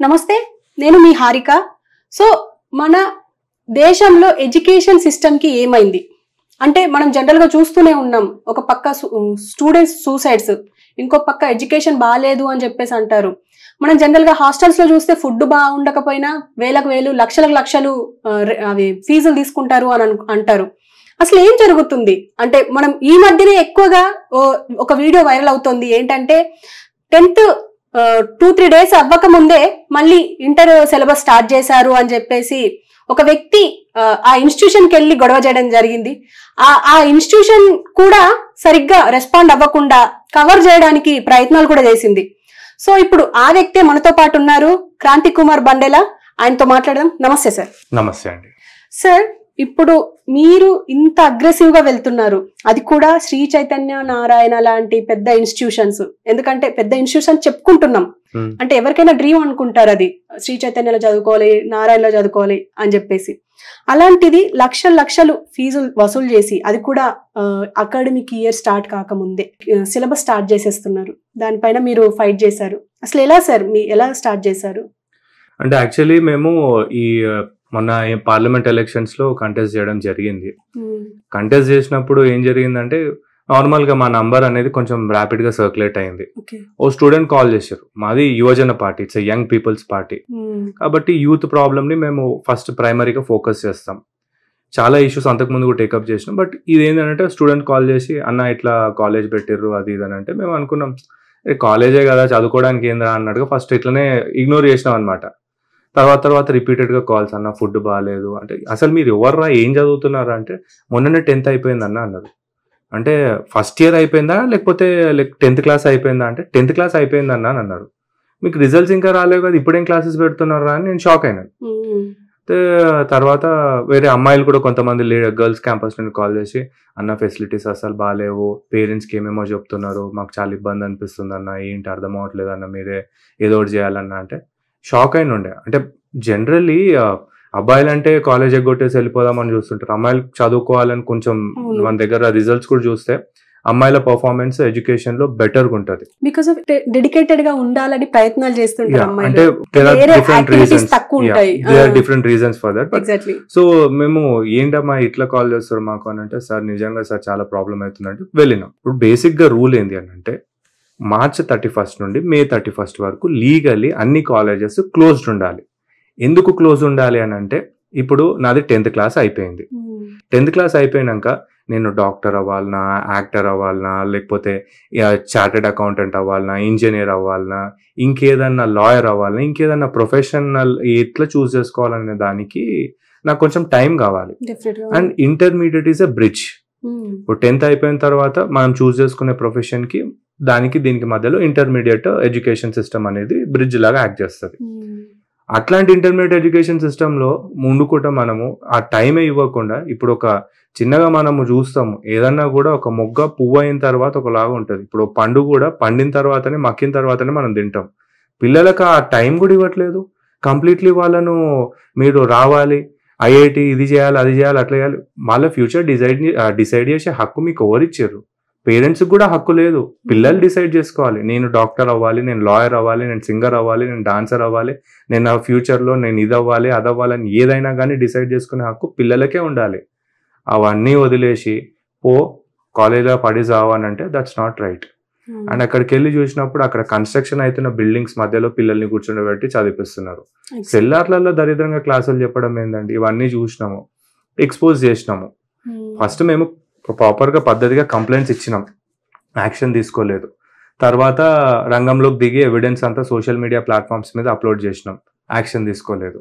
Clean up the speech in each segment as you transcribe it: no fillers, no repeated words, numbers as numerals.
నమస్తే, నేను మీ హారిక. సో మన దేశంలో ఎడ్యుకేషన్ సిస్టమ్కి ఏమైంది అంటే మనం జనరల్గా చూస్తూనే ఉన్నాం. ఒక పక్క స్టూడెంట్స్ సూసైడ్స్, ఇంకో పక్క ఎడ్యుకేషన్ బాగాలేదు అని చెప్పేసి అంటారు. మనం జనరల్గా హాస్టల్స్లో చూస్తే ఫుడ్ బాగుండకపోయినా వేలకు వేలు లక్షలకు లక్షలు అవి ఫీజులు తీసుకుంటారు అని అంటారు. అసలు ఏం జరుగుతుంది అంటే మనం ఈ మధ్యనే ఎక్కువగా ఒక వీడియో వైరల్ అవుతుంది. ఏంటంటే 10th 2-3 days అవ్వక ముందే మళ్ళీ ఇంటర్ సిలబస్ స్టార్ట్ చేశారు అని చెప్పేసి ఒక వ్యక్తి ఆ ఇన్స్టిట్యూషన్కి వెళ్ళి గొడవ చేయడం జరిగింది. ఆ ఇన్స్టిట్యూషన్ కూడా సరిగ్గా రెస్పాండ్ అవ్వకుండా కవర్ చేయడానికి ప్రయత్నాలు కూడా చేసింది. సో ఇప్పుడు ఆ వ్యక్తే మనతో పాటు ఉన్నారు, క్రాంతి కుమార్ బండేలా. ఆయనతో మాట్లాడదాం. నమస్తే సార్. నమస్తే అండి. సార్, ఇప్పుడు మీరు ఇంత అగ్రెసివ్ గా వెళ్తున్నారు, అది కూడా శ్రీ చైతన్య నారాయణ లాంటి పెద్ద ఇన్స్టిట్యూషన్స్. ఎందుకంటే పెద్ద ఇన్స్టిట్యూషన్ చెప్పుకుంటున్నాం అంటే ఎవరికైనా డ్రీమ్ అనుకుంటారు, అది శ్రీ చైతన్యలో చదువుకోవాలి, నారాయణలో చదువుకోవాలి అని చెప్పేసి. అలాంటిది లక్షలు ఫీజులు వసూలు చేసి, అది కూడా అకాడమిక్ ఇయర్ స్టార్ట్ కాకముందే సిలబస్ స్టార్ట్ చేసేస్తున్నారు. దానిపైన మీరు ఫైట్ చేశారు. అసలు ఎలా సార్, మీ ఎలా స్టార్ట్ చేశారు? అంటే యాక్చువల్లీ మేము ఈ మొన్న పార్లమెంట్ ఎలక్షన్స్ లో కంటెస్ట్ చేయడం జరిగింది. కంటెస్ట్ చేసినప్పుడు ఏం జరిగిందంటే నార్మల్ గా మా నంబర్ అనేది కొంచెం ర్యాపిడ్ గా సర్క్యులేట్ అయింది. ఓ స్టూడెంట్ కాల్ చేశారు. మాది యువజన party, it's young people's party. కాబట్టి యూత్ ప్రాబ్లమ్ ని మేము ఫస్ట్ ప్రైమరీగా ఫోకస్ చేస్తాం. చాలా ఇష్యూస్ అంతకుముందు కూడా టేకప్ చేసినాం. బట్ ఇది ఏంటంటే స్టూడెంట్ కాల్ చేసి అన్న ఇట్లా కాలేజ్ పెట్టిర్రు అది ఇది అని అంటే మేము అనుకున్నాం కాలేజే కదా చదువుకోవడానికి ఏందా అన్నట్టుగా ఫస్ట్ ఇట్లనే ఇగ్నోర్ చేసినాం అనమాట. తర్వాత రిపీటెడ్గా కాల్స్, అన్న ఫుడ్ బాగాలేదు అంటే, అసలు మీరు ఎవర్రా ఏం చదువుతున్నారా అంటే మొన్ననే 10th అయిపోయిందన్న అన్నారు. అంటే ఫస్ట్ ఇయర్ అయిపోయిందా లేకపోతే 10th క్లాస్ అయిపోయిందా అంటే 10th క్లాస్ అయిపోయిందన్న అని అన్నారు. మీకు రిజల్ట్స్ ఇంకా రాలేవు కదా, ఇప్పుడేం క్లాసెస్ పెడుతున్నారా అని నేను షాక్ అయినాను. తర్వాత వేరే అమ్మాయిలు కూడా కొంతమంది గర్ల్స్ క్యాంపస్ నుండి కాల్ చేసి అన్న ఫెసిలిటీస్ అసలు బాగాలేవు, పేరెంట్స్కి ఏమేమో చెప్తున్నారు, మాకు చాలా ఇబ్బంది అనిపిస్తుంది అన్న, ఏంటి అర్థం అవ్వట్లేదు అన్న, మీరే ఏదో ఒకటి చేయాలన్న అంటే షాక్ అయిన ఉండే. అంటే జనరల్లీ అబ్బాయిలు అంటే కాలేజ్ ఎగ్గొట్టేసి వెళ్ళిపోదామని చూస్తుంటారు, అమ్మాయిలు చదువుకోవాలని కొంచెం మన దగ్గర రిజల్ట్స్ కూడా చూస్తే అమ్మాయిల పర్ఫార్మెన్స్ ఎడ్యుకేషన్ లో బెటర్ ఉంటుంది. బికాజ్ ఆఫ్ డెడికేటెడ్ గా ఉండాలని ప్రయత్నాలు చేస్తుంటారు. అంటే different reasons for that. So మేము ఏంటమ్మా ఇట్లా కాల్ చేస్తారు మాకు అని అంటే, సార్ నిజంగా సార్ చాలా ప్రాబ్లం అవుతుందంటే వెళ్ళినాం. ఇప్పుడు బేసిక్ గా రూల్ ఏంటి అని అంటే March 31st నుండి May 31st వరకు లీగల్లీ అన్ని కాలేజెస్ క్లోజ్డ్ ఉండాలి. ఎందుకు క్లోజ్ ఉండాలి అని అంటే, ఇప్పుడు నాది 10th క్లాస్ అయిపోయింది. 10th క్లాస్ అయిపోయినాక నేను డాక్టర్ అవ్వాలనా, యాక్టర్ అవ్వాలనా, లేకపోతే చార్టెడ్ అకౌంటెంట్ అవ్వాలనా, ఇంజనీర్ అవ్వాలనా, ఇంకేదన్నా లాయర్ అవ్వాలనా, ఇంకేదన్నా ప్రొఫెషనల్ ఎట్లా చూస్ చేసుకోవాలనే దానికి నాకు కొంచెం టైం కావాలి. And intermediate is a bridge. ఇప్పుడు 10th అయిపోయిన తర్వాత మనం చూస్ చేసుకునే ప్రొఫెషన్ కి దానికి దీనికి మధ్యలో ఇంటర్మీడియట్ ఎడ్యుకేషన్ సిస్టమ్ అనేది బ్రిడ్జ్ లాగా యాక్ట్ చేస్తుంది. అట్లాంటి ఇంటర్మీడియట్ ఎడ్యుకేషన్ సిస్టంలో ముందుకుంటా మనము ఆ టైమే ఇవ్వకుండా, ఇప్పుడు ఒక చిన్నగా మనము చూస్తాము ఏదన్నా కూడా ఒక మొగ్గ పువ్వు అయిన తర్వాత ఒకలాగా ఉంటుంది. ఇప్పుడు పండు కూడా పండిన తర్వాతనే మక్కిన తర్వాతనే మనం తింటాం. పిల్లలకు ఆ టైం కూడా ఇవ్వట్లేదు. కంప్లీట్లీ వాళ్ళను మీరు రావాలి, ఐఐటి ఇది చేయాలి అది చేయాలి అట్లా చేయాలి, వాళ్ళ ఫ్యూచర్ డిసైడ్ చేసే హక్కు మీకు ఎవరిచ్చారు? పేరెంట్స్కి కూడా హక్కు లేదు. పిల్లలు డిసైడ్ చేసుకోవాలి, నేను డాక్టర్ అవ్వాలి, నేను లాయర్ అవ్వాలి, నేను సింగర్ అవ్వాలి, నేను డాన్సర్ అవ్వాలి, నేను నా ఫ్యూచర్లో నేను ఇది అవ్వాలి అది అవ్వాలని ఏదైనా కానీ డిసైడ్ చేసుకునే హక్కు పిల్లలకే ఉండాలి. అవన్నీ వదిలేసి కాలేజ్లో పడి చావానంటే దట్స్ నాట్ రైట్. అండ్ అక్కడికి వెళ్ళి చూసినప్పుడు అక్కడ కన్స్ట్రక్షన్ అవుతున్న బిల్డింగ్స్ మధ్యలో పిల్లల్ని కూర్చోబెట్టి చదివిపిస్తున్నారు. సెల్లార్లలో దరిద్రంగా క్లాసులు చెప్పడం ఏంటండి, ఇవన్నీ చూసినాము, ఎక్స్పోజ్ చేసినాము. ఫస్ట్ మేము ప్రాపర్గా పద్ధతిగా కంప్లైంట్స్ ఇచ్చినాం, యాక్షన్ తీసుకోలేదు. తర్వాత రంగంలోకి దిగి ఎవిడెన్స్ అంతా సోషల్ మీడియా ప్లాట్ఫామ్స్ మీద అప్లోడ్ చేసినాం, యాక్షన్ తీసుకోలేదు.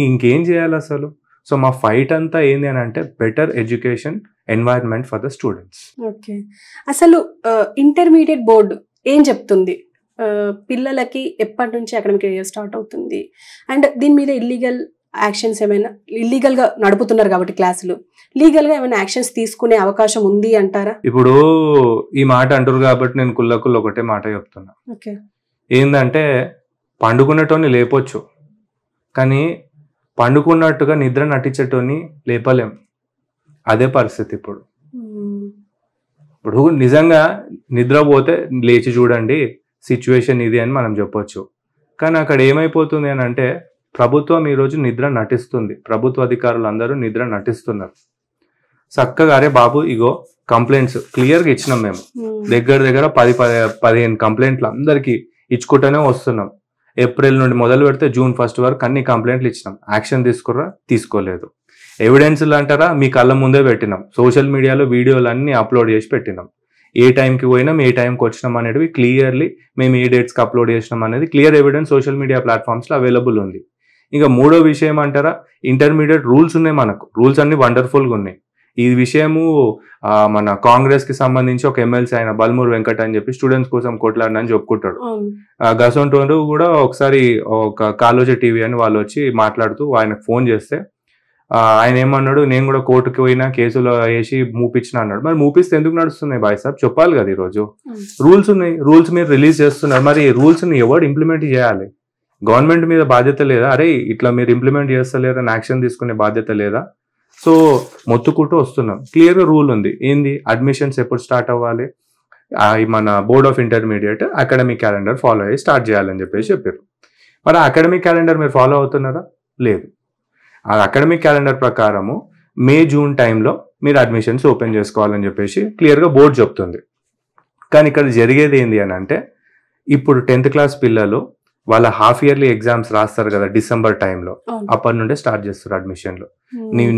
ఇంకేం చేయాలి అసలు? సో మా ఫైట్ అంతా ఏంది అని అంటే better education environment for the students. Okay, అసలు ఇంటర్మీడియట్ బోర్డు ఏం చెప్తుంది పిల్లలకి? ఎప్పటి నుంచి అకాడమిక్ ఇయర్ స్టార్ట్ అవుతుంది? అండ్ దీని మీద ఇల్లీగల్ యాక్షన్స్ ఏమైనా, ఇల్లీగల్గా నడుపుతున్నారు కాబట్టి క్లాసులు, లీగల్గా ఏమైనా యాక్షన్స్ తీసుకునే అవకాశం ఉంది అంటారా? ఇప్పుడు ఈ మాట అంటారు కాబట్టి నేను కుల్లకుల్ల ఒకటే మాట చెప్తున్నా. ఓకే, ఏంటంటే పండుకునేటోని లేపొచ్చు, కానీ పండుకున్నట్టుగా నిద్ర నటించేటోని లేపలేం. అదే పరిస్థితి ఇప్పుడు. నిజంగా నిద్రపోతే లేచి చూడండి సిచ్యువేషన్ ఇది అని మనం చెప్పొచ్చు. కానీ అక్కడ ఏమైపోతుంది అని అంటే ప్రభుత్వం ఈరోజు నిద్ర నటిస్తుంది, ప్రభుత్వ అధికారులు అందరూ నిద్ర నటిస్తున్నారు. చక్కగా అరే బాబు ఇగో కంప్లైంట్స్ క్లియర్గా ఇచ్చినాం మేము, దగ్గర 10-15 కంప్లైంట్లు అందరికీ ఇచ్చుకుంటూనే వస్తున్నాం. ఏప్రిల్ నుండి మొదలు పెడితే జూన్ 1 వరకు అన్ని కంప్లైంట్లు ఇచ్చినాం. యాక్షన్ తీసుకుర్రా? తీసుకోలేదు. ఎవిడెన్స్లు అంటారా? మీ కళ్ళ ముందే పెట్టినాం. సోషల్ మీడియాలో వీడియోలు అన్ని అప్లోడ్ చేసి పెట్టినాం. ఏ టైంకి పోయినాం, ఏ టైంకి వచ్చినాం అనేవి క్లియర్లీ, మేము ఏ డేట్స్కి అప్లోడ్ చేసినాం అనేది క్లియర్ ఎవిడెన్స్ సోషల్ మీడియా ప్లాట్ఫామ్స్లో అవైలబుల్ ఉంది. ఇంకా మూడో విషయం అంటారా, ఇంటర్మీడియట్ రూల్స్ ఉన్నాయి. మనకు రూల్స్ అన్ని వండర్ఫుల్గా ఉన్నాయి. ఈ విషయము మన కాంగ్రెస్ కి సంబంధించి ఒక ఎమ్మెల్సీ ఆయన బల్మూరు వెంకట్ అని చెప్పి స్టూడెంట్స్ కోసం కొట్లాడనని చెప్పుకుంటాడు. గసంటోడు కూడా ఒకసారి ఒక కాలోజీ టీవీ అని వాళ్ళు వచ్చి మాట్లాడుతూ ఆయనకు ఫోన్ చేస్తే ఆయన ఏమన్నాడు, నేను కూడా కోర్టుకి పోయినా కేసులో వేసి మూపించిన అన్నాడు. మరి మూపిస్తే ఎందుకు నడుస్తున్నాయి బాయ్ సాబ్? చెప్పాలి కదా. ఈరోజు రూల్స్ ఉన్నాయి, రూల్స్ మీరు రిలీజ్ చేస్తున్నారు. మరి రూల్స్ ని ఎవరు ఇంప్లిమెంట్ చేయాలి? గవర్నమెంట్ మీద బాధ్యత లేదా? అరే ఇట్లా మీరు ఇంప్లిమెంట్ చేస్తలేరని యాక్షన్ తీసుకునే బాధ్యత లేదా? సో మొత్తుకుంటూ వస్తున్నాం. క్లియర్గా రూల్ ఉంది. ఏంది? అడ్మిషన్స్ ఎప్పుడు స్టార్ట్ అవ్వాలి, మన board of intermediate academic calendar follow అయ్యి స్టార్ట్ చేయాలని చెప్పేసి చెప్పారు. మరి ఆ అకాడమిక్ క్యాలెండర్ మీరు ఫాలో అవుతున్నారా? లేదు. ఆ అకాడమిక్ క్యాలెండర్ ప్రకారము మే జూన్ టైంలో మీరు అడ్మిషన్స్ ఓపెన్ చేసుకోవాలని చెప్పేసి క్లియర్గా బోర్డు చెప్తుంది. కానీ ఇక్కడ జరిగేది ఏంది అని అంటే, ఇప్పుడు 10th క్లాస్ పిల్లలు వాళ్ళ హాఫ్ ఇయర్లీ ఎగ్జామ్స్ రాస్తారు కదా డిసెంబర్ టైంలో, అప్పటి నుండే స్టార్ట్ చేస్తారు అడ్మిషన్లు.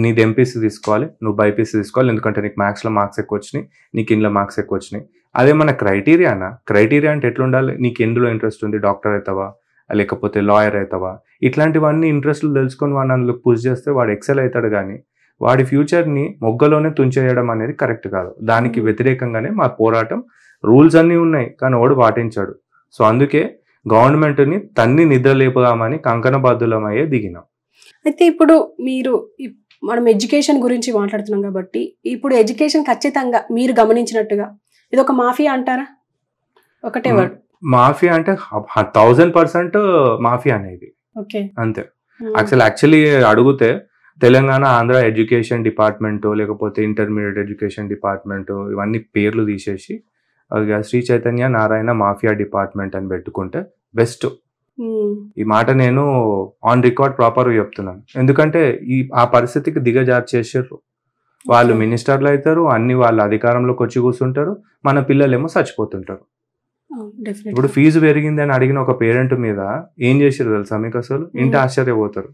నీది ఎంపీసీ తీసుకోవాలి, నువ్వు బైపీసీ తీసుకోవాలి, ఎందుకంటే నీకు మ్యాథ్స్లో మార్క్స్ ఎక్కువ వచ్చినాయి, నీకు ఇందులో మార్క్స్ ఎక్కువ వచ్చినాయి. అదే మన క్రైటీరియా అంటే ఎట్లుండాలి? నీకు ఎందులో ఇంట్రెస్ట్ ఉంది, డాక్టర్ అవుతావా లేకపోతే లాయర్ అవుతావా, ఇట్లాంటివన్నీ ఇంట్రెస్ట్లు తెలుసుకొని వాడిని అందులో పుష్ చేస్తే వాడు ఎక్సెల్ అవుతాడు. కానీ వాడి ఫ్యూచర్ని మొగ్గలోనే తుంచేయడం అనేది కరెక్ట్ కాదు. దానికి వ్యతిరేకంగానే మా పోరాటం. రూల్స్ అన్నీ ఉన్నాయి కానీ వాడు పాటించాడు. సో అందుకే గవర్నమెంట్ని తన్ని నిద్ర లేపుదామని కంకణబద్ధులమయ్యే దిగినాం. అయితే ఇప్పుడు మనం ఎడ్యుకేషన్ గురించి మాట్లాడుతున్నాం కాబట్టి, ఇప్పుడు ఎడ్యుకేషన్ ఖచ్చితంగా మీరు గమనించినట్టుగా ఇది ఒక మాఫియా అంటారా? ఒకటే వర్డ్ మాఫియా అంటే 1000% మాఫియా అనేది అంతే. యాక్చువల్లీ అడిగితే తెలంగాణ ఆంధ్ర ఎడ్యుకేషన్ డిపార్ట్మెంట్ లేకపోతే ఇంటర్మీడియట్ ఎడ్యుకేషన్ డిపార్ట్మెంట్ ఇవన్నీ పేర్లు తీసేసి శ్రీ చైతన్య నారాయణ మాఫియా డిపార్ట్మెంట్ అని పెట్టుకుంటే బెస్ట్. ఈ మాట నేను ఆన్ రికార్డ్ ప్రాపర్ చెప్తున్నాను. ఎందుకంటే ఆ పరిస్థితికి దిగజారు చేసారు. వాళ్ళు మినిస్టర్లు అవుతారు, అన్ని వాళ్ళ అధికారంలోకి వచ్చి కూర్చుంటారు, మన పిల్లలేమో చచ్చిపోతుంటారు. ఇప్పుడు ఫీజు పెరిగింది అని అడిగిన ఒక పేరెంట్ మీద ఏం చేశారు తెలుసా మీకు? అసలు ఇంటి ఆశ్చర్యపోతారు.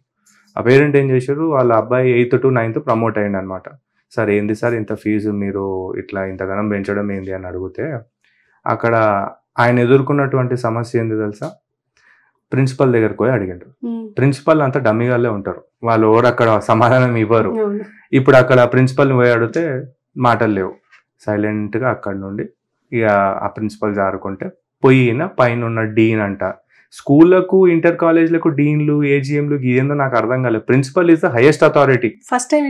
ఆ పేరెంట్ ఏం చేశారు, వాళ్ళ అబ్బాయి 8th to 9th ప్రమోట్ అయ్యింది అనమాట. సార్ ఏంది సార్ ఇంత ఫీజు, మీరు ఇట్లా ఇంతగానం పెంచడం ఏంది అని అడిగితే అక్కడ ఆయన ఎదుర్కొన్నటువంటి సమస్య ఏంది తెలుసా? ప్రిన్సిపల్ దగ్గరకు పోయి అడిగిండ్రు. ప్రిన్సిపల్ అంతా డమ్మిగాళ్ళే ఉంటారు, వాళ్ళు ఎవరు అక్కడ సమాధానం ఇవ్వరు. ఇప్పుడు అక్కడ ప్రిన్సిపల్ని పోయి అడిగితే మాటలు లేవు, సైలెంట్గా అక్కడ నుండి ఇక ఆ ప్రిన్సిపల్ జారుకుంటే పోయిన పైన ఉన్న డీన్ అంట. స్కూళ్లకు ఇంటర్ కాలేజ్లకు డీన్లు ఏజిఎంలు ఏందో నాకు అర్థం కాలేదు. Principal is the highest authority. First time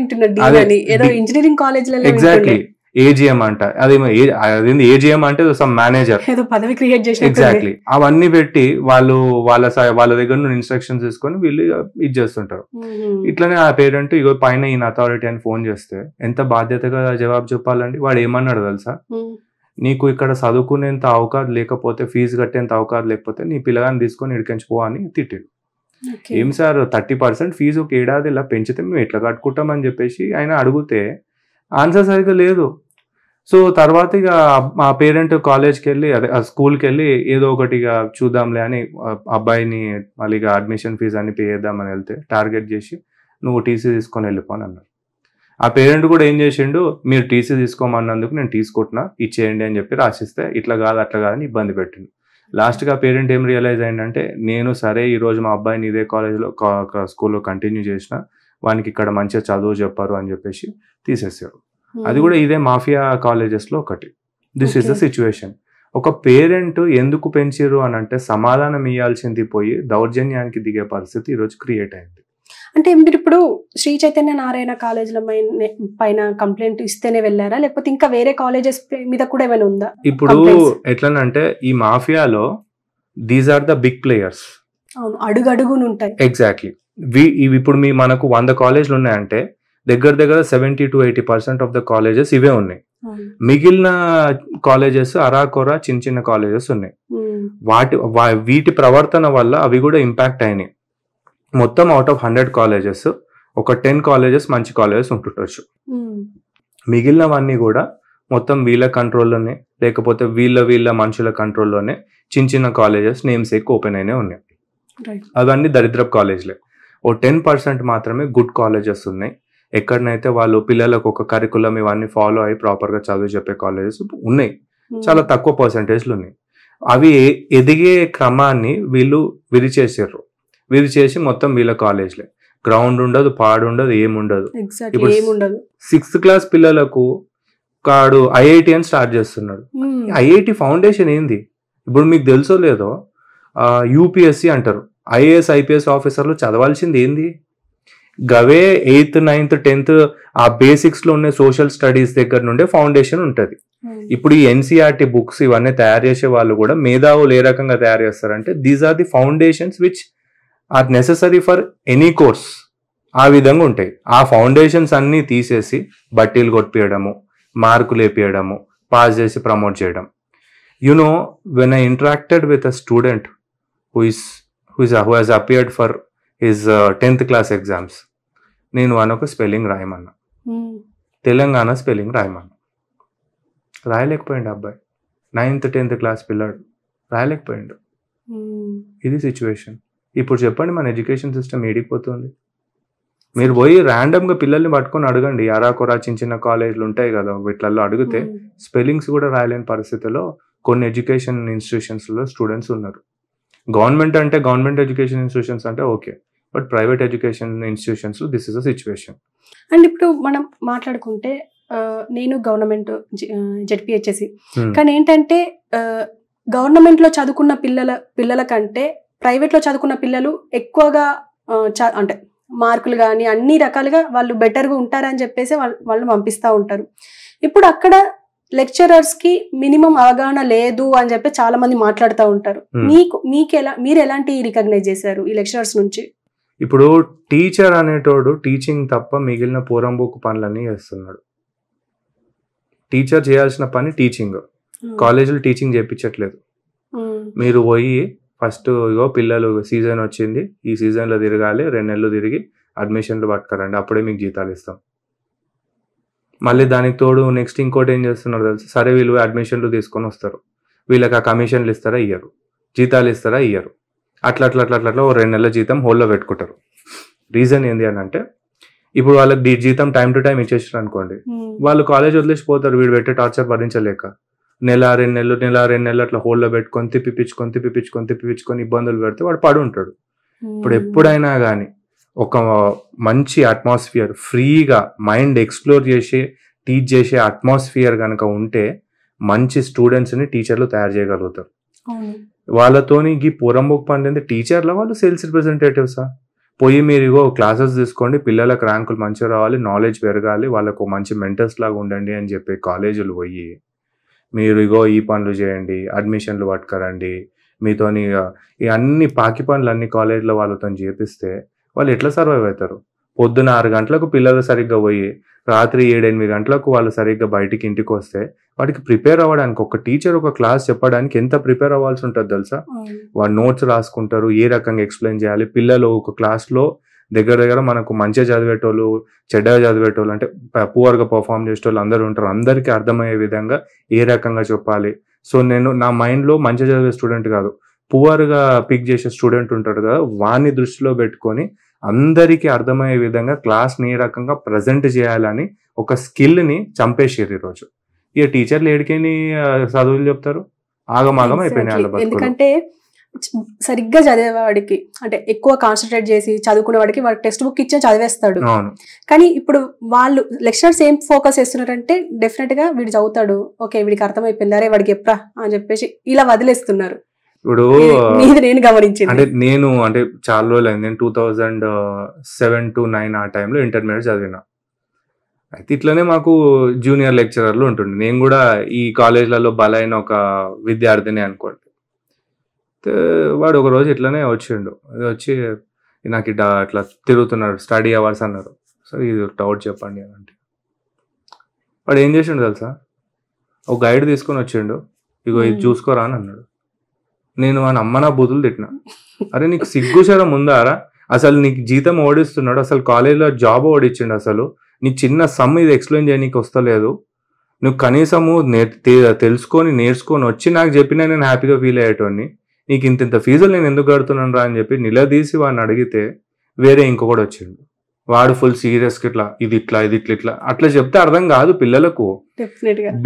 engineering కాలేజ్లలో ఎగ్జాక్ట్లీ ఏజిఎం అంట. అదేంది ఏజిఎం అంటే సమ్ మేనేజర్ పదవి క్రియేట్ చేసి ఎగ్జాక్ట్లీ అవన్నీ పెట్టి వాళ్ళ దగ్గర నుండి ఇన్స్ట్రక్షన్స్ తీసుకొని వీళ్ళు ఇది చేస్తుంటారు. ఇట్లనే ఆ పేరెంట్ ఇగో పైన ఈయన అథారిటీ అని ఫోన్ చేస్తే ఎంత బాధ్యతగా జవాబు చెప్పాలండి. వాడు ఏమన్నాడు తెలుసా? నీకు ఇక్కడ చదువుకునేంత అవకాశం లేకపోతే, ఫీజు కట్టేంత అవకాశం లేకపోతే నీ పిల్లగాన్ని తీసుకొని ఇడికించిపో అని తిట్టాడు. ఏం సార్ 30% ఫీజు ఒక ఏడాది ఇలా పెంచితే మేము ఎట్లా కట్టుకుంటామని చెప్పేసి ఆయన అడిగితే ఆన్సర్ సరిగ్గా లేదు. సో తర్వాత ఇక మా పేరెంట్ కాలేజ్కి వెళ్ళి అదే స్కూల్కి వెళ్ళి ఏదో ఒకటి ఇక చూద్దాంలే అని అబ్బాయిని మళ్ళీ ఇక అడ్మిషన్ ఫీజు అని పే చేద్దామని వెళ్తే టార్గెట్ చేసి నువ్వు టీసీ తీసుకొని వెళ్ళిపోని అన్నారు. ఆ పేరెంట్ కూడా ఏం చేసిండు, మీరు టీసీ తీసుకోమన్నందుకు నేను తీసుకుంటున్నా ఇచ్చేయండి అని చెప్పి రాసిస్తే ఇట్లా కాదు అట్లా కాదని ఇబ్బంది పెట్టిండు. లాస్ట్గా పేరెంట్ ఏం రియలైజ్ అయిందంటే, నేను సరే ఈరోజు మా అబ్బాయిని ఇదే కాలేజ్లో స్కూల్లో కంటిన్యూ చేసిన, వానికి ఇక్కడ మంచిగా చదువు చెప్పారు అని చెప్పేసి తీసేసారు. అది కూడా ఇదే మాఫియా కాలేజెస్లో ఒకటి. This is the situation. ఒక పేరెంట్ ఎందుకు పెంచారు అని అంటే సమాధానం ఇవ్వాల్సింది పోయి దౌర్జన్యానికి దిగే పరిస్థితి ఈరోజు క్రియేట్ అయింది. అంటే మీరు ఇప్పుడు శ్రీ చైతన్య నారాయణ కాలేజీల పైన కంప్లైంట్ ఇస్తేనే వెళ్ళారా, లేకపోతే ఇంకా వేరే కాలేజెస్ మీద కూడా ఏమైనా ఉందా? ఇప్పుడు ఎట్లనంటే ఈ మాఫియాలో these are the big players. అడుగడుగును ఉంటాయి. ఎగ్జాక్ట్లీ. ఇప్పుడు మనకు 100 కాలేజీలు ఉన్నాయంటే దగ్గర 70 to 80% ఆఫ్ ద కాలేజెస్ ఇవే ఉన్నాయి. మిగిలిన కాలేజెస్ అరాకొరా చిన్న చిన్న కాలేజెస్ ఉన్నాయి. వీటి ప్రవర్తన వల్ల అవి కూడా ఇంపాక్ట్ అయినాయి. మొత్తం అవుట్ ఆఫ్ 100 కాలేజెస్ ఒక 10 కాలేజెస్ మంచి కాలేజెస్ ఉంటుండొచ్చు. మిగిలినవన్నీ కూడా మొత్తం వీళ్ళ కంట్రోల్లోనే, లేకపోతే వీళ్ళ మనుషుల కంట్రోల్లోనే చిన్న చిన్న కాలేజెస్ నేమ్స్ ఎక్కువ ఓపెన్ అయినా ఉన్నాయి. అవన్నీ దరిద్రపు కాలేజ్లే. ఓ 10% మాత్రమే గుడ్ కాలేజెస్ ఉన్నాయి. ఎక్కడనైతే వాళ్ళు పిల్లలకు ఒక కరికులం ఇవన్నీ ఫాలో అయ్యి ప్రాపర్గా చదువు చెప్పే కాలేజెస్ ఉన్నాయి. చాలా తక్కువ పర్సంటేజ్లు ఉన్నాయి. అవి ఎదిగే క్రమాన్ని వీళ్ళు విరిచేసారు. విరిచేసి మొత్తం వీళ్ళ కాలేజ్లే. గ్రౌండ్ ఉండదు, పాడు ఉండదు, ఏముండదు. ఇప్పుడు 6th క్లాస్ పిల్లలకు కాడు ఐఐటి అని స్టార్ట్ చేస్తున్నాడు. ఐఐటి ఫౌండేషన్ ఏంది? ఇప్పుడు మీకు తెలుసో లేదో, యూపీఎస్సి అంటారు. ఐఏఎస్ ఐపీఎస్ ఆఫీసర్లు చదవాల్సింది ఏంది? గవే 8th 9th 10th ఆ బేసిక్స్ లో ఉన్న సోషల్ స్టడీస్ దగ్గర నుండే ఫౌండేషన్ ఉంటుంది. ఇప్పుడు ఈ ఎన్సీఆర్టీ బుక్స్ ఇవన్నీ తయారు చేసే వాళ్ళు కూడా మేధావులు ఏ రకంగా తయారు చేస్తారంటే, these are the foundations which are necessary for any course. ఆ విధంగా ఉంటాయి. ఆ ఫౌండేషన్స్ అన్ని తీసేసి బట్టీలు కొట్టియడము, మార్కులు వేపియడము, పాస్ చేసి ప్రమోట్ చేయడం. You know, when I interacted with a student who has appeared for his 10th class exams, నేను ఒక స్పెల్లింగ్ రాయమన్నా, తెలంగాణ స్పెల్లింగ్ రాయమన్నా. రాయలేకపోయిండు అబ్బాయి. 9th 10th క్లాస్ పిల్లాడు రాయలేకపోయిండు. ఇది సిచ్యువేషన్. ఇప్పుడు చెప్పండి, మన ఎడ్యుకేషన్ సిస్టమ్ ఏడిపోతుంది. మీరు పోయి ర్యాండమ్గా పిల్లల్ని పట్టుకొని అడగండి. అరాకొరా చిన్న చిన్న కాలేజీలు ఉంటాయి కదా, వీటిలలో అడిగితే స్పెల్లింగ్స్ కూడా రాయలేని పరిస్థితిలో కొన్ని ఎడ్యుకేషన్ ఇన్స్టిట్యూషన్స్లో స్టూడెంట్స్ ఉన్నారు. గవర్నమెంట్ ఎడ్యుకేషన్ ఇన్స్టిట్యూషన్స్ అంటే ఓకే, బట్ ప్రైవేట్ ఎడ్యుకేషన్ ఇన్స్టిట్యూషన్స్లో this is a situation. And ఇప్పుడు మనం మాట్లాడుకుంటే నేను గవర్నమెంట్ జెడ్పీహెచ్ఎస్సి, కానీ ఏంటంటే గవర్నమెంట్లో చదువుకున్న పిల్లల కంటే ప్రైవేట్లో చదువుకున్న పిల్లలు ఎక్కువగా అంటే మార్కులు కానీ అన్ని రకాలుగా వాళ్ళు బెటర్గా ఉంటారని చెప్పేసి వాళ్ళు పంపిస్తూ ఉంటారు. ఇప్పుడు అక్కడ లెక్చరర్స్ కి మినిమం అవగాహన లేదు అని చెప్పి చాలా మంది మాట్లాడుతూ ఉంటారు. మీరు ఎలాంటి రికగ్నైజ్ చేశారు ఈ లెక్చరర్స్ నుంచి? ఇప్పుడు టీచర్ అనేటోడు టీచింగ్ తప్ప మిగిలిన పూరంబోకు పనులన్నీ చేస్తున్నాడు. టీచర్ చేయాల్సిన పని టీచింగ్. కాలేజీలు టీచింగ్ చేయించట్లేదు. మీరు పోయి ఫస్ట్ ఇగో పిల్లలు సీజన్ వచ్చింది, ఈ సీజన్లో తిరగాలి, 2 నెలలు తిరిగి అడ్మిషన్లు పట్టుకురండి, అప్పుడే మీకు జీతాలు ఇస్తాం. మళ్ళీ దానికి తోడు నెక్స్ట్ ఇంకోటి ఏం చేస్తున్నారు తెలుసు? సరే వీళ్ళు అడ్మిషన్లు తీసుకొని వస్తారు, వీళ్ళకి ఆ కమిషన్లు ఇస్తారా ఇయ్యరు, జీతాలు ఇస్తారా ఇయ్యరు, అట్లా ఓ 2 నెలల జీతం హోల్లో పెట్టుకుంటారు. రీజన్ ఏంది అని అంటే, ఇప్పుడు వాళ్ళకి జీతం టైం టు టైం ఇచ్చేసారు అనుకోండి, వాళ్ళు కాలేజ్ వదిలేసిపోతారు. వీడు పెట్టే టార్చర్ భరించలేక నెల 2 నెలలు అట్లా హోల్లో పెట్టుకొని తిప్పించుకొని ఇబ్బందులు పెడితే వాడు పడి ఉంటాడు. ఇప్పుడు ఎప్పుడైనా కానీ ఒక మంచి అట్మాస్ఫియర్, ఫ్రీగా మైండ్ ఎక్స్ప్లోర్ చేసి టీచ్ చేసే అట్మాస్ఫియర్ కనుక ఉంటే మంచి స్టూడెంట్స్ని టీచర్లు తయారు చేయగలుగుతారు. వాళ్ళతోని ఈ పూరంబోకు పండింది టీచర్ల వాళ్ళు సేల్స్ రిప్రజెంటేటివ్సా? పోయి మీరు ఇగో క్లాసెస్ తీసుకోండి, పిల్లలకు ర్యాంకులు మంచిగా రావాలి, నాలెడ్జ్ పెరగాలి, వాళ్ళకు మంచి మెంటర్స్ లాగా ఉండండి అని చెప్పి కాలేజీలు పోయి మీరు ఇగో ఈ పనులు చేయండి, అడ్మిషన్లు పట్టుకరండి, మీతోని ఈ అన్ని పాకి పనులు అన్ని కాలేజీలో వాళ్ళతో చేపిస్తే వాళ్ళు ఎట్లా సర్వైవ్ అవుతారు? పొద్దున 6 గంటలకు పిల్లలు సరిగ్గా పోయి రాత్రి 7-8 గంటలకు వాళ్ళు సరిగ్గా బయటికి ఇంటికి వస్తే వాడికి ప్రిపేర్ అవ్వడానికి ఒక టీచర్ ఒక క్లాస్ చెప్పడానికి ఎంత ప్రిపేర్ అవ్వాల్సి ఉంటుంది తెలుసా? వాడు నోట్స్ రాసుకుంటారు, ఏ రకంగా ఎక్స్ప్లెయిన్ చేయాలి. పిల్లలు ఒక క్లాస్లో దగ్గర మనకు మంచిగా చదివేటోళ్ళు, చెడ్డగా చదివేటోళ్ళు, అంటే పూర్గా పర్ఫామ్ చేసేటోళ్ళు అందరూ ఉంటారు. అందరికీ అర్థమయ్యే విధంగా ఏ రకంగా చెప్పాలి. సో నేను నా మైండ్లో మంచిగా చదివే స్టూడెంట్ కాదు, పువర్గా పిక్ చేసే స్టూడెంట్ ఉంటాడు కదా, వాడిని దృష్టిలో పెట్టుకొని అందరికీ అర్థమయ్యే విధంగా క్లాస్ని ఏ రకంగా ప్రజెంట్ చేయాలని ఒక స్కిల్ని చంపేసారు ఈరోజు. ఇక టీచర్లు ఏడికని చదువులు చెప్తారు, ఆగమాగం అయిపోయినాయి. ఎందుకంటే సరిగ్గా చదివేవాడికి, అంటే ఎక్కువ కాన్సన్ట్రేట్ చేసి చదువుకునే వాడికి వాడు టెక్స్ట్ బుక్ ఇచ్చే చదివేస్తాడు. కానీ ఇప్పుడు వాళ్ళు లెక్చరర్స్ ఏం ఫోకస్ చేస్తున్నారంటే, డెఫినెట్ గా వీడు చదువుతాడు, ఓకే వీడికి అర్థమైపోయింది, అరే వాడికి ఎప్పుడా అని చెప్పేసి ఇలా వదిలేస్తున్నారు. ఇప్పుడు నేను గమనించింది, అంటే నేను చాలా రోజులు అయింది, నేను 2007 to 2009 ఆ టైంలో ఇంటర్మీడియట్ చదివినా. అయితే ఇట్లనే మాకు జూనియర్ లెక్చరర్లు ఉంటుండే. నేను కూడా ఈ కాలేజ్లలో బలైన ఒక విద్యార్థిని అనుకోండి. వాడు ఒక రోజు ఇట్లనే వచ్చిండు, వచ్చి నాకు ఇట్లా తిరుగుతున్నాడు, స్టడీ అవర్స్ అన్నారు. సో ఇది డౌట్ చెప్పండి అని అంటే, వాడు ఏం చేసిండు తెలుసా? ఒక గైడ్ తీసుకొని వచ్చిండు, ఇగో ఇది చూసుకోరా అని అన్నాడు. నేను వాని అమ్మ నా బుద్ధులు తిట్టిన. అరే నీకు సిగ్గుశరం ఉందారా, అసలు నీకు జీతం ఓడిస్తున్నాడు, అసలు కాలేజ్లో జాబ్ ఓడిచ్చిండు, అసలు నీ చిన్న సమ్ ఇది ఎక్స్ప్లెయిన్ చేయనీకి వస్తలేదు, నువ్వు కనీసము తెలుసుకొని నేర్చుకొని వచ్చి నాకు చెప్పినా నేను హ్యాపీగా ఫీల్ అయ్యేటోని, నీకు ఇంత ఫీజులు నేను ఎందుకు కడుతున్నాను రా అని చెప్పి నిలదీసి వాడిని అడిగితే వేరే ఇంకొకటి వచ్చిండు. వాడు ఫుల్ సీరియస్గా ఇట్లా ఇది ఇట్లా అట్లా చెప్తే అర్థం కాదు పిల్లలకు.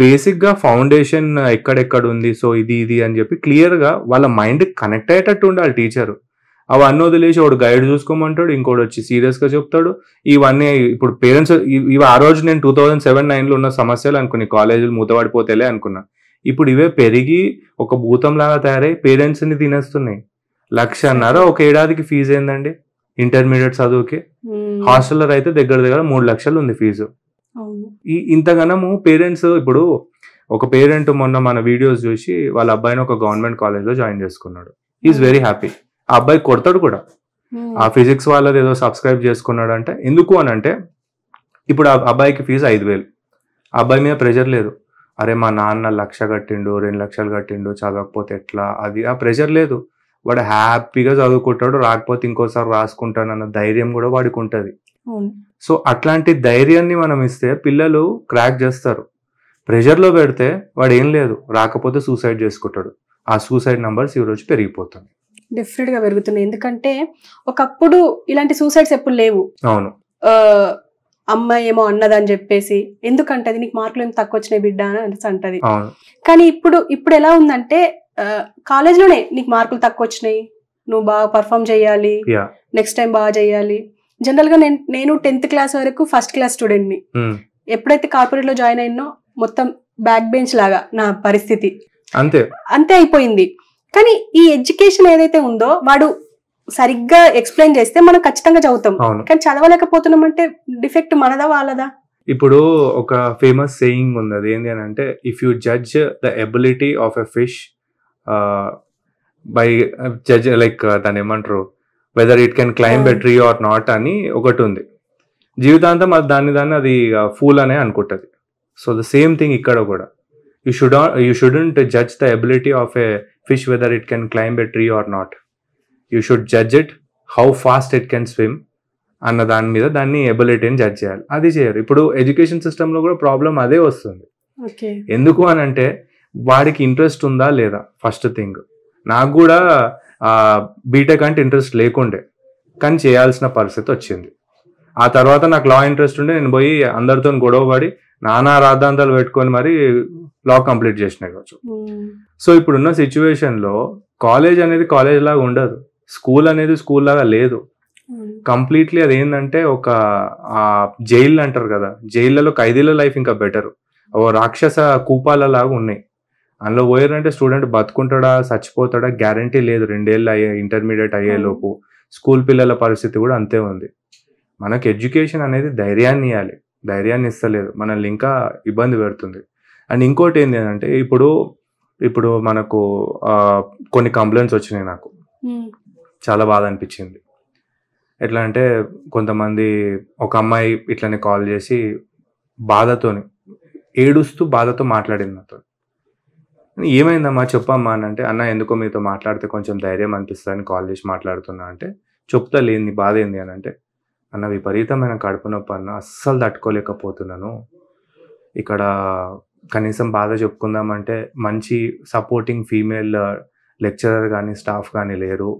బేసిక్ గా ఫౌండేషన్ ఎక్కడెక్కడ ఉంది, సో ఇది అని చెప్పి క్లియర్ గా వాళ్ళ మైండ్ కనెక్ట్ అయ్యేటట్టు ఉండాలి టీచర్. అవన్నీ వదిలేసి వాడు గైడ్ చూసుకోమంటాడు, ఇంకోటి వచ్చి సీరియస్ గా చెప్తాడు. ఇవన్నీ ఇప్పుడు పేరెంట్స్ ఇవి ఆ రోజు నేను 2007-9 లో ఉన్న సమస్యలు అనుకుని కాలేజీలు మూతపడిపోతేలే అనుకున్నా. ఇప్పుడు ఇవే పెరిగి ఒక భూతం లాగా తయారై పేరెంట్స్ ని తినేస్తున్నాయి. 1,50,000 ఒక ఏడాదికి ఫీజు ఏందండి ఇంటర్మీడియట్ చదువుకి? హాస్టల్లో అయితే దగ్గర 3 లక్షలు ఉంది ఫీజు. ఇంతగానము పేరెంట్స్, ఇప్పుడు ఒక పేరెంట్ మొన్న మన వీడియోస్ చూసి వాళ్ళ అబ్బాయిని ఒక గవర్నమెంట్ కాలేజ్ లో జాయిన్ చేసుకున్నాడు. Is very happy. ఆ అబ్బాయి కొడతాడు కూడా, ఆ ఫిజిక్స్ వాళ్ళది ఏదో సబ్స్క్రైబ్ చేసుకున్నాడు అంటే. ఎందుకు అని అంటే ఇప్పుడు ఆ అబ్బాయికి ఫీజు 5,000. ఆ అబ్బాయి మీద ప్రెషర్ లేదు. అరే మా నాన్న 1,00,000 కట్టిండు, 2 లక్షలు కట్టిండు, చదవకపోతే ఎట్లా, అది ఆ ప్రెషర్ లేదు. వాడు హ్యాపీగా చదువుకుంటాడు, రాకపోతే ఇంకోసారి రాసుకుంటాను అన్న ధైర్యం కూడా వాడికి ఉంటుంది. సో అట్లాంటి ధైర్యాన్ని మనం ఇస్తే పిల్లలు క్రాక్ చేస్తారు. ప్రెషర్లో పెడితే వాడు ఏం లేదు, రాకపోతే సూసైడ్ చేసుకుంటాడు. ఆ సూసైడ్ నంబర్స్ ఈ రోజు పెరిగిపోతుంది, డెఫినెట్ గా పెరుగుతున్నాయి. ఎందుకంటే ఒకప్పుడు ఇలాంటి సూసైడ్స్ ఎప్పుడు లేవు. అవును, అమ్మాయి ఏమో అన్నదని చెప్పేసి, ఎందుకంటే అది నీకు మార్కులు ఏం తక్కువ వచ్చినాయి బిడ్డ అని అంటది. అవును. కానీ ఇప్పుడు ఎలా ఉందంటే కాలేజ్లోనే నీకు మార్కులు తక్కువ వచ్చినాయి, నువ్వు బాగా పర్ఫామ్ చేయాలి, నెక్స్ట్ టైం బాగా చేయాలి. జనరల్ గా నేను 10th క్లాస్ వరకు ఫస్ట్ క్లాస్ స్టూడెంట్ ని. ఎప్పుడైతే కార్పొరేట్ లో జాయిన్ అయినో మొత్తం బ్యాక్ బెంచ్ లాగా నా పరిస్థితి అంతే అయిపోయింది. కానీ ఈ ఎడ్యుకేషన్ ఏదైతే ఉందో వాడు సరిగ్గా ఎక్స్ప్లెయిన్ చేస్తే మనం ఖచ్చితంగా చదువుతాం. కానీ చదవలేకపోతున్నాం అంటే డిఫెక్ట్ మనదా వాళ్ళదా? ఇప్పుడు ఒక ఫేమస్ సేయింగ్ ఉంది, అది ఏంటి అని అంటే, if you judge the ability of a fish by judge like దాన్ని ఏమంటారు, whether it can climb a tree or not అని ఒకటి ఉంది. జీవితాంతం అది దాన్ని అది ఫూల్ అనే అనుకుంటుంది. సో ద సేమ్ థింగ్ ఇక్కడ కూడా, you shouldn't judge the ability of a fish whether it can climb a tree or not. You should judge it how fast it can swim అన్న దాని మీద దాన్ని ఎబిలిటీని జడ్జ్ చేయాలి. అది చేయరు. ఇప్పుడు ఎడ్యుకేషన్ సిస్టంలో కూడా ప్రాబ్లం అదే వస్తుంది. ఎందుకు అని అంటే వాడికి ఇంట్రెస్ట్ ఉందా లేదా. ఫస్ట్ థింగ్, నాకు కూడా బీటెక్ అంటే ఇంట్రెస్ట్ లేకుండే, కానీ చేయాల్సిన పరిస్థితి వచ్చింది. ఆ తర్వాత నాకు లా ఇంట్రెస్ట్ ఉండే, నేను పోయి అందరితో గొడవపడి నానా రాద్ధాంతాలు పెట్టుకొని మరి లా కంప్లీట్ చేసినాయి కావచ్చు. సో ఇప్పుడున్న సిచ్యువేషన్లో కాలేజ్ అనేది కాలేజ్ లాగా ఉండదు, స్కూల్ అనేది స్కూల్ లాగా లేదు. కంప్లీట్లీ అది ఏంటంటే ఒక జైలు అంటారు కదా, జైళ్ళలో ఖైదీల లైఫ్ ఇంకా బెటర్. ఓ రాక్షస కూపాల లాగా ఉన్నాయి. అందులో పోయారంటే స్టూడెంట్ బతుకుంటాడా చచ్చిపోతాడా గ్యారంటీ లేదు. 2 ఏళ్ళు ఇంటర్మీడియట్ అయ్యేలోపు. స్కూల్ పిల్లల పరిస్థితి కూడా అంతే ఉంది. మనకు ఎడ్యుకేషన్ అనేది ధైర్యాన్ని ఇవ్వాలి, ధైర్యాన్ని ఇస్తలేదు, మనల్ని ఇంకా ఇబ్బంది పెడుతుంది. అండ్ ఇంకోటి ఏంటి అంటే ఇప్పుడు మనకు కొన్ని కంప్లైంట్స్ వచ్చినాయి. నాకు చాలా బాధ అనిపించింది. ఎట్లా అంటే కొంతమంది, ఒక అమ్మాయి ఇట్లనే కాల్ చేసి ఏడుస్తూ బాధతో మాట్లాడింది నాతో. ఏమైందమ్మా చెప్పమ్మా అని అంటే, అన్న ఎందుకో మీతో మాట్లాడితే కొంచెం ధైర్యం అనిపిస్తుందని కాల్ చేసి మాట్లాడుతున్నా అంటే, చెప్తా లేని బాధ ఏంది అని అంటే, అన్న విపరీతమైన కడుపు నొప్పి అన్న, అస్సలు తట్టుకోలేకపోతున్నాను. ఇక్కడ కనీసం బాధ చెప్పుకుందామంటే మంచి సపోర్టింగ్ ఫీమేల్ లెక్చరర్ కానీ స్టాఫ్ కానీ లేరు.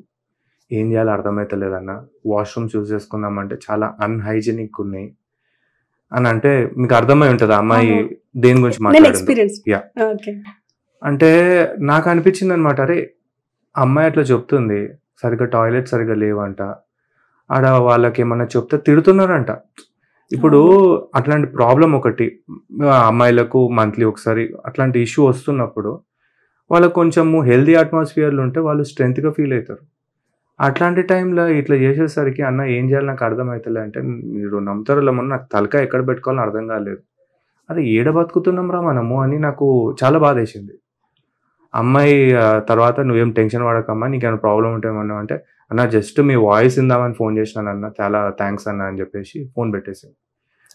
ఏం చేయాలో అర్థమవుతలేదన్న. వాష్రూమ్స్ యూజ్ చేసుకుందామంటే చాలా అన్హైజీనిక్ ఉన్నాయి అని అంటే, మీకు అర్థమై ఉంటుంది ఆ అమ్మాయి దేని గురించి మాట్లాడింది. అంటే నాకు అనిపించింది అనమాట, అరే అమ్మాయి అట్లా చెప్తుంది, సరిగ్గా టాయిలెట్ సరిగ్గా లేవంట, ఆడ వాళ్ళకి ఏమన్నా చెప్తే తిడుతున్నారంట. ఇప్పుడు అట్లాంటి ప్రాబ్లం ఒకటి, అమ్మాయిలకు మంత్లీ ఒకసారి అట్లాంటి ఇష్యూ వస్తున్నప్పుడు వాళ్ళకు కొంచెము హెల్దీ అట్మాస్ఫియర్లు ఉంటే వాళ్ళు స్ట్రెంగ్త్గా ఫీల్ అవుతారు. అట్లాంటి టైంలో ఇట్లా చేసేసరికి అన్న ఏం చేయాలి నాకు అర్థమవుతలే అంటే, మీరు నమ్ముతారో లేమన్నా నాకు తలకాయ ఎక్కడ పెట్టుకోవాలని అర్థం కాలేదు. అదే ఏడ బతుకుతున్నాం రా మనము అని నాకు చాలా బాధ వేసింది. అమ్మాయి తర్వాత నువ్వేం టెన్షన్ పడకమ్మా, నీకేమైనా ప్రాబ్లం ఉంటేమన్నా అంటే, అన్న జస్ట్ మీ వాయిస్ ఇందామని ఫోన్ చేసినాను అన్న, చాలా థ్యాంక్స్ అన్న అని చెప్పేసి ఫోన్ పెట్టేసి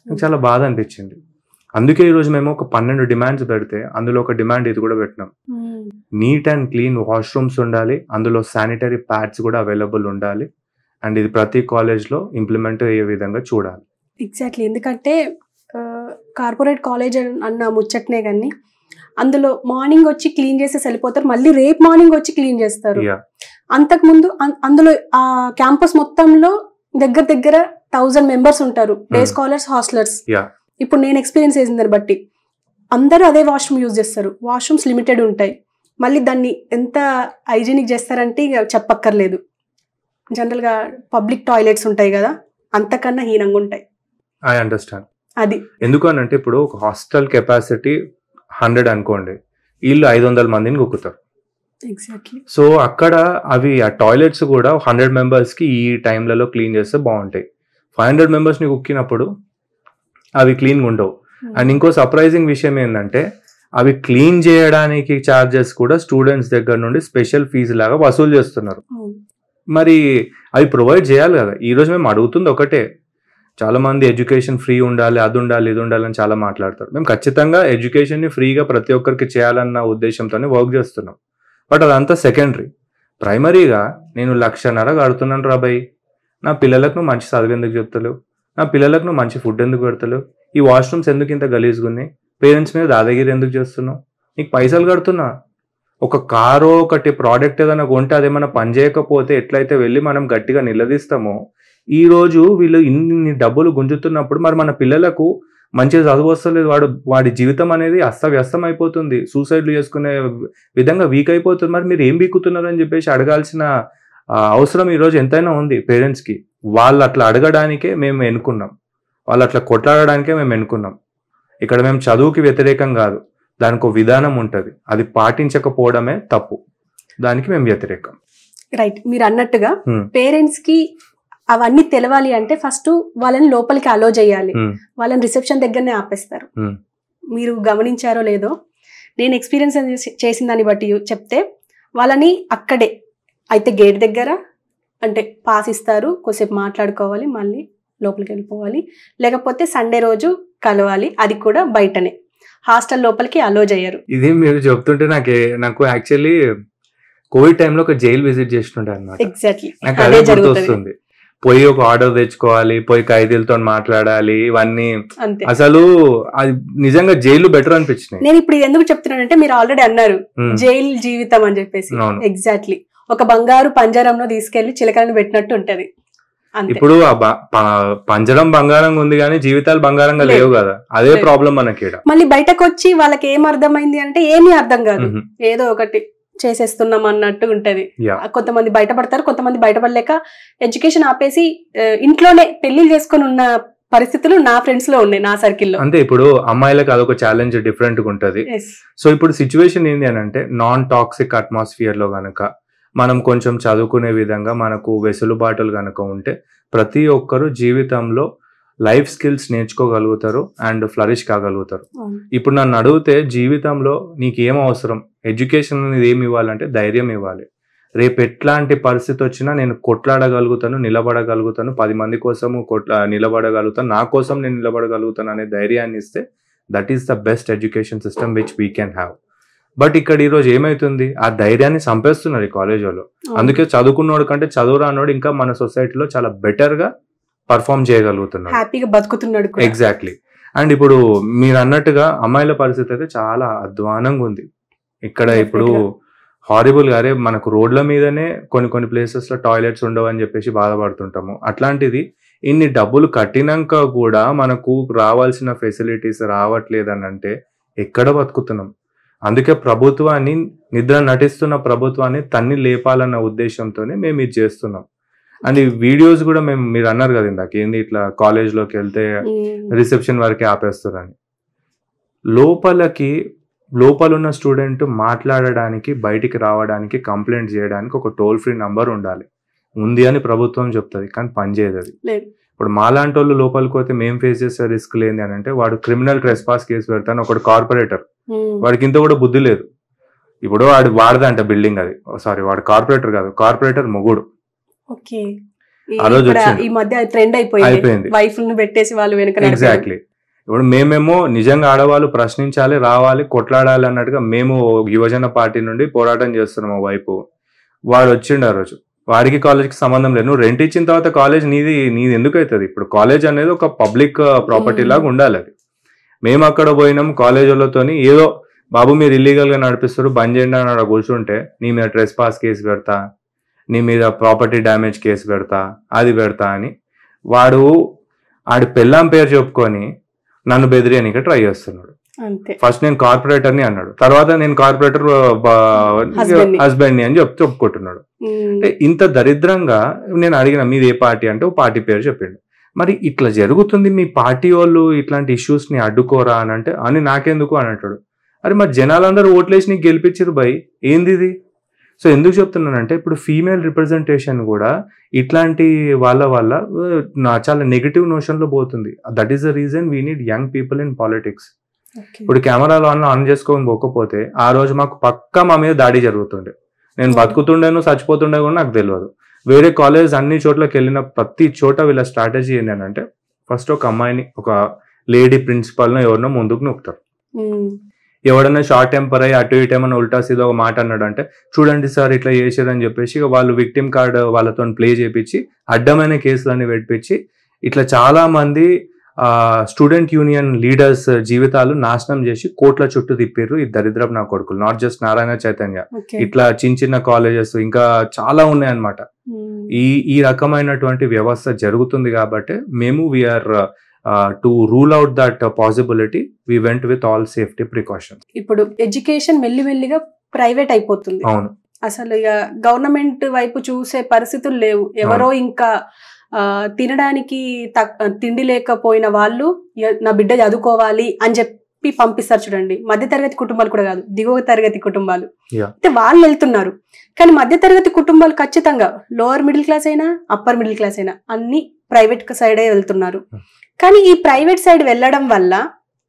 నాకు చాలా బాధ అనిపించింది. అందుకే ఈ రోజు మేము ఒక 12 డిమాండ్స్ పెడితే అందులో ఒక డిమాండ్ ఇది కూడా పెట్టినాం. నీట్ అండ్ క్లీన్ వాష్రూమ్స్ ఉండాలి, అందులో శానిటరీ ప్యాడ్స్ కూడా అవైలబుల్ ఉండాలి, అండ్ ఇది ప్రతి కాలేజ్లో ఇంప్లిమెంట్ అయ్యే విధంగా చూడాలి. ఎగ్జాక్ట్లీ, ఎందుకంటే కార్పొరేట్ కాలేజ్ అన్న ముచ్చట్నే కానీ అందులో మార్నింగ్ వచ్చి క్లీన్ చేసి వెళ్ళిపోతారు, మళ్ళీ రేపు మార్నింగ్ వచ్చి క్లీన్ చేస్తారు. అంతకుముందు అందులో ఆ క్యాంపస్ మొత్తంలో దగ్గర దగ్గర 1000 మెంబర్స్ ఉంటారు, డే స్కాలర్స్, హాస్టలర్స్. ఇప్పుడు నేను ఎక్స్పీరియన్స్ చేసిన దాన్ని బట్టి అందరూ అదే వాష్రూమ్ యూజ్ చేస్తారు. వాష్రూమ్స్ లిమిటెడ్ ఉంటాయి, మళ్ళీ దాన్ని ఎంత హైజీనిక్ చేస్తారంటే ఇక చెప్పక్కర్లేదు. జనరల్గా పబ్లిక్ టాయిలెట్స్ ఉంటాయి కదా, అంతకన్నా హీనంగా ఉంటాయి. I understand. అది ఎందుకు అని అంటే ఇప్పుడు ఒక హాస్టల్ కెపాసిటీ 100 అనుకోండి, వీళ్ళు 500 మందిని కుక్కుతారు. ఎగ్జాక్ట్లీ. సో అక్కడ అవి ఆ టాయిలెట్స్ కూడా 100 మెంబర్స్కి ఈ టైంలలో క్లీన్ చేస్తే బాగుంటాయి. 500 మెంబర్స్ని కుక్కినప్పుడు అవి క్లీన్గా ఉండవు. అండ్ ఇంకో సర్ప్రైజింగ్ విషయం ఏంటంటే అవి క్లీన్ చేయడానికి ఛార్జెస్ కూడా స్టూడెంట్స్ దగ్గర నుండి స్పెషల్ ఫీజు లాగా వసూలు చేస్తున్నారు. మరి అవి ప్రొవైడ్ చేయాలి కదా. ఈరోజు మేము అడుగుతుంది ఒకటే, చాలా మంది ఎడ్యుకేషన్ ఫ్రీ ఉండాలి, అది ఉండాలి, ఇది ఉండాలని చాలా మాట్లాడతారు. మేము ఖచ్చితంగా ఎడ్యుకేషన్ని ఫ్రీగా ప్రతి ఒక్కరికి చేయాలన్న ఉద్దేశంతోనే వర్క్ చేస్తున్నాం. బట్ అదంతా సెకండరీ. ప్రైమరీగా నేను 1,50,000 కడుతున్నాను రాబాయ్, నా పిల్లలకు నువ్వు మంచి చదువు ఎందుకు చెప్తలేవు, నా పిల్లలకు నువ్వు మంచి ఫుడ్ ఎందుకు పెడతలేవు, ఈ వాష్రూమ్స్ ఎందుకు ఇంత గలీజ్గా ఉన్నాయి, పేరెంట్స్ మీద దాదాగిరి ఎందుకు చేస్తున్నావు, నీకు పైసలు కడుతున్నా. ఒక కారో ఒకటి ప్రోడక్ట్ ఏదైనా కొంటే అదేమన్నా పని చేయకపోతే ఎట్లయితే వెళ్ళి మనం గట్టిగా నిలదీస్తామో, ఈరోజు వీళ్ళు ఇన్ని డబ్బులు గుంజుతున్నప్పుడు మరి మన పిల్లలకు మంచిగా చదువు వస్తలేదు, వాడి జీవితం అనేది అస్తవ్యస్తం అయిపోతుంది, సూసైడ్లు చేసుకునే విధంగా వీక్ అయిపోతుంది. మరి మీరు ఏం బీక్కుతున్నారు అని చెప్పేసి అడగాల్సిన అవసరం ఈరోజు ఎంతైనా ఉంది పేరెంట్స్కి. వాళ్ళు అట్లా అడగడానికే మేము ఎన్నుకున్నాం, వాళ్ళు అట్లా కొట్లాడడానికే మేము ఎన్నుకున్నాం. ఇక్కడ మేము చదువుకి వ్యతిరేకం కాదు, దానికి ఒక విధానం ఉంటుంది, అది పాటించకపోవడమే తప్పు, దానికి మేము వ్యతిరేకం. రైట్. మీరు అన్నట్టుగా పేరెంట్స్ కి అవన్నీ తెలవాలి అంటే ఫస్ట్ వాళ్ళని లోపలికి అలో చేయాలి, వాళ్ళని రిసెప్షన్ దగ్గరనే ఆపేస్తారు. మీరు గమనించారో లేదో, నేను ఎక్స్పీరియన్స్ చేసిన దాన్ని బట్టి చెప్తే వాళ్ళని అక్కడే అయితే గేట్ దగ్గర అంటే పాస్ ఇస్తారు, కొద్దిసేపు మాట్లాడుకోవాలి, మళ్ళీ లోపలికి వెళ్ళిపోవాలి. లేకపోతే సండే రోజు కలవాలి, అది కూడా బయటనే, హాస్టల్ లోపలికి అలో చేయరు. ఇది మీరు చెప్తుంటే నాకు యాక్చువల్లీ కోవిడ్ టైంలో ఒక జైలు విజిట్ చేస్తుంటే అన్నమాట. ఎగ్జాక్ట్లీ నాకు అదే గుర్తొస్తుంది. పోయి ఒక ఆర్డర్ తెచ్చుకోవాలి, పోయి ఖైదీలతో మాట్లాడాలి, ఇవన్నీ అసలు అది నిజంగా జైలు బెటర్ అనిపించినాయి. నేను ఇప్పుడు ఎందుకు చెప్తున్నానంటే మీరు ఆల్రెడీ అన్నారు జైలు జీవితం అని చెప్పేసి. ఎగ్జాక్ట్లీ, ఒక బంగారు పంజరంలో తీసుకెళ్లి చిలకలను పెట్టినట్టు ఉంటది. ఇప్పుడు పంజరం బంగారంగా ఉంది కానీ జీవితాలు బంగారంగా లేవు కదా, అదే ప్రాబ్లం మనకి. మళ్ళీ బయటకు వచ్చి వాళ్ళకి ఏం అర్థమైంది అంటే ఏమీ అర్థం కాదు, ఏదో ఒకటి చేసేస్తున్నాం అన్నట్టు ఉంటది. కొంతమంది బయటపడతారు, కొంతమంది బయటపడలేక ఎడ్యుకేషన్ ఆపేసి ఇంట్లోనే పెళ్లిళ్ళు చేసుకుని ఉన్న పరిస్థితులు నా ఫ్రెండ్స్ లో ఉన్నాయి, నా సర్కిల్లో. అంటే ఇప్పుడు అమ్మాయిలకు అదొక ఛాలెంజ్ డిఫరెంట్ గా ఉంటది. సో ఇప్పుడు సిచ్యువేషన్ ఏంటి అని అంటే నాన్ టాక్సిక్ అట్మాస్ఫియర్ లో గనక మనం కొంచెం చదువుకునే విధంగా మనకు వెసులుబాటులు కనుక ఉంటే ప్రతి ఒక్కరు జీవితంలో లైఫ్ స్కిల్స్ నేర్చుకోగలుగుతారు అండ్ ఫ్లరిష్ కాగలుగుతారు. ఇప్పుడు నన్ను అడిగితే జీవితంలో నీకు ఏం అవసరం, ఎడ్యుకేషన్ అనేది ఏమి ఇవ్వాలంటే ధైర్యం ఇవ్వాలి. రేపు ఎట్లాంటి పరిస్థితి వచ్చినా నేను కొట్లాడగలుగుతాను, నిలబడగలుగుతాను, 10 మంది కోసము నిలబడగలుగుతాను, నా కోసం నేను నిలబడగలుగుతాను అనే ధైర్యాన్ని ఇస్తే that is the best education system which we can have. But ఇక్కడ ఈరోజు ఏమైతుంది, ఆ ధైర్యాన్ని చంపేస్తున్నారు ఈ కాలేజ్ వాళ్ళు. అందుకే చదువుకున్నోడు కంటే చదువు రానోడు ఇంకా మన సొసైటీలో చాలా బెటర్ గా పర్ఫామ్ చేయగలుగుతున్నాడు, హ్యాపీగా బతుకుతున్నాడు. ఎగ్జాక్ట్లీ. అండ్ ఇప్పుడు మీరు అన్నట్టుగా అమ్మాయిల పరిస్థితి అయితే చాలా అధ్వానంగా ఉంది ఇక్కడ. ఇప్పుడు హారిబుల్ గారే మనకు రోడ్ల మీదనే కొన్ని ప్లేసెస్ లో టాయిలెట్స్ ఉండవు అని చెప్పేసి బాధపడుతుంటాము. అట్లాంటిది ఇన్ని డబ్బులు కట్టినాక కూడా మనకు రావాల్సిన ఫెసిలిటీస్ రావట్లేదని అంటే ఎక్కడ బతుకుతున్నాం. అందుకే ప్రభుత్వాన్ని, నిద్ర నటిస్తున్న ప్రభుత్వాన్ని తన్ని లేపాలన్న ఉద్దేశంతోనే మేము ఇది చేస్తున్నాం. అండ్ ఈ వీడియోస్ కూడా మీరు అన్నారు కదా ఇందాక, ఏంది ఇట్లా కాలేజ్లోకి వెళ్తే రిసెప్షన్ వరకే ఆపేస్తారని. లోపలున్న స్టూడెంట్ మాట్లాడడానికి, బయటికి రావడానికి, కంప్లైంట్ చేయడానికి ఒక టోల్ ఫ్రీ నంబర్ ఉండాలి. ఉంది అని ప్రభుత్వం చెప్తుంది కానీ పనిచేయదు అది. ఇప్పుడు మాలాంటి వాళ్ళు లోపలికి పోతే మేము ఫేస్ చేసే రిస్క్ లేని అని అంటే వాడు క్రిమినల్ ట్రెస్పాస్ కేసు పెడతాను, ఒకటి కార్పొరేటర్, వాడికి ఇంత కూడా బుద్ధి లేదు. ఇప్పుడు వాడదంట బిల్డింగ్, అది సారీ వాడు కార్పొరేటర్ కాదు, కార్పొరేటర్ మొగుడు. ఆ రోజు ఈ మధ్య ట్రెండ్ అయిపోయింది, వైఫ్ ను పెట్టేసి వాళ్ళు వెనక. ఎగ్జాక్ట్లీ. ఇప్పుడు మేమేమో నిజంగా ఆడవాళ్ళు ప్రశ్నించాలి, రావాలి, కొట్లాడాలి అన్నట్టుగా మేము యువజన పార్టీ నుండి పోరాటం చేస్తున్నాం. వైపు వాడు వచ్చిండు ఆ రోజు, వాడికి కాలేజ్కి సంబంధం లేదు. నువ్వు రెంట్ ఇచ్చిన తర్వాత కాలేజ్ నీది ఎందుకు అవుతుంది? ఇప్పుడు కాలేజ్ అనేది ఒక పబ్లిక్ ప్రాపర్టీ లాగా ఉండాలి. అది మేము అక్కడ పోయినాం కాలేజ్ వాళ్ళతోని, ఏదో బాబు మీరు ఇల్లీగల్గా నడిపిస్తారు బంద్ చేయండి అని అక్కడ కూర్చుంటే నీ మీద ట్రెస్ పాస్ కేసు పెడతా, నీ మీద ప్రాపర్టీ డ్యామేజ్ కేసు పెడతా, అది పెడతా అని వాడు ఆడి పెళ్ళాం పేరు చెప్పుకొని నన్ను బెదిరియడానికి ట్రై చేస్తున్నాడు. ఫస్ట్ నేను కార్పొరేటర్ని అన్నాడు, తర్వాత నేను కార్పొరేటర్ హస్బెండ్ని అని చెప్పుకుంటున్నాడు. అంటే ఇంత దరిద్రంగా నేను అడిగిన మీది ఏ పార్టీ అంటే ఓ పార్టీ పేరు చెప్పిండు. మరి ఇట్లా జరుగుతుంది, మీ పార్టీ వాళ్ళు ఇట్లాంటి ఇష్యూస్ ని అడ్డుకోరా అని అంటే అని నాకెందుకు అని అంటాడు. అరే మరి జనాలందరూ ఓట్లేసి నీకు గెలిపించారు బై, ఏంది ఇది? సో ఎందుకు చెప్తున్నానంటే ఇప్పుడు ఫీమేల్ రిప్రజెంటేషన్ కూడా ఇట్లాంటి వల్ల చాలా నెగిటివ్ నోషన్ లో పోతుంది. That is the reason we need young people in politics. ఇప్పుడు కెమెరాలో ఆన్ చేసుకొని పోకపోతే ఆ రోజు మాకు పక్కా మా మీద దాడి జరుగుతుండే. నేను బతుకుతుండేను చచ్చిపోతుండే కూడా నాకు తెలియదు. వేరే కాలేజ్ అన్ని చోట్లకి వెళ్ళిన ప్రతి చోట వీళ్ళ స్ట్రాటజీ ఏంటంటే ఫస్ట్ ఒక అమ్మాయిని, ఒక లేడీ ప్రిన్సిపల్ను ఎవరినో ముందుకు నొక్కుతారు. ఎవడన్నా షార్ట్ టెంపర్ అయ్యి అటు ఇటు ఏమన్నా ఉల్టా సీదా ఒక మాట అన్నాడు అంటే చూడండి సార్ ఇట్లా చేశారని చెప్పేసి వాళ్ళు విక్టిమ్ కార్డ్ వాళ్ళతో ప్లే చేయించి అడ్డమైన కేసులన్నీ పెట్టించి ఇట్లా చాలా మంది స్టూడెంట్ యూనియన్ లీడర్స్ జీవితాలు నాశనం చేసి కోట్ల చుట్టూ తిప్పారు ఈ దరిద్రపు నా కొడుకులు. నాట్ జస్ట్ నారాయణ చైతన్య, ఇట్లా చిన్న కాలేజెస్ ఇంకా చాలా ఉన్నాయి అన్నమాట. ఈ రకమైనటువంటి వ్యవస్థ జరుగుతుంది కాబట్టి మేము we're to rule out that possibility we went with all safety precautions. ఇప్పుడు ఎడ్యుకేషన్ మెల్లిమెల్లిగా ప్రైవేట్ అయిపోతుంది. అవును, అసలు ఇక గవర్నమెంట్ వైపు చూసే పరిస్థితులు లేవు. ఎవరో ఇంకా తినడానికి తిండి లేకపోయిన వాళ్ళు నా బిడ్డ చదువుకోవాలి అని చెప్పి పంపిస్తారు చూడండి. మధ్యతరగతి కుటుంబాలు కూడా కాదు, దిగువ తరగతి కుటుంబాలు అయితే వాళ్ళు వెళ్తున్నారు. కానీ మధ్యతరగతి కుటుంబాలు ఖచ్చితంగా లోవర్ మిడిల్ క్లాస్ అయినా అప్పర్ మిడిల్ క్లాస్ అయినా అన్ని ప్రైవేట్ సైడే వెళ్తున్నారు. కానీ ఈ ప్రైవేట్ సైడ్ వెళ్ళడం వల్ల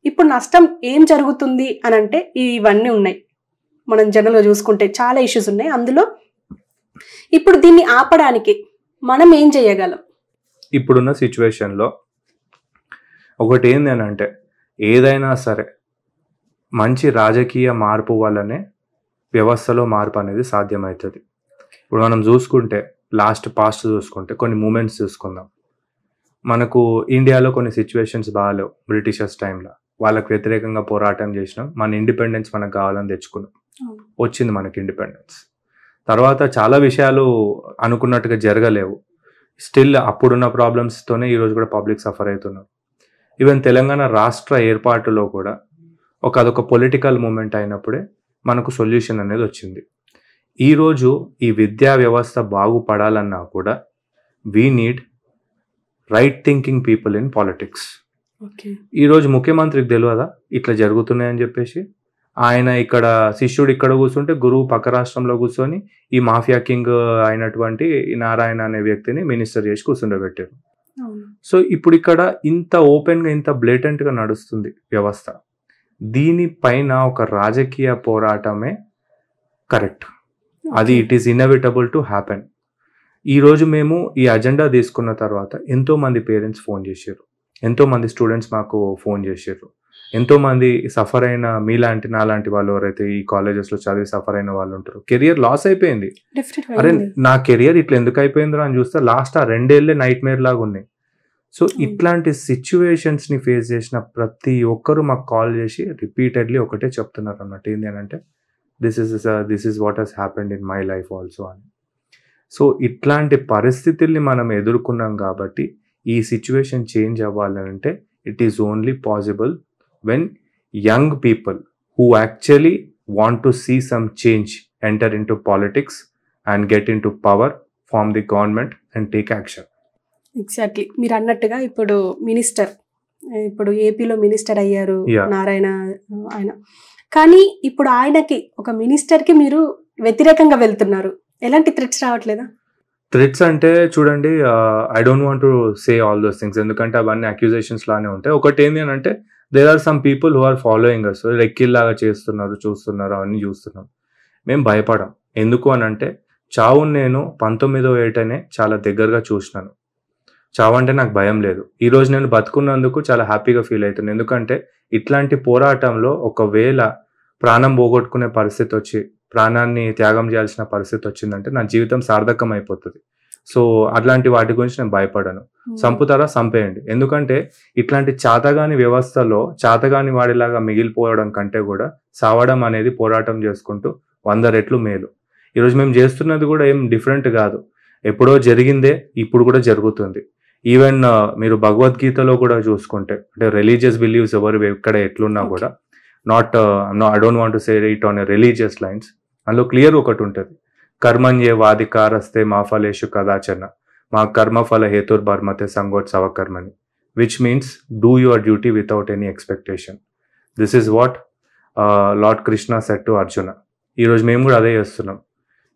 ఇప్పుడు నష్టం ఏం జరుగుతుంది అని అంటే ఇవన్నీ ఉన్నాయి. మనం జనరల్గా చూసుకుంటే చాలా ఇష్యూస్ ఉన్నాయి. అందులో ఇప్పుడు దీన్ని ఆపడానికి మనం ఏం చేయగలం? ఇప్పుడున్న సిచ్యువేషన్లో ఒకటి ఏంది అని అంటే ఏదైనా సరే మంచి రాజకీయ మార్పు వల్లనే వ్యవస్థలో మార్పు అనేది సాధ్యమవుతుంది. ఇప్పుడు మనం చూసుకుంటే పాస్ట్ చూసుకుంటే కొన్ని మూమెంట్స్ చూసుకుందాం. మనకు ఇండియాలో కొన్ని సిచ్యువేషన్స్ బాగాలేవు. బ్రిటిషర్స్ టైంలో వాళ్ళకు వ్యతిరేకంగా పోరాటం చేసినాం, మన ఇండిపెండెన్స్ మనకు కావాలని తెచ్చుకున్నాం, వచ్చింది మనకి ఇండిపెండెన్స్. తర్వాత చాలా విషయాలు అనుకున్నట్టుగా జరగలేవు. స్టిల్ అప్పుడున్న ప్రాబ్లమ్స్తోనే ఈరోజు కూడా పబ్లిక్ సఫర్ అవుతున్నారు. ఈవెన్ తెలంగాణ రాష్ట్ర ఏర్పాటులో కూడా అదొక పొలిటికల్ మూమెంట్ అయినప్పుడే మనకు సొల్యూషన్ అనేది వచ్చింది. ఈరోజు ఈ విద్యా వ్యవస్థ బాగుపడాలన్నా కూడా we need right thinking people in politics. ఈరోజు ముఖ్యమంత్రికి తెలియదా ఇట్లా జరుగుతున్నాయని చెప్పేసి? ఆయన ఇక్కడ శిష్యుడు ఇక్కడ కూర్చుంటే గురువు పక్క రాష్ట్రంలో కూర్చొని ఈ మాఫియా కింగ్ అయినటువంటి నారాయణ అనే వ్యక్తిని మినిస్టర్ చేసి కూర్చుండబెట్టారు. సో ఇప్పుడు ఇక్కడ ఇంత ఓపెన్గా ఇంత బ్లేటెంట్గా నడుస్తుంది వ్యవస్థ. దీనిపైన ఒక రాజకీయ పోరాటమే కరెక్ట్. అది it is inevitable to happen. ఈరోజు మేము ఈ అజెండా తీసుకున్న తర్వాత ఎంతోమంది పేరెంట్స్ ఫోన్ చేశారు, ఎంతోమంది స్టూడెంట్స్ మాకు ఫోన్ చేశారు, ఎంతోమంది సఫర్ అయిన మీలాంటి నాలాంటి వాళ్ళు ఎవరైతే ఈ కాలేజెస్లో చదివి సఫర్ అయిన వాళ్ళు ఉంటారు. కెరియర్ లాస్ అయిపోయింది. అరే నా కెరియర్ ఇట్లా ఎందుకు అయిపోయిందో అని చూస్తే లాస్ట్ 2 ఏళ్ళే నైట్ మేర్ లాగా ఉన్నాయి. సో ఇట్లాంటి సిచ్యువేషన్స్ని ఫేస్ చేసిన ప్రతి ఒక్కరు మాకు కాల్ చేసి రిపీటెడ్లీ ఒకటే చెప్తున్నారు అన్నట్టు, ఏంటి అని అంటే this is what has happened in my life also అని. సో ఇట్లాంటి పరిస్థితుల్ని మనం ఎదుర్కొన్నాం కాబట్టి ఈ సిచ్యువేషన్ చేంజ్ అవ్వాలంటే it is only possible when young people who actually want to see some change enter into politics and get into power, form the government and take action. Exactly మీరు అన్నట్టుగా ఇప్పుడు ఏపీలో మినిస్టర్ అయ్యారు నారాయణ ఆయన. కానీ ఇప్పుడు ఆయనకి ఒక మినిస్టర్కి మీరు వ్యతిరేకంగా వెళ్తున్నారు. ఎలాంటి థ్రెట్స్ రావట్లేదా? థ్రెట్స్ అంటే చూడండి, I don't want to say all those things, ఎందుకంటే అవన్నీ అక్యూజేషన్స్ లానే ఉంటాయి. ఒకటి ఏంటి అని అంటే there are some people who are following us, రెక్కిల్లాగా చేస్తున్నారు, చూస్తున్నారు, అవన్నీ చూస్తున్నాం. మేము భయపడం. ఎందుకు అని అంటే చావుని నేను 19వ ఏటనే చాలా దగ్గరగా చూసినాను. చావంటే నాకు భయం లేదు. ఈ రోజు నేను బతుకున్నందుకు చాలా హ్యాపీగా ఫీల్ అవుతున్నాను. ఎందుకంటే ఇట్లాంటి పోరాటంలో ఒకవేళ ప్రాణం పోగొట్టుకునే పరిస్థితి వచ్చి ప్రాణాన్ని త్యాగం చేయాల్సిన పరిస్థితి వచ్చిందంటే నా జీవితం సార్థకం అయిపోతుంది. సో అట్లాంటి వాటి గురించి నేను భయపడను. సంపుతారా సంపేయండి. ఎందుకంటే ఇట్లాంటి చాతగాని వ్యవస్థలో చాతగాని వాడిలాగా మిగిలిపోవడం కంటే కూడా సావడం అనేది పోరాటం చేసుకుంటూ 100 రెట్లు మేలు. ఈరోజు మేము చేస్తున్నది కూడా ఏం డిఫరెంట్ కాదు. ఎప్పుడో జరిగిందే ఇప్పుడు కూడా జరుగుతుంది. ఈవెన్ మీరు భగవద్గీతలో కూడా చూసుకుంటే అంటే రిలీజియస్ బిలీవ్స్ ఎవరు ఎక్కడ ఎట్లున్నా కూడా I don't want to say it on religious lines. అందులో క్లియర్ ఒకటి ఉంటుంది, కర్మణ్యేవాధికారస్తే మా ఫలేషు కదాచన మా కర్మఫల హేతుర్బర్మతే సంగోత్సవ కర్మని, which means do your duty without any expectation. This is what lord Krishna said to Arjuna. ఈరోజు మేము కూడా అదే చేస్తున్నాం.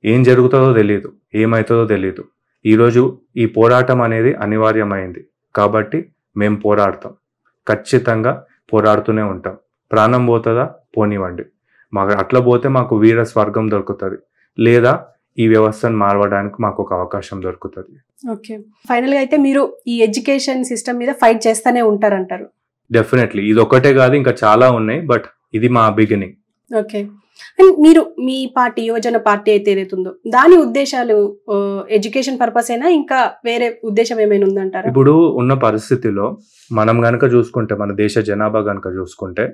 ఏం జరుగుతుందో తెలియదు, ఏమవుతుందో తెలియదు. ఈరోజు ఈ పోరాటం అనేది అనివార్యమైంది కాబట్టి మేము పోరాడతాం, ఖచ్చితంగా పోరాడుతూనే ఉంటాం. ప్రాణం పోతుందా పోనివ్వండి, మాకు అట్లా పోతే మాకు వీర స్వర్గం దొరుకుతుంది, లేదా ఈ వ్యవస్థను మారవడానికి మాకు ఒక అవకాశం దొరుకుతుంది. ఓకే, ఫైనల్ గా అయితే మీరు ఈ ఎడ్యుకేషన్ సిస్టమ్ మీద ఫైట్ చేస్తూనే ఉంటారంటారు? డెఫినెట్లీ, ఇది ఒకటే కాదు, ఇంకా చాలా ఉన్నాయి, బట్ ఇది మా బిగినింగ్. ఓకే, అండ్ మీరు మీ పార్టీ యువజన పార్టీ అయితే ఏదైతుందో దాని ఉద్దేశాలు ఎడ్యుకేషన్ పర్పస్ అయినా ఇంకా వేరే ఉద్దేశం ఏమైనా ఉందంటారా? ఇప్పుడు ఉన్న పరిస్థితిలో మనం గనక చూసుకుంటే, మన దేశ జనాభా గనక చూసుకుంటే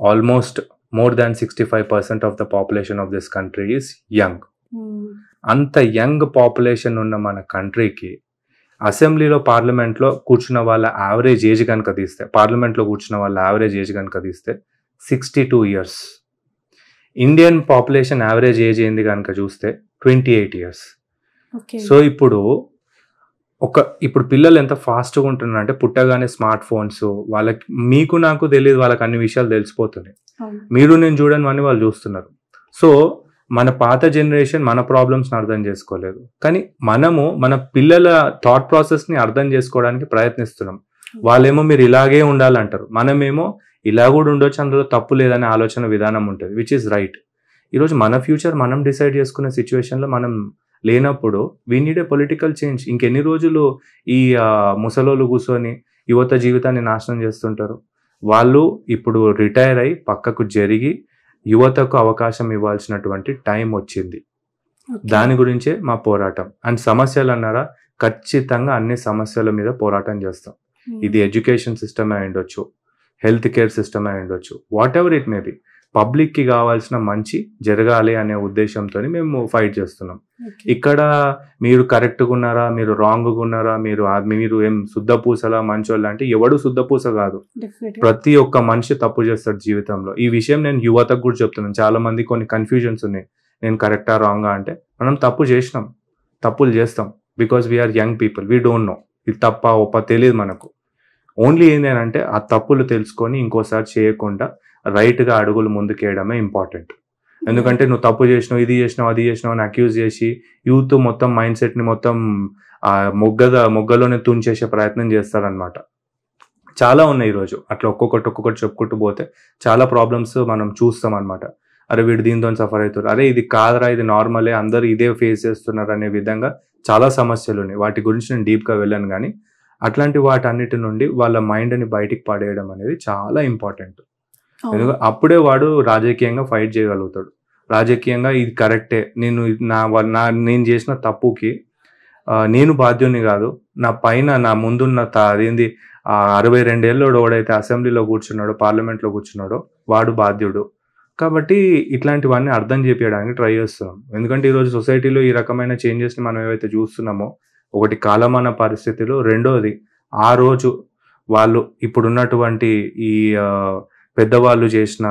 almost more than 65% of the population of this country is young. అంత యంగ్ పాపులేషన్ ఉన్న మన కంట్రీకి అసెంబ్లీలో పార్లమెంట్లో కూర్చున్న వాళ్ళ యావరేజ్ ఏజ్ కనుక తీస్తే, పార్లమెంట్లో కూర్చున్న వాళ్ళ యావరేజ్ ఏజ్ కనుక తీస్తే 62 years. Indian population average age ఏంది కనుక చూస్తే 28 years. సో ఇప్పుడు పిల్లలు ఎంత ఫాస్ట్గా ఉంటున్నారు అంటే, పుట్టగానే స్మార్ట్ ఫోన్స్, వాళ్ళకి మీకు నాకు తెలియదు, వాళ్ళకి అన్ని విషయాలు తెలిసిపోతున్నాయి. మీరు నేను చూడని వాళ్ళు చూస్తున్నారు. సో మన పాత జనరేషన్ మన ప్రాబ్లమ్స్ని అర్థం చేసుకోలేదు, కానీ మనము మన పిల్లల థాట్ ప్రాసెస్ని అర్థం చేసుకోవడానికి ప్రయత్నిస్తున్నాం. వాళ్ళేమో మీరు ఇలాగే ఉండాలంటారు, మనమేమో ఇలా కూడా ఉండొచ్చు, అందులో తప్పు లేదనే ఆలోచన విధానం ఉంటుంది, విచ్ ఈస్ రైట్. ఈరోజు మన ఫ్యూచర్ మనం డిసైడ్ చేసుకునే సిచ్యువేషన్లో మనం లేనప్పుడు we need a political change. ఇంకెన్ని రోజులు ఈ ముసలోళ్ళు కూర్చొని యువత జీవితాన్ని నాశనం చేస్తుంటారు? వాళ్ళు ఇప్పుడు రిటైర్ అయి పక్కకు జరిగి యువతకు అవకాశం ఇవ్వాల్సినటువంటి టైం వచ్చింది. దాని గురించే మా పోరాటం. అండ్ సమస్యలు అన్నారా, ఖచ్చితంగా అన్ని సమస్యల మీద పోరాటం చేస్తాం. ఇది ఎడ్యుకేషన్ సిస్టమ్ అయి ఉండొచ్చు, హెల్త్ కేర్ సిస్టమ్ అయి ఉండొచ్చు, what ever it may be. పబ్లిక్కి కావాల్సిన మంచి జరగాలి అనే ఉద్దేశంతో మేము ఫైట్ చేస్తున్నాం. ఇక్కడ మీరు కరెక్ట్గా ఉన్నారా, మీరు రాంగ్గా ఉన్నారా, మీరు ఏం శుద్ధపూసలా మంచోళ్ళ అంటే ఎవడు శుద్ధపూస కాదు. ప్రతి ఒక్క మనిషి తప్పు చేస్తాడు జీవితంలో. ఈ విషయం నేను యువతకు కూడా చెప్తున్నాను. చాలా మంది కొన్ని కన్ఫ్యూజన్స్ ఉన్నాయి, నేను కరెక్టా రాంగా అంటే. మనం తప్పులు చేస్తాం because we're young people, we don't know ఇది తప్ప ఒప్ప తెలియదు మనకు. ఓన్లీ ఏంటి అంటే ఆ తప్పులు తెలుసుకొని ఇంకోసారి చేయకుండా రైట్గా అడుగులు ముందుకేయడమే ఇంపార్టెంట్. ఎందుకంటే నువ్వు తప్పు చేసినావు, ఇది చేసినావు, అది చేసినావు అని అక్యూజ్ చేసి యూత్ మొత్తం మైండ్ సెట్ని మొత్తం మొగ్గలోనే తుంచేసే ప్రయత్నం చేస్తారనమాట. చాలా ఉన్నాయి ఈరోజు అట్లా ఒక్కొక్కటి చెప్పుకుంటూ పోతే చాలా ప్రాబ్లమ్స్ మనం చూస్తాం అనమాట. అరే వీడు దీంతో సఫర్ అవుతారు, అరే ఇది కాదరా, ఇది నార్మలే, అందరూ ఇదే ఫేస్ చేస్తున్నారు అనే విధంగా చాలా సమస్యలు ఉన్నాయి. వాటి గురించి నేను డీప్గా వెళ్ళాను, కానీ అట్లాంటి వాటన్నిటి నుండి వాళ్ళ మైండ్ని బయటికి పడేయడం అనేది చాలా ఇంపార్టెంట్. ఎందుకంటే అప్పుడే వాడు రాజకీయంగా ఫైట్ చేయగలుగుతాడు. రాజకీయంగా ఇది కరెక్టే, నేను చేసిన తప్పుకి నేను బాధ్యుని కాదు, నా ముందున్న అదేంది 62 ఏళ్ళోడు ఎవడైతే అసెంబ్లీలో కూర్చున్నాడో, పార్లమెంట్లో కూర్చున్నాడో వాడు బాధ్యుడు. కాబట్టి ఇట్లాంటివన్నీ అర్థం చేపించడానికి ట్రై చేస్తున్నాం. ఎందుకంటే ఈరోజు సొసైటీలో ఈ రకమైన చేంజెస్ని మనం ఏవైతే చూస్తున్నామో, ఒకటి కాలమాన పరిస్థితిలో, రెండోది ఆ రోజు వాళ్ళు ఇప్పుడున్నటువంటి ఈ పెద్దవాళ్ళు చేసిన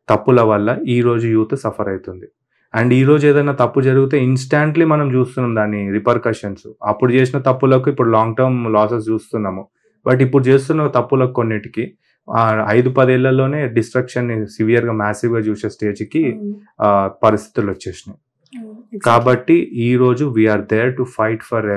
తప్పుల వల్ల ఈరోజు యూత్ సఫర్ అవుతుంది. అండ్ ఈరోజు ఏదైనా తప్పు జరిగితే ఇన్స్టాంట్లీ మనం చూస్తున్నాం దాని రిపర్కషన్స్. అప్పుడు చేసిన తప్పులకు ఇప్పుడు లాంగ్ టర్మ్ లాసెస్ చూస్తున్నాము. బట్ ఇప్పుడు చేస్తున్న తప్పులకు కొన్నిటికి 5-10 ఏళ్లలోనే డిస్ట్రక్షన్ సివియర్గా మ్యాసివ్గా చూసే స్టేజ్కి పరిస్థితులు వచ్చేసినాయి. కాబట్టి ఈరోజు we're there to fight for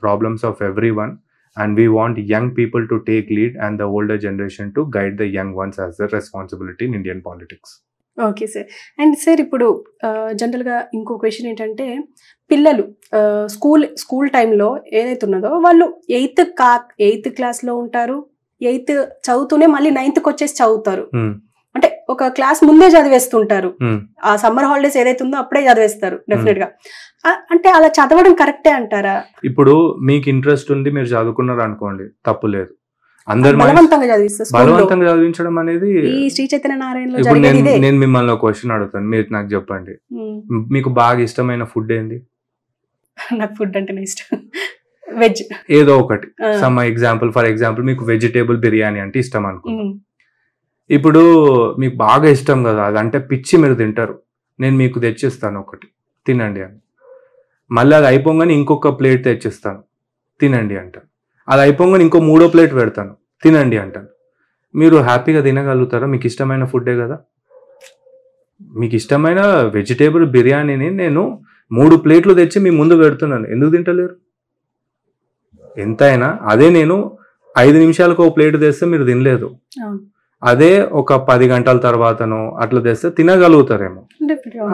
problems of everyone. And we want young people to take lead and the older generation to guide the young ones as their responsibility in Indian politics. Okay sir. And sir ఇప్పుడు జనరల్గా ఇంకో question ఏంటంటే పిల్లలు school టైంలో ఏదైతే ఉన్నదో వాళ్ళు 8th క్లాస్లో ఉంటారు, 8th చదువుతూనే మళ్ళీ 9th వచ్చేసి చదువుతారు. అంటే ఒక క్లాస్ ముందే చదివేస్తుంటారు. ఆ సమ్మర్ హాలిడేస్ ఏదైతే ఉందో అప్పుడే చదివేస్తారు డెఫినెట్ గా. అంటే అలా చదవడం కరెక్టే అంటారా? ఇప్పుడు మీకు ఇంట్రెస్ట్ ఉంది, మీరు చదువుకున్నారు అనుకోండి, తప్పు లేదు. అందరు బలవంతంగా చదివించడం అనేది ఈ శ్రీ చైతన్య నారాయణలో ఇప్పుడు నేను మిమ్మల్ని ఒక క్వశ్చన్ అడుగుతాను, మీరు నాకు చెప్పండి, మీకు బాగా ఇష్టమైన ఫుడ్ ఏంది? నాకు ఫుడ్ అంటే ఇష్టం వెజ్ ఏదో ఒకటి. ఫర్ ఎగ్జాంపుల్ మీకు వెజిటేబుల్ బిర్యానీ అంటే ఇష్టం అనుకో. ఇప్పుడు మీకు బాగా ఇష్టం కదా, అదంటే పిచ్చి, మీరు తింటారు. నేను మీకు తెచ్చిస్తాను ఒకటి, తినండి అని. మళ్ళీ అది అయిపోగానే ఇంకొక ప్లేట్ తెచ్చిస్తాను, తినండి అంటాను. అది అయిపోగానే ఇంకో 3వ ప్లేట్ పెడతాను, తినండి అంటాను. మీరు హ్యాపీగా తినగలుగుతారా? మీకు ఇష్టమైన ఫుడ్డే కదా. మీకు ఇష్టమైన వెజిటేబుల్ బిర్యానీని నేను 3 ప్లేట్లు తెచ్చి మీ ముందు పెడుతున్నాను, ఎందుకు తింటలేరు? ఎంతైనా అదే నేను 5 నిమిషాలకు ఒక ప్లేట్ తెస్తే మీరు తినలేదు, అదే ఒక 10 గంటల తర్వాతనో అట్లా తెస్తే తినగలుగుతారేమో.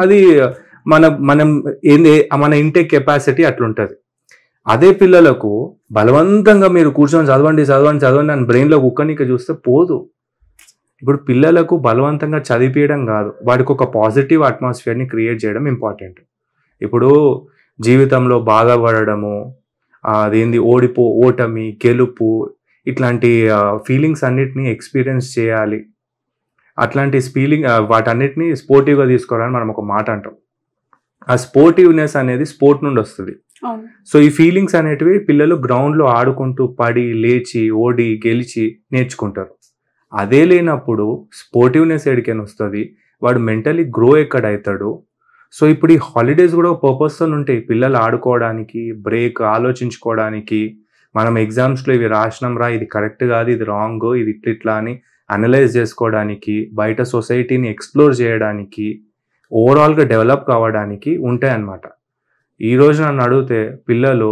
అది మన ఇంటేక్ కెపాసిటీ అట్లుంటది. అదే పిల్లలకు బలవంతంగా మీరు కూర్చొని చదవండి అని బ్రెయిన్లో కుక్కనిక చూస్తే పోదు. ఇప్పుడు పిల్లలకు బలవంతంగా చదివించడం కాదు, వాడికి ఒక పాజిటివ్ అట్మాస్ఫియర్ని క్రియేట్ చేయడం ఇంపార్టెంట్. ఇప్పుడు జీవితంలో బాధపడడము, అదేంది ఓటమి, గెలుపు, ఇట్లాంటి ఫీలింగ్స్ అన్నిటినీ ఎక్స్పీరియన్స్ చేయాలి. అట్లాంటి వాటన్నిటిని స్పోర్టివ్గా తీసుకోవాలని మనం ఒక మాట అంటాం. ఆ స్పోర్టివ్నెస్ అనేది స్పోర్ట్ నుండి వస్తుంది. సో ఈ ఫీలింగ్స్ అనేటివి పిల్లలు గ్రౌండ్లో ఆడుకుంటూ పడి లేచి ఓడి గెలిచి నేర్చుకుంటారు. అదే లేనప్పుడు స్పోర్టివ్నెస్ ఎడికైనా వస్తుంది, వాడు మెంటలీ గ్రో ఎక్కడవుతాడు. సో ఇప్పుడు ఈ హాలిడేస్ కూడా పర్పస్తో ఉంటాయి, పిల్లలు ఆడుకోవడానికి, బ్రేక్, ఆలోచించుకోవడానికి. మనం ఎగ్జామ్స్లో ఇవి రాసినాం రా, ఇది కరెక్ట్ కాదు, ఇది రాంగ్, ఇది ఇట్లా అని అనలైజ్ చేసుకోవడానికి, బయట సొసైటీని ఎక్స్ప్లోర్ చేయడానికి, ఓవరాల్గా డెవలప్ కావడానికి ఉంటాయి అన్నమాట. ఈరోజు నన్ను అడిగితే పిల్లలు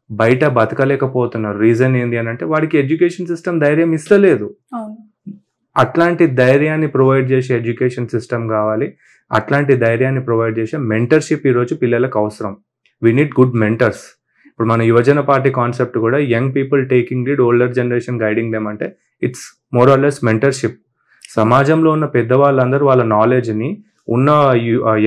బయట బతకలేకపోతున్నారు, రీజన్ ఏంటి అని అంటే వాడికి ఎడ్యుకేషన్ సిస్టమ్ ధైర్యం ఇస్తలేదు. అట్లాంటి ధైర్యాన్ని ప్రొవైడ్ చేసే ఎడ్యుకేషన్ సిస్టమ్ కావాలి. అట్లాంటి ధైర్యాన్ని ప్రొవైడ్ చేసే మెంటర్షిప్ ఈరోజు పిల్లలకు అవసరం. We need good mentors. ఇప్పుడు మన యువజన పార్టీ కాన్సెప్ట్ కూడా young people taking lead, older generation guiding them అంటే it's more or less mentorship. సమాజంలో ఉన్న పెద్దవాళ్ళందరూ వాళ్ళ నాలెడ్జ్ని ఉన్న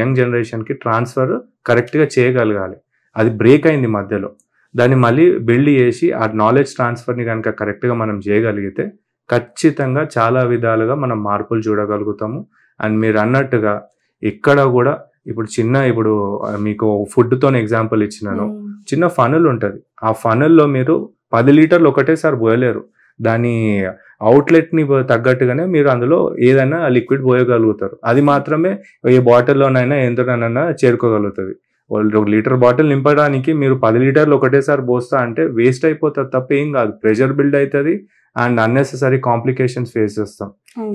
యంగ్ జనరేషన్కి ట్రాన్స్ఫర్ కరెక్ట్గా చేయగలగాలి. అది బ్రేక్ అయింది మధ్యలో, దాన్ని మళ్ళీ బిల్డ్ చేసి ఆ నాలెడ్జ్ ట్రాన్స్ఫర్ని కనుక కరెక్ట్గా మనం చేయగలిగితే ఖచ్చితంగా చాలా విధాలుగా మనం మార్పులు చూడగలుగుతాము. అండ్ మీరు అన్నట్టుగా ఇక్కడ కూడా ఇప్పుడు మీకు ఫుడ్తో ఎగ్జాంపుల్ ఇచ్చినాను. చిన్న ఫనల్ ఉంటుంది, ఆ ఫనల్లో మీరు 10 లీటర్లు ఒకటేసారి పోయలేరు. దాని అవుట్లెట్ని తగ్గట్టుగానే మీరు అందులో ఏదైనా లిక్విడ్ పోయగలుగుతారు. అది మాత్రమే ఏ బాటిల్లోనైనా ఎంతనైనా చేరుకోగలుగుతుంది. 1 లీటర్ బాటిల్ నింపడానికి మీరు 10 లీటర్లు ఒకటేసారి పోస్తా అంటే వేస్ట్ అయిపోతుంది తప్ప ఏం కాదు. ప్రెషర్ బిల్డ్ అవుతుంది అండ్ అన్నెసెసరీ కాంప్లికేషన్స్ ఫేస్ చేస్తాం.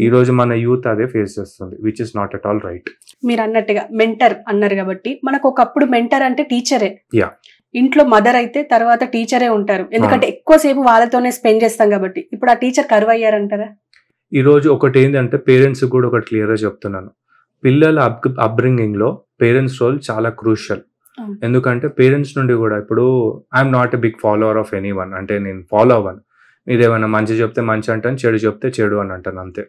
ఈ రోజు మన యూత్ అదే ఫేస్ చేస్తుంది, which is not at all right. మీరు అన్నట్టుగా మెంటర్ అన్నారు కాబట్టి మనకు ఒకప్పుడు మెంటర్ అంటే టీచరే. యా, ఇంట్లో మదర్ అయితే తర్వాత టీచరే ఉంటారు, ఎందుకంటే ఎక్కువసేపు వాళ్ళతోనే స్పెండ్ చేస్తాం కాబట్టి. ఇప్పుడు ఆ టీచర్ కరువు అయ్యారంటారా? ఈ రోజు ఒకటి ఏంటంటే పేరెంట్స్ కూడా ఒకటి క్లియర్గా చెప్తున్నాను, పిల్లల అప్బ్రింగింగ్ లో పేరెంట్స్ రోల్ చాలా క్రూషియల్. ఎందుకంటే పేరెంట్స్ నుండి కూడా ఇప్పుడు I'm not a big follower of anyone, అంటే నేను ఫాలో అవ్వను. మీరు ఏమైనా మంచి చెప్తే మంచి అంటాను, చెడు చెప్తే చెడు అని అంటాను, అంతే.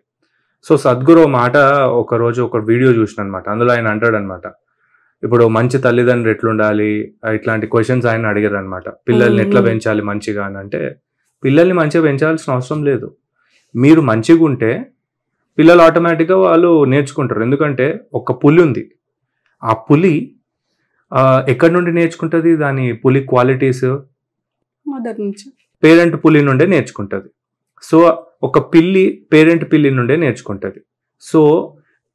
సో సద్గురు మాట ఒకరోజు ఒక వీడియో చూసిన అనమాట. అందులో ఆయన అంటాడు అనమాట, ఇప్పుడు మంచి తల్లిదండ్రులు ఎట్లుండాలి, ఇట్లాంటి క్వశ్చన్స్ ఆయన అడిగారు అనమాట. పిల్లల్ని ఎట్లా పెంచాలి మంచిగా అని అంటే, పిల్లల్ని మంచిగా పెంచాల్సిన అవసరం లేదు. మీరు మంచిగా ఉంటే పిల్లలు ఆటోమేటిక్గా వాళ్ళు నేర్చుకుంటారు. ఎందుకంటే ఒక పులి ఉంది, ఆ పులి ఎక్కడి నుండి నేర్చుకుంటుంది? దాని పులి క్వాలిటీస్ మదర్ నుంచి, పేరెంట్ పులి నుండే నేర్చుకుంటుంది. సో ఒక పిల్లి పేరెంట్ పిల్లి నుండే నేర్చుకుంటుంది. సో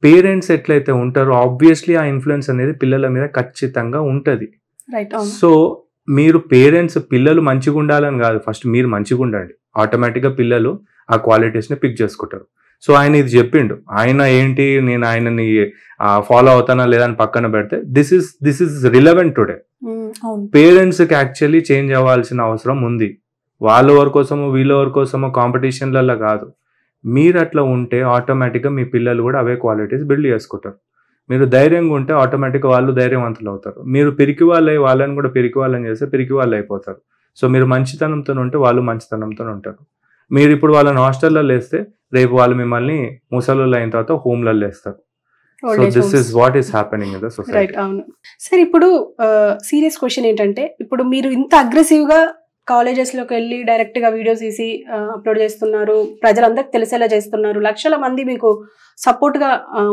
పేరెంట్స్ ఎట్లయితే ఉంటారో ఆబ్వియస్లీ ఆ ఇన్ఫ్లుయెన్స్ అనేది పిల్లల మీద ఖచ్చితంగా ఉంటుంది. సో మీరు పేరెంట్స్ పిల్లలు మంచిగా ఉండాలని కాదు, ఫస్ట్ మీరు మంచిగా ఉండండి, ఆటోమేటిక్గా పిల్లలు ఆ క్వాలిటీస్ని పిక్ చేసుకుంటారు. సో ఆయన ఇది చెప్పిండు, ఆయన ఏంటి నేను ఆయనని ఫాలో అవుతానా లేదా అని పక్కన పెడితే దిస్ ఇస్ రిలవెంట్ టుడే. పేరెంట్స్కి యాక్చువల్లీ చేంజ్ అవ్వాల్సిన అవసరం ఉంది. వాళ్ళ ఎవరి కోసమో వీళ్ళ ఎవరి కోసమో కాంపిటీషన్లలో కాదు. మీరు అట్లా ఉంటే ఆటోమేటిక్గా మీ పిల్లలు కూడా అవే క్వాలిటీస్ బిల్డ్ చేసుకుంటారు. మీరు ధైర్యంగా ఉంటే ఆటోమేటిక్గా వాళ్ళు ధైర్యవంతులు అవుతారు. మీరు పిరికి వాళ్ళని కూడా పిరికి వాళ్ళని చేస్తే పిరికి వాళ్ళు అయిపోతారు. సో మీరు మంచితనంతో ఉంటే వాళ్ళు మంచితనంతో ఉంటారు. మీరు ఇప్పుడు వాళ్ళని హాస్టల్లో వేస్తే రేపు వాళ్ళు మిమ్మల్ని ముసలు అయిన తర్వాత హోమ్లలో వేస్తారు. So this is what is happening in the society. Right, అవును సార్. ఇప్పుడు సీరియస్ క్వశ్చన్ ఏంటంటే, ఇప్పుడు మీరు ఇంత అగ్రెసివ్ గా కాలేజెస్ లోకి వెళ్ళి డైరెక్ట్ గా వీడియోస్ తీసి అప్లోడ్ చేస్తున్నారు, ప్రజలందరికి తెలిసేలా చేస్తున్నారు, లక్షల మంది మీకు సపోర్ట్ గా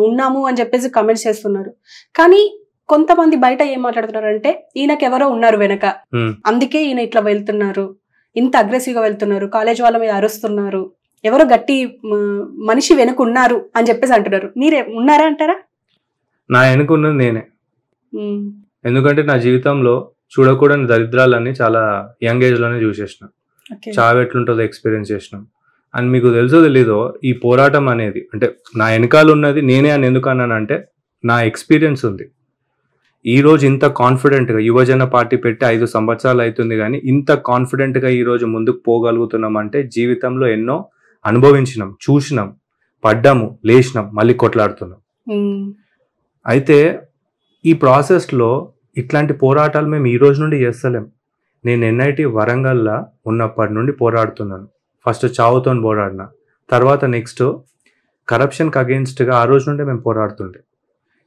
ఉన్నాము అని చెప్పేసి కమెంట్స్ చేస్తున్నారు. కానీ కొంతమంది బయట ఏం మాట్లాడుతున్నారు అంటే, ఈయనకి ఎవరో ఉన్నారు వెనక, అందుకే ఈయన ఇట్లా వెళ్తున్నారు, ఇంత అగ్రెసివ్ గా వెళ్తున్నారు, కాలేజ్ వాళ్ళ మీద అరుస్తున్నారు, ఎవరో గట్టి మనిషి వెనుక ఉన్నారు అని చెప్పేసి అంటున్నారు. మీరే ఉన్నారా అంటారా? నా వెనుకున్నది నేనే. ఎందుకంటే నా జీవితంలో చూడకూడని దరిద్రాలన్నీ చాలా యంగ్ ఏజ్ లోనే చూసేసిన. చావు ఎట్లుంటుందో ఎక్స్పీరియన్స్ చేసినాం. అండ్ మీకు తెలుసో తెలీదో, ఈ పోరాటం అనేది అంటే నా వెనకాల ఉన్నది నేనే అని ఎందుకు అన్నానంటే, నా ఎక్స్పీరియన్స్ ఉంది. ఈ రోజు ఇంత కాన్ఫిడెంట్గా యువజన పార్టీ పెట్టి 5 సంవత్సరాలు అవుతుంది, కానీ ఇంత కాన్ఫిడెంట్గా ఈరోజు ముందుకు పోగలుగుతున్నాం అంటే జీవితంలో ఎన్నో అనుభవించినాం, చూసినాం, పడ్డాము, లేచినాం, మళ్ళీ కొట్లాడుతున్నాం. అయితే ఈ ప్రాసెస్లో ఇట్లాంటి పోరాటాలు మేము ఈ రోజు నుండి చేస్తలేం. నేను NIT వరంగల్లో ఉన్నప్పటి నుండి పోరాడుతున్నాను. ఫస్ట్ చావుతో పోరాడిన, తర్వాత నెక్స్ట్ కరప్షన్కి అగెన్స్ట్గా ఆ రోజు నుండే మేము పోరాడుతుండే.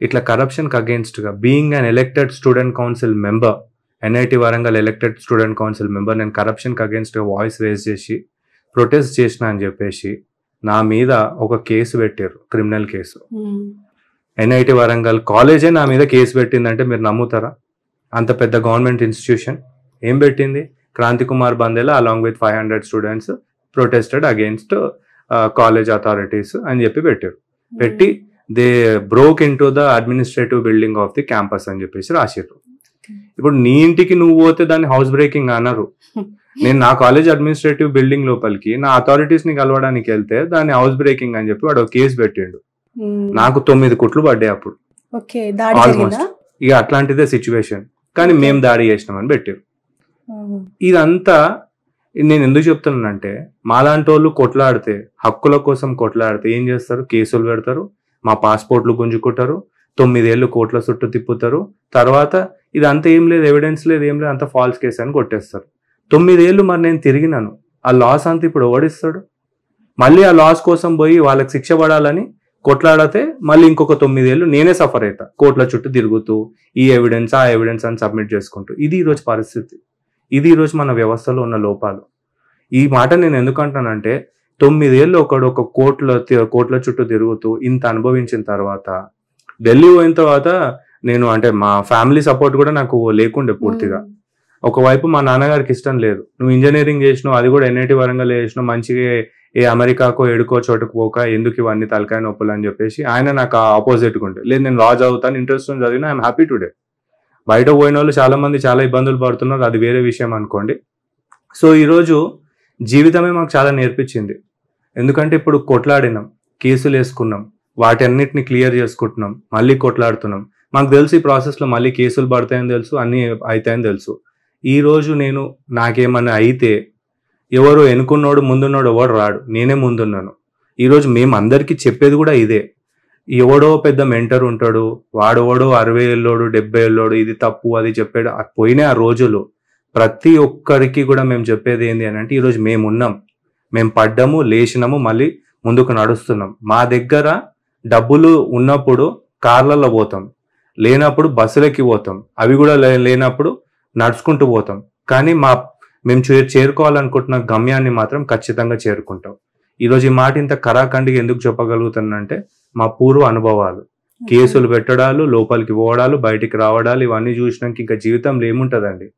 ఇట్లా కరప్షన్కి అగెన్స్ట్గా being an elected student council member, NIT Warangal elected student council member, నేను కరప్షన్కి అగెన్స్ట్గా వాయిస్ రేజ్ చేసి ప్రొటెస్ట్ చేసిన అని చెప్పేసి నా మీద ఒక కేసు పెట్టారు, క్రిమినల్ కేసు. NIT వరంగల్ కాలేజే నా మీద కేసు పెట్టిందంటే మీరు నమ్ముతారా? అంత పెద్ద గవర్నమెంట్ ఇన్స్టిట్యూషన్ ఏం పెట్టింది? Kranti Kumar Bandela along with 500 students protested against college authorities అని చెప్పి పెట్టారు. పెట్టి they broke into the administrative building of the campus అని చెప్పేసి రాసిర్రు. ఇప్పుడు నీ ఇంటికి నువ్వు పోతే దాన్ని హౌస్ బ్రేకింగ్ అన్నారు. నేను నా కాలేజ్ అడ్మినిస్ట్రేటివ్ బిల్డింగ్ లోపలికి నా అథారిటీస్ ని కలవడానికి వెళ్తే దాన్ని హౌస్ బ్రేకింగ్ అని చెప్పి వాడు కేసు పెట్టిండు. నాకు 9 కుట్లు పడ్డాయి అప్పుడు ఆల్మోస్ట్. ఇక అట్లాంటిదే సిచ్యువేషన్, కానీ మేము దాడి చేసినామని పెట్టారు. ఇదంతా నేను ఎందుకు చెప్తున్నానంటే, మాలాంటి వాళ్ళు కొట్లాడితే, హక్కుల కోసం కొట్లాడితే ఏం చేస్తారు? కేసులు పెడతారు, మా పాస్పోర్ట్లు గుంజుకుంటారు, 9 ఏళ్ళు కోట్ల చుట్టూ తిప్పుతారు. తర్వాత ఇదంతా ఏం లేదు, ఎవిడెన్స్ లేదు, ఏం లేదు, అంతా ఫాల్స్ కేసు అని కొట్టేస్తారు. 9 ఏళ్ళు మరి నేను తిరిగినాను, ఆ లాస్ అంతా ఇప్పుడు ఓడిస్తాడు. మళ్ళీ ఆ లాస్ కోసం పోయి వాళ్ళకి శిక్ష పడాలని కొట్లాడితే మళ్ళీ ఇంకొక 9 ఏళ్ళు నేనే సఫర్ అవుతా, కోట్ల చుట్టూ తిరుగుతూ ఈ ఎవిడెన్స్ ఆ ఎవిడెన్స్ అని సబ్మిట్ చేసుకుంటూ. ఇది ఈరోజు పరిస్థితి, ఇది ఈరోజు మన వ్యవస్థలో ఉన్న లోపాలు. ఈ మాట నేను ఎందుకు అంటానంటే, 9 ఏళ్ళు ఒకడు ఒక కోట్ల చుట్టూ తిరుగుతూ ఇంత అనుభవించిన తర్వాత ఢిల్లీ పోయిన తర్వాత నేను అంటే మా ఫ్యామిలీ సపోర్ట్ కూడా నాకు లేకుండే పూర్తిగా. ఒకవైపు మా నాన్నగారికి ఇష్టం లేదు, నువ్వు ఇంజనీరింగ్ చేసినావు, అది కూడా NIT వరంగల్ చేసినావు, మంచిగా ఏ అమెరికాకో ఎడుకో చోటుకు పోక ఎందుకు ఇవన్నీ తలకాయ నొప్పులు అని చెప్పేసి ఆయన నాకు ఆపోజిట్గా ఉండే. లేదు, నేను లా చదువుతాను, ఇంట్రెస్ట్ చదివినా ఐఎమ్ హ్యాపీ టుడే. బయట పోయిన వాళ్ళు చాలా మంది చాలా ఇబ్బందులు పడుతున్నారు, అది వేరే విషయం అనుకోండి. సో ఈరోజు జీవితమే మాకు చాలా నేర్పించింది. ఎందుకంటే ఇప్పుడు కొట్లాడినాం, కేసులు వేసుకున్నాం, వాటన్నిటిని క్లియర్ చేసుకుంటున్నాం, మళ్ళీ కొట్లాడుతున్నాం. మాకు తెలుసు ఈ ప్రాసెస్లో మళ్ళీ కేసులు పడతాయని తెలుసు, అన్నీ అవుతాయని తెలుసు. ఈరోజు నేను నాకేమన్నా అయితే ఎవరు వెనుకున్నాడు ముందున్నాడు ఎవడు రాడు, నేనే ముందున్నాను. ఈరోజు మేము అందరికీ చెప్పేది కూడా ఇదే. ఎవడో పెద్ద మెంటర్ ఉంటాడు, వాడెవడో 60 ఏళ్ళోడు 70 ఏళ్ళోడు ఇది తప్పు అది చెప్పాడు, పోయినా ఆ రోజులు. ప్రతి ఒక్కరికి కూడా మేము చెప్పేది ఏంటి అని అంటే, ఈరోజు మేము ఉన్నాం, మేము పడ్డాము, లేచినాము, మళ్ళీ ముందుకు నడుస్తున్నాం. మా దగ్గర డబ్బులు ఉన్నప్పుడు కార్లలో పోతాం, లేనప్పుడు బస్సులకి పోతాం, అవి కూడా లేనప్పుడు నడుచుకుంటూ పోతాం. కానీ మేము చేరుకోవాలనుకుంటున్న గమ్యాన్ని మాత్రం ఖచ్చితంగా చేరుకుంటాం. ఈరోజు ఈ మాట ఇంత కరాఖండిగా ఎందుకు చెప్పగలుగుతానంటే, మా పూర్వ అనుభవాలు, కేసులు పెట్టడాలు, లోపలికి పోవడాలు, బయటికి రావడాలు, ఇవన్నీ చూసినాక ఇంకా జీవితంలో ఏముంటుందండి?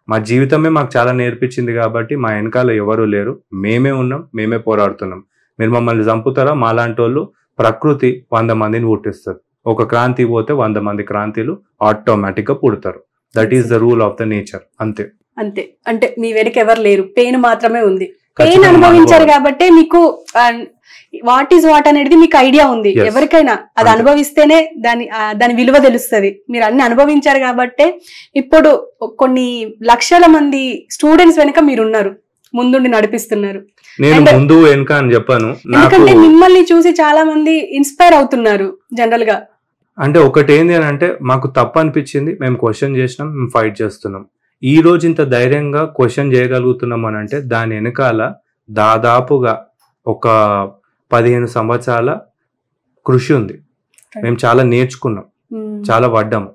మా జీవితమే మాకు చాలా నేర్పించింది. కాబట్టి మా వెనకాల ఎవరు లేరు, మేమే ఉన్నాం, మేమే పోరాడుతున్నాం. మీరు మమ్మల్ని చంపుతారా? మాలాంటి వాళ్ళు ప్రకృతి 100 మందిని పుట్టిస్తుంది. ఒక క్రాంతి పోతే 100 మంది క్రాంతిలు ఆటోమేటిక్గా పుడతారు. That is the rule of the nature. అంతే అంతే. అంటే మీ వెనక ఎవరు లేరు, పెయిన్ మాత్రమే ఉంది. పెయిన్ అనుభవించారు కాబట్టి మీకు వాట్ ఈస్ వాట్ అనేది మీకు ఐడియా ఉంది. ఎవరికైనా అది అనుభవిస్తేనే దాని విలువ తెలుస్తుంది. మీరు అన్ని అనుభవించారు కాబట్టి ఇప్పుడు కొన్ని లక్షల మంది స్టూడెంట్స్ వెనక మీరున్నారు. ముందుండి నడిపిస్తున్నారు. నేను ముందు వెనుక అని చెప్పాను, ఎందుకంటే మిమ్మల్ని చూసి చాలా మంది ఇన్స్పైర్ అవుతున్నారు జనరల్ గా. అంటే ఒకటి ఏంది అని అంటే, మాకు తప్పు అనిపించింది, మేము క్వశ్చన్ చేసినాం, మేము ఫైట్ చేస్తున్నాం. ఈ రోజు ఇంత ధైర్యంగా క్వశ్చన్ చేయగలుగుతున్నాం అని అంటే దాని వెనకాల దాదాపుగా ఒక 15 సంవత్సరాల కృషి ఉంది. మేము చాలా నేర్చుకున్నాం, చాలా పడ్డాము.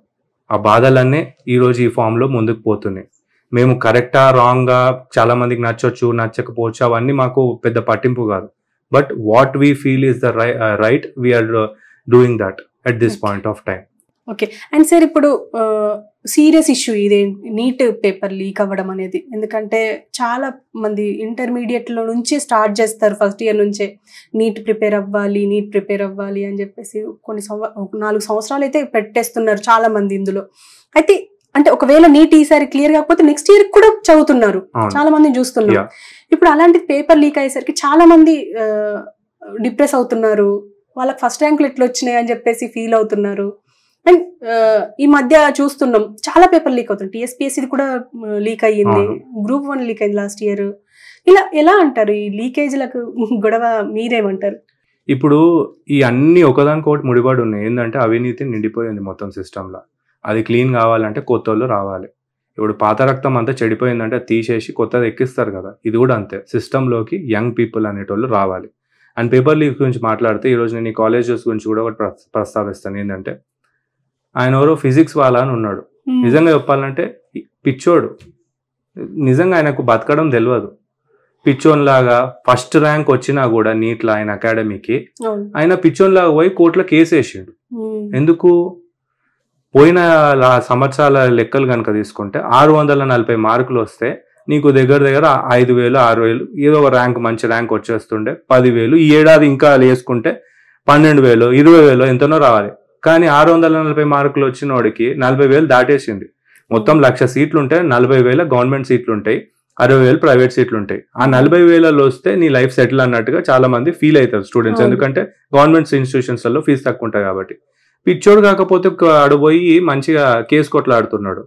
ఆ బాధలన్నీ ఈరోజు ఈ ఫామ్లో ముందుకు పోతున్నాయి. మేము కరెక్టా రాంగా, చాలా మందికి నచ్చొచ్చు నచ్చకపోవచ్చు, అవన్నీ మాకు పెద్ద పట్టింపు కాదు. But what we feel is the right, we're doing that at this point of time. Okay. And sir, ఇప్పుడు సీరియస్ ఇష్యూ ఇదే నీట్ పేపర్ లీక్ అవ్వడం అనేది. ఎందుకంటే చాలా మంది ఇంటర్మీడియట్లో నుంచి స్టార్ట్ చేస్తారు, ఫస్ట్ ఇయర్ నుంచే నీట్ ప్రిపేర్ అవ్వాలి అని చెప్పేసి 4 సంవత్సరాలు అయితే పెట్టేస్తున్నారు చాలా మంది ఇందులో. అయితే అంటే ఒకవేళ నీట్ ఈసారి క్లియర్ కాకపోతే నెక్స్ట్ ఇయర్ కూడా చదువుతున్నారు, చాలా మందిని చూస్తున్నారు. ఇప్పుడు అలాంటి పేపర్ లీక్ అయ్యేసరికి చాలా మంది డిప్రెస్ అవుతున్నారు, వాళ్ళకి ఫస్ట్ ర్యాంకులు ఎట్లా వచ్చినాయి అని చెప్పేసి ఫీల్ అవుతున్నారు. అండ్ ఈ మధ్య చూస్తున్నాం చాలా పేపర్ లీక్ అవుతుంది. TSPSC కూడా లీక్ అయ్యింది, Group 1 లీక్ అయింది లాస్ట్ ఇయర్. ఇలా ఎలా అంటారు ఈ లీకేజ్లకు గొడవ, మీరేమంటారు? ఇప్పుడు ఈ అన్ని ఒకదానికొకటి ముడిపడి ఉన్నాయి. ఏంటంటే అవినీతి నిండిపోయింది మొత్తం సిస్టంలో. అది క్లీన్ కావాలంటే కొత్త వాళ్ళు రావాలి. ఇప్పుడు పాత రక్తం అంతా చెడిపోయిందంటే తీసేసి కొత్తది ఎక్కిస్తారు కదా, ఇది కూడా అంతే. సిస్టంలోకి యంగ్ పీపుల్ అనేటోళ్ళు రావాలి. అండ్ పేపర్ లీక్ గురించి మాట్లాడితే ఈరోజు నేను ఈ కాలేజెస్ గురించి కూడా ఒకటి ప్రస్తావిస్తాను. ఏంటంటే ఆయన ఎవరో ఫిజిక్స్ వాళ్ళ అని ఉన్నాడు. నిజంగా చెప్పాలంటే పిచ్చోడు, నిజంగా ఆయనకు బతకడం తెలియదు. పిచ్చోన్ లాగా ఫస్ట్ ర్యాంక్ వచ్చినా కూడా నీట్లా ఆయన అకాడమీకి ఆయన పిచ్చోన్ లాగా పోయి కోర్టులో కేసు వేసిండు. ఎందుకు? పోయిన సంవత్సరాల లెక్కలు కనుక తీసుకుంటే 640 మార్కులు వస్తే నీకు దగ్గర 5,000 6,000 ఏదో ఒక ర్యాంక్, మంచి ర్యాంక్ వచ్చేస్తుండే. 10,000 ఈ ఏడాది ఇంకా వేసుకుంటే 12,000 20,000 ఎంతనో రావాలి. కానీ 640 మార్కులు వచ్చిన వాడికి 40,000 దాటేసింది. మొత్తం 1,00,000 సీట్లు ఉంటే 40,000 గవర్నమెంట్ సీట్లు ఉంటాయి, 60,000 ప్రైవేట్ సీట్లు ఉంటాయి. ఆ 40,000 వస్తే నీ లైఫ్ సెటిల్ అన్నట్టుగా చాలా మంది ఫీల్ అవుతారు స్టూడెంట్స్. ఎందుకంటే గవర్నమెంట్ ఇన్స్టిట్యూషన్స్లో ఫీజు తక్కువ ఉంటాయి కాబట్టి. పిచ్చోడు కాకపోతే అడుపోయి మంచిగా కేసు కొట్లాడుతున్నాడు.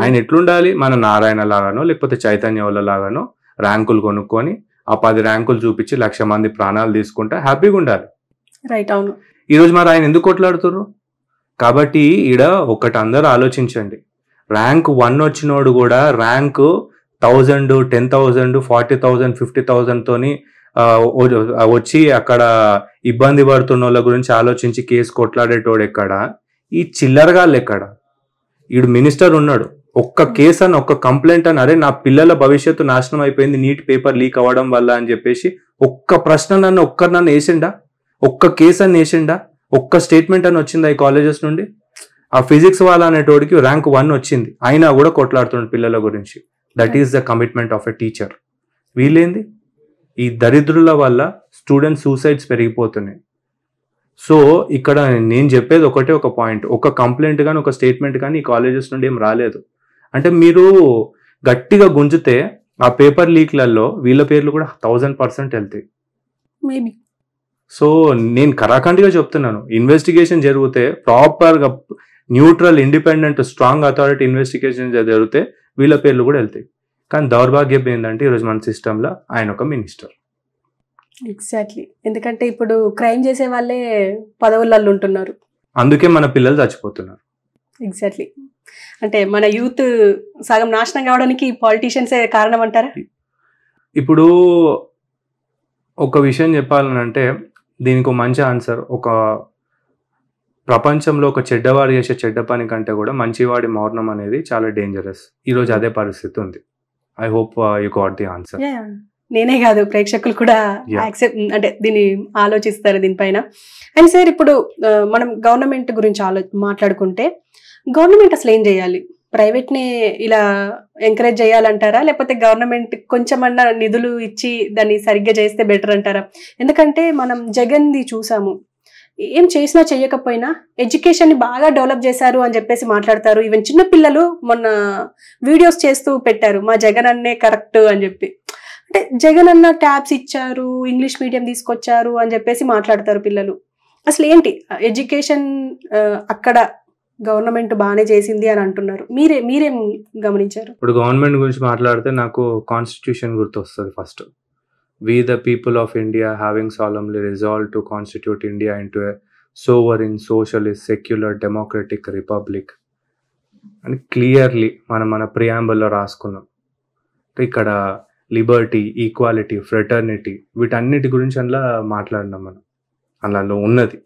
ఆయన ఎట్లుండాలి? మన నారాయణ లాగానో లేకపోతే చైతన్య వాళ్ళ లాగానో ర్యాంకులు కొనుక్కొని ఆ 10 ర్యాంకులు చూపించి 1,00,000 మంది ప్రాణాలు తీసుకుంటే హ్యాపీగా ఉండాలి. రైట్, అవును. ఈరోజు మరి ఆయన ఎందుకు కొట్లాడుతున్నారు? కాబట్టి ఈడ ఒకటి అందరూ ఆలోచించండి. ర్యాంక్ 1 వచ్చినోడు కూడా ర్యాంకు 1,000 10,000 40,000 50,000 తోని వచ్చి అక్కడ ఇబ్బంది పడుతున్న వాళ్ళ గురించి ఆలోచించి కేసు కొట్లాడేటోడు ఎక్కడ? ఈ చిల్లరగాళ్ళు ఎక్కడ? ఈడు మినిస్టర్ ఉన్నాడు, ఒక్క కేసు అని ఒక్క కంప్లైంట్ అని, అరే నా పిల్లల భవిష్యత్తు నాశనం అయిపోయింది నీట్ పేపర్ లీక్ అవ్వడం వల్ల అని చెప్పేసి ఒక్క ప్రశ్న నన్ను ఒక్కరినన్ను వేసిండా? ఒక్క కేసు అని వేసిండా? ఒక్క స్టేట్మెంట్ అని వచ్చిందా ఈ కాలేజెస్ నుండి? ఆ ఫిజిక్స్ వాళ్ళ అనేటోడికి ర్యాంక్ 1 వచ్చింది, అయినా కూడా కొట్లాడుతున్నాడు పిల్లల గురించి. That is the commitment of a teacher. వీళ్ళేంది? ఈ దరిద్రుల వల్ల స్టూడెంట్ సూసైడ్స్ పెరిగిపోతున్నాయి. సో ఇక్కడ నేను చెప్పేది ఒకటే ఒక పాయింట్, ఒక కంప్లైంట్ కానీ ఒక స్టేట్మెంట్ కానీ ఈ కాలేజెస్ నుండి ఏం రాలేదు. అంటే మీరు గట్టిగా గుంజితే ఆ పేపర్ లీక్లలో వీళ్ళ పేర్లు కూడా 1000% వెళ్తాయి మేబీ. సో నేను కరాఖండిగా చెప్తున్నాను, ఇన్వెస్టిగేషన్ జరిగితే ప్రాపర్గా neutral independent strong authority investigation జరిగితే వీళ్ళ పేర్లు కూడా వెళ్తాయి. కానీ దౌర్భాగ్యం ఏంటంటే ఈరోజు మన సిస్టంలో ఆయన ఒక మినిస్టర్. ఎగ్జాక్ట్లీ. ఎందుకంటే ఇప్పుడు క్రైమ్ చేసే వాళ్ళే పదవులలో ఉంటున్నారు, అందుకే మన పిల్లలు చచ్చిపోతున్నారు. ఎగ్జాక్ట్లీ. అంటే మన యూత్ సగం నాశనం కావడానికి పాలిటీషియన్సే కారణం అంటారా? ఇప్పుడు ఒక విషయం చెప్పాలనంటే దీనికి ఒక మంచి ఆన్సర్, ఒక ప్రపంచంలో ఒక చెడ్డవాడు చేసే చెడ్డ పని కంటే కూడా మంచివాడి మౌనం అనేది చాలా డేంజరస్. ఈరోజు అదే పరిస్థితి ఉంది. I hope you got the answer. నేనే కాదు, ప్రేక్షకులు కూడా యాక్సెప్ట్ అంటే దీన్ని ఆలోచిస్తారు దీనిపైన. అండ్ సార్, ఇప్పుడు మనం గవర్నమెంట్ గురించి మాట్లాడుకుంటే గవర్నమెంట్ అసలు ఏం చేయాలి? ప్రైవేట్ని ఇలా ఎంకరేజ్ చేయాలంటారా, లేకపోతే గవర్నమెంట్ కొంచెమన్నా నిధులు ఇచ్చి దాన్ని సరిగ్గా చేస్తే బెటర్ అంటారా? ఎందుకంటే మనం జగన్ది చూసాము, ఏం చేసినా చెయ్యకపోయినా ఎడ్యుకేషన్ని బాగా డెవలప్ చేశారు అని చెప్పేసి మాట్లాడతారు. ఈవెన్ చిన్న పిల్లలు మొన్న వీడియోస్ చేస్తూ పెట్టారు, మా జగన్ అన్నే కరెక్ట్ అని చెప్పి. అంటే జగన్ అన్న ట్యాబ్స్ ఇచ్చారు, ఇంగ్లీష్ మీడియం తీసుకొచ్చారు అని చెప్పేసి మాట్లాడతారు పిల్లలు. అసలు ఏంటి ఎడ్యుకేషన్ అక్కడ గవర్నమెంట్ బాగానే చేసింది అని అంటున్నారు. మీరేం గమనించారు? ఇప్పుడు గవర్నమెంట్ గురించి మాట్లాడితే నాకు కాన్స్టిట్యూషన్ గుర్తొస్తుంది first. We the people of India having solemnly resolved to constitute India into a sovereign, socialist, secular, democratic republic అని క్లియర్లీ మన ప్రియాంబుల్లో రాసుకున్నాం. ఇక్కడ లిబర్టీ, ఈక్వాలిటీ, ఫ్రెటర్నిటీ వీటన్నిటి గురించి అందులో మాట్లాడినాం మనం, అందులో ఉన్నది.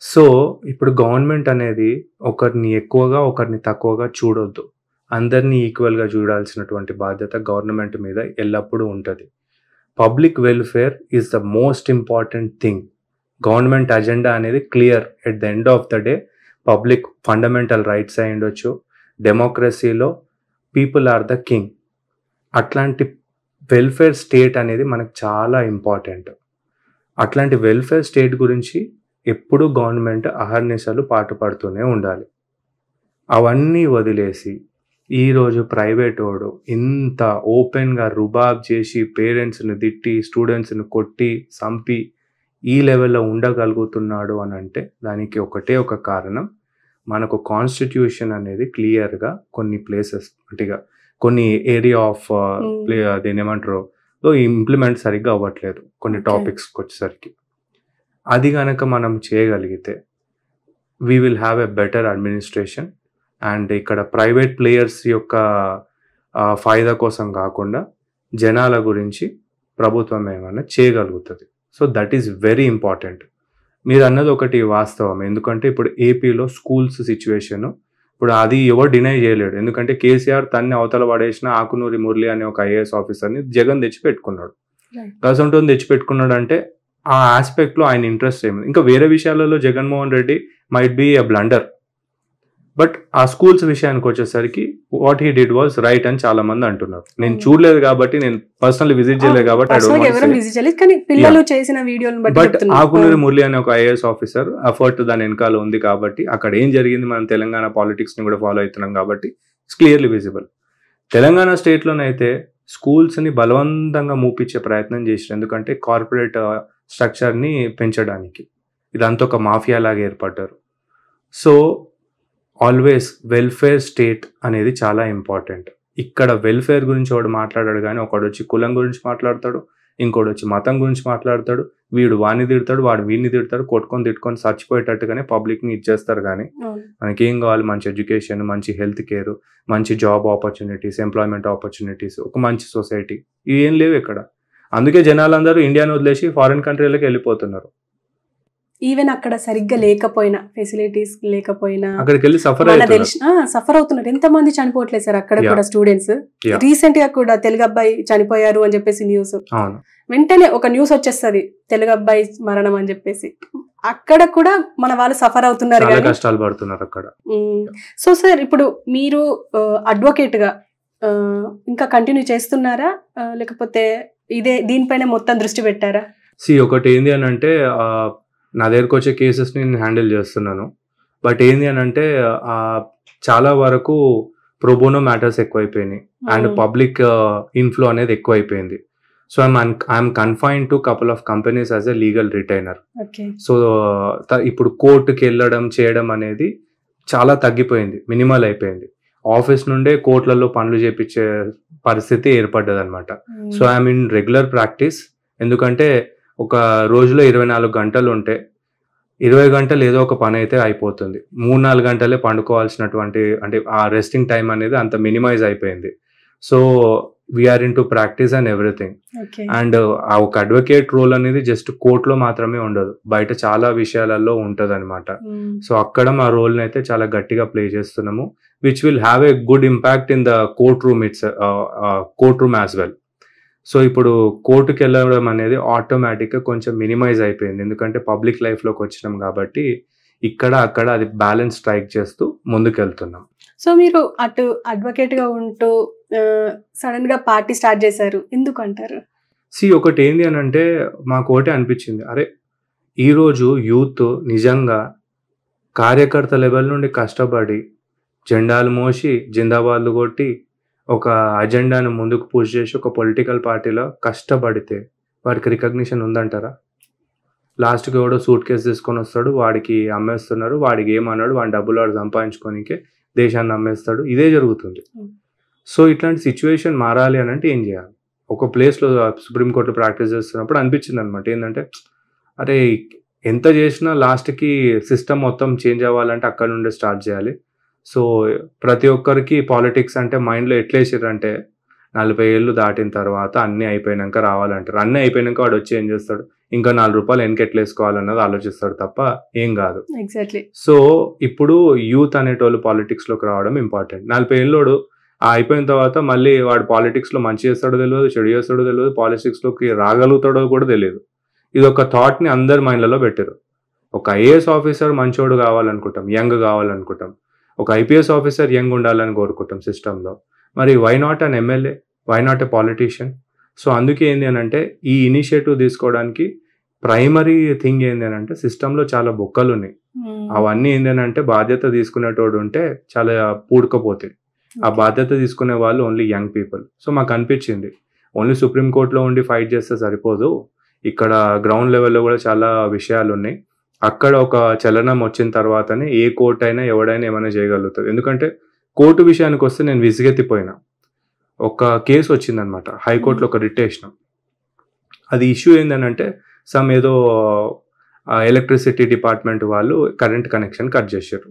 సో ఇప్పుడు గవర్నమెంట్ అనేది ఒకరిని ఎక్కువగా ఒకరిని తక్కువగా చూడొద్దు, అందరినీ ఈక్వల్గా చూడాల్సినటువంటి బాధ్యత గవర్నమెంట్ మీద ఎల్లప్పుడూ ఉంటుంది. Public welfare is the most important thing. Government agenda అనేది clear. At the end of the day public fundamental rights అయి ఉండొచ్చు, డెమోక్రసీలో పీపుల్ ఆర్ ద కింగ్. అట్లాంటి వెల్ఫేర్ స్టేట్ అనేది మనకు చాలా ఇంపార్టెంట్. అట్లాంటి వెల్ఫేర్ స్టేట్ గురించి ఎప్పుడూ గవర్నమెంట్ అహర్నిశలు పాటుపడుతూనే ఉండాలి. అవన్నీ వదిలేసి ఈరోజు ప్రైవేట్ వాడు ఇంత ఓపెన్గా రుబాబ్ చేసి పేరెంట్స్ని తిట్టి స్టూడెంట్స్ని కొట్టి చంపి ఈ లెవెల్లో ఉండగలుగుతున్నాడు అని అంటే దానికి ఒకటే ఒక కారణం, మనకు కాన్స్టిట్యూషన్ అనేది క్లియర్గా కొన్ని ప్లేసెస్ అంటే కొన్ని ఏరియా ఆఫ్ దీని ఏమంటారు ఇంప్లిమెంట్ సరిగ్గా అవ్వట్లేదు కొన్ని టాపిక్స్కి వచ్చేసరికి. అది కనుక మనం చేయగలిగితే we will have a better administration. And ఇక్కడ ప్రైవేట్ ప్లేయర్స్ యొక్క ఫాయిదా కోసం కాకుండా జనాల గురించి ప్రభుత్వం ఏమైనా చేయగలుగుతుంది. So that is very important. మీరు అన్నది ఒకటి వాస్తవం. ఎందుకంటే ఇప్పుడు ఏపీలో స్కూల్స్ సిచ్యువేషన్ ఇప్పుడు అది ఎవరు డినై చేయలేడు. ఎందుకంటే కేసీఆర్ తన్ని అవతల పడేసిన ఆకునూరి మురళి అనే ఒక ఐఏఎస్ ఆఫీసర్ని జగన్ తెచ్చిపెట్టుకున్నాడు. గసంటోని తెచ్చిపెట్టుకున్నాడు అంటే ఆ ఆస్పెక్ట్లో ఆయన ఇంట్రెస్ట్ ఏమి. ఇంకా వేరే విషయాలలో Jaganmohan Reddy might be a blunder, but ఆ స్కూల్స్ విషయానికి వచ్చేసరికి what he did was right అని చాలా మంది అంటున్నారు. నేను చూడలేదు కాబట్టి, నేను పర్సనల్లీ విజిట్ చేయలేదు కాబట్టి బట్ ఆకునూరి మురళి అనే ఒక ఐఏఎస్ ఆఫీసర్ ఎఫర్ట్ దాని వెనకాల ఉంది కాబట్టి అక్కడ ఏం జరిగింది మనం తెలంగాణ పాలిటిక్స్ ని కూడా ఫాలో అవుతున్నాం కాబట్టి ఇట్స్ క్లియర్లీ విజిబుల్. తెలంగాణ స్టేట్లోనైతే స్కూల్స్ని బలవంతంగా మూపించే ప్రయత్నం చేశారు. ఎందుకంటే కార్పొరేట్ స్ట్రక్చర్ని పెంచడానికి ఇదంతా ఒక మాఫియా లాగా ఏర్పడ్డారు. సో ఆల్వేస్ వెల్ఫేర్ స్టేట్ అనేది చాలా ఇంపార్టెంట్. ఇక్కడ వెల్ఫేర్ గురించి వాడు మాట్లాడాడు కానీ ఒకడు వచ్చి కులం గురించి మాట్లాడతాడు, ఇంకోటి వచ్చి మతం గురించి మాట్లాడతాడు, వీడు వాడిని తిడతాడు, వాడు వీడిని తిడతాడు, కొట్టుకొని తిట్టుకొని చచ్చిపోయేటట్టుగానే పబ్లిక్ని ఇచ్చేస్తారు. కానీ మనకేం కావాలి? మంచి ఎడ్యుకేషన్, మంచి హెల్త్ కేర్, మంచి జాబ్ ఆపర్చునిటీస్, ఎంప్లాయ్మెంట్ ఆపర్చునిటీస్, ఒక మంచి సొసైటీ, ఇవేం లేవు ఇక్కడ. అందుకే జనాలందరూ ఇండియాను వదిలేసి ఫారిన్ కంట్రీలకు వెళ్ళిపోతున్నారు. ఈవెన్ అక్కడ సరిగ్గా లేకపోయినా, ఫెసిలిటీస్ లేకపోయినా అక్కడికి వెళ్ళి సఫర్ అవుతున్నారు. ఎంతమంది చనిపోవట్లేదు సార్ అక్కడ కూడా స్టూడెంట్స్. రీసెంట్ గా కూడా తెలుగు అబ్బాయి చనిపోయారు అని చెప్పేసి న్యూస్, వెంటనే ఒక న్యూస్ వచ్చేస్తుంది తెలుగు అబ్బాయి మరణం అని చెప్పేసి. అక్కడ కూడా మన వాళ్ళు సఫర్ అవుతున్నారు, కష్టాలు పడుతున్నారు అక్కడ. సో సార్ ఇప్పుడు మీరు అడ్వకేట్ గా ఇంకా కంటిన్యూ చేస్తున్నారా, లేకపోతే దీనిపైన మొత్తం దృష్టి పెట్టారా? ఒకటి ఏంది అని అంటే నా దగ్గరకు వచ్చే కేసెస్ని నేను హ్యాండిల్ చేస్తున్నాను. బట్ ఏంది అని అంటే చాలా వరకు ప్రోబోనో మ్యాటర్స్ ఎక్కువైపోయినాయి అండ్ పబ్లిక్ ఇన్ఫ్లో అనేది ఎక్కువైపోయింది. So I'm confined to couple of companies as a legal retainer. So ఇప్పుడు కోర్టుకి వెళ్ళడం చేయడం అనేది చాలా తగ్గిపోయింది, మినిమల్ అయిపోయింది. ఆఫీస్ నుండే కోర్టులలో పనులు చేపించే పరిస్థితి ఏర్పడ్డది అనమాట. So I'm in regular practice. ఎందుకంటే ఒక రోజులో 24 గంటలు ఉంటే 20 గంటలు ఏదో ఒక పని అయితే అయిపోతుంది. 3-4 గంటలే పండుకోవాల్సినటువంటి అంటే ఆ రెస్టింగ్ టైం అనేది అంత మినిమైజ్ అయిపోయింది. So we're in to practice and everything. And ఆ ఒక అడ్వకేట్ రోల్ అనేది జస్ట్ కోర్టులో మాత్రమే ఉండదు, బయట చాలా విషయాలలో ఉంటుంది అనమాట. సో అక్కడ మా రోల్ని అయితే చాలా గట్టిగా ప్లే చేస్తున్నాము, which will have a good impact in the court room as well. So ఇప్పుడు కోర్టుకి వెళ్ళడం అనేది ఆటోమేటిక్గా కొంచెం మినిమైజ్ అయిపోయింది, ఎందుకంటే పబ్లిక్ లైఫ్లోకి వచ్చినాం కాబట్టి ఇక్కడ అక్కడ అది బ్యాలెన్స్ స్ట్రైక్ చేస్తూ ముందుకెళ్తున్నాం. సో మీరు అటు అడ్వకేట్గా ఉంటూ సడన్ గా పార్టీ స్టార్ట్ చేశారు, ఎందుకు అంటారు? ఒకటి ఏంటి అని అంటే మాకు ఒకటే అనిపించింది, అరే ఈరోజు యూత్ నిజంగా కార్యకర్త లెవెల్ నుండి కష్టపడి జెండాలు మోసి జిందాబాద్లు కొట్టి ఒక అజెండాను ముందుకు పుష్ చేసి ఒక పొలిటికల్ పార్టీలో కష్టపడితే వారికి రికగ్నిషన్ ఉందంటారా? లాస్ట్కి ఎవడో సూట్ కేసు తీసుకొని వస్తాడు, వాడికి అమ్మేస్తున్నారు, వాడికి ఏమన్నాడు, వాడి డబ్బులు వాడు సంపాదించుకోనికే దేశాన్ని అమ్మేస్తాడు. ఇదే జరుగుతుంది. సో ఇట్లాంటి సిచ్యువేషన్ మారాలి అని అంటే ఏం చేయాలి? ఒక ప్లేస్లో సుప్రీంకోర్టులో ప్రాక్టీస్ చేస్తున్నప్పుడు అనిపించింది అనమాట, ఏంటంటే అరే ఎంత చేసినా లాస్ట్కి సిస్టమ్ మొత్తం చేంజ్ అవ్వాలంటే అక్కడ నుండే స్టార్ట్ చేయాలి. సో ప్రతి ఒక్కరికి పాలిటిక్స్ అంటే మైండ్లో ఎట్లేసారంటే 40 ఏళ్ళు దాటిన తర్వాత అన్నీ అయిపోయినాక రావాలంటారు. అన్నీ అయిపోయినాక వాడు వచ్చి ఏం చేస్తాడు, ఇంకా 4 రూపాయలు వెనకెట్లేసుకోవాలన్నది ఆలోచిస్తాడు తప్ప ఏం కాదు. ఎగ్జాక్ట్లీ. సో ఇప్పుడు యూత్ అనేటోళ్ళు పాలిటిక్స్లోకి రావడం ఇంపార్టెంట్. 40 ఏళ్ళోడు అయిపోయిన తర్వాత మళ్ళీ వాడు పాలిటిక్స్లో మంచి చేస్తాడో తెలియదు, చెడు చేస్తాడో తెలియదు, పాలిటిక్స్లోకి రాగలుగుతాడో కూడా తెలియదు. ఇది ఒక థాట్ని అందరి మైండ్లలో పెట్టారు. ఒక ఐఏఎస్ ఆఫీసర్ మంచోడు కావాలనుకుంటాం, యంగ్ కావాలనుకుంటాం. ఒక ఐపీఎస్ ఆఫీసర్ యంగ్ ఉండాలని కోరుకుంటాం సిస్టంలో. మరి why not an MLA, why not a politician? So అందుకే ఏంది అని అంటే ఈ ఇనిషియేటివ్ తీసుకోవడానికి ప్రైమరీ థింగ్ ఏంది అని అంటే సిస్టంలో చాలా బొక్కలు ఉన్నాయి. అవన్నీ ఏంది అని అంటే బాధ్యత తీసుకునేటోడు ఉంటే చాలా పూడుకపోతాయి. ఆ బాధ్యత తీసుకునే వాళ్ళు ఓన్లీ యంగ్ పీపుల్. సో మాకు అనిపించింది ఓన్లీ సుప్రీంకోర్టులో ఉండి ఫైట్ చేస్తే సరిపోదు, ఇక్కడ గ్రౌండ్ లెవెల్లో కూడా చాలా విషయాలు ఉన్నాయి. అక్కడ ఒక చలనం వచ్చిన తర్వాతనే ఏ కోర్టు అయినా ఎవడైనా ఏమైనా చేయగలుగుతుంది. ఎందుకంటే కోర్టు విషయానికి వస్తే నేను విసిగెత్తిపోయినా. ఒక కేసు వచ్చిందనమాట, హైకోర్టులో ఒక రిట్ వేసిన. అది ఇష్యూ ఏంటంటే సమ్ ఏదో ఎలక్ట్రిసిటీ డిపార్ట్మెంట్ వాళ్ళు కరెంట్ కనెక్షన్ కట్ చేశారు,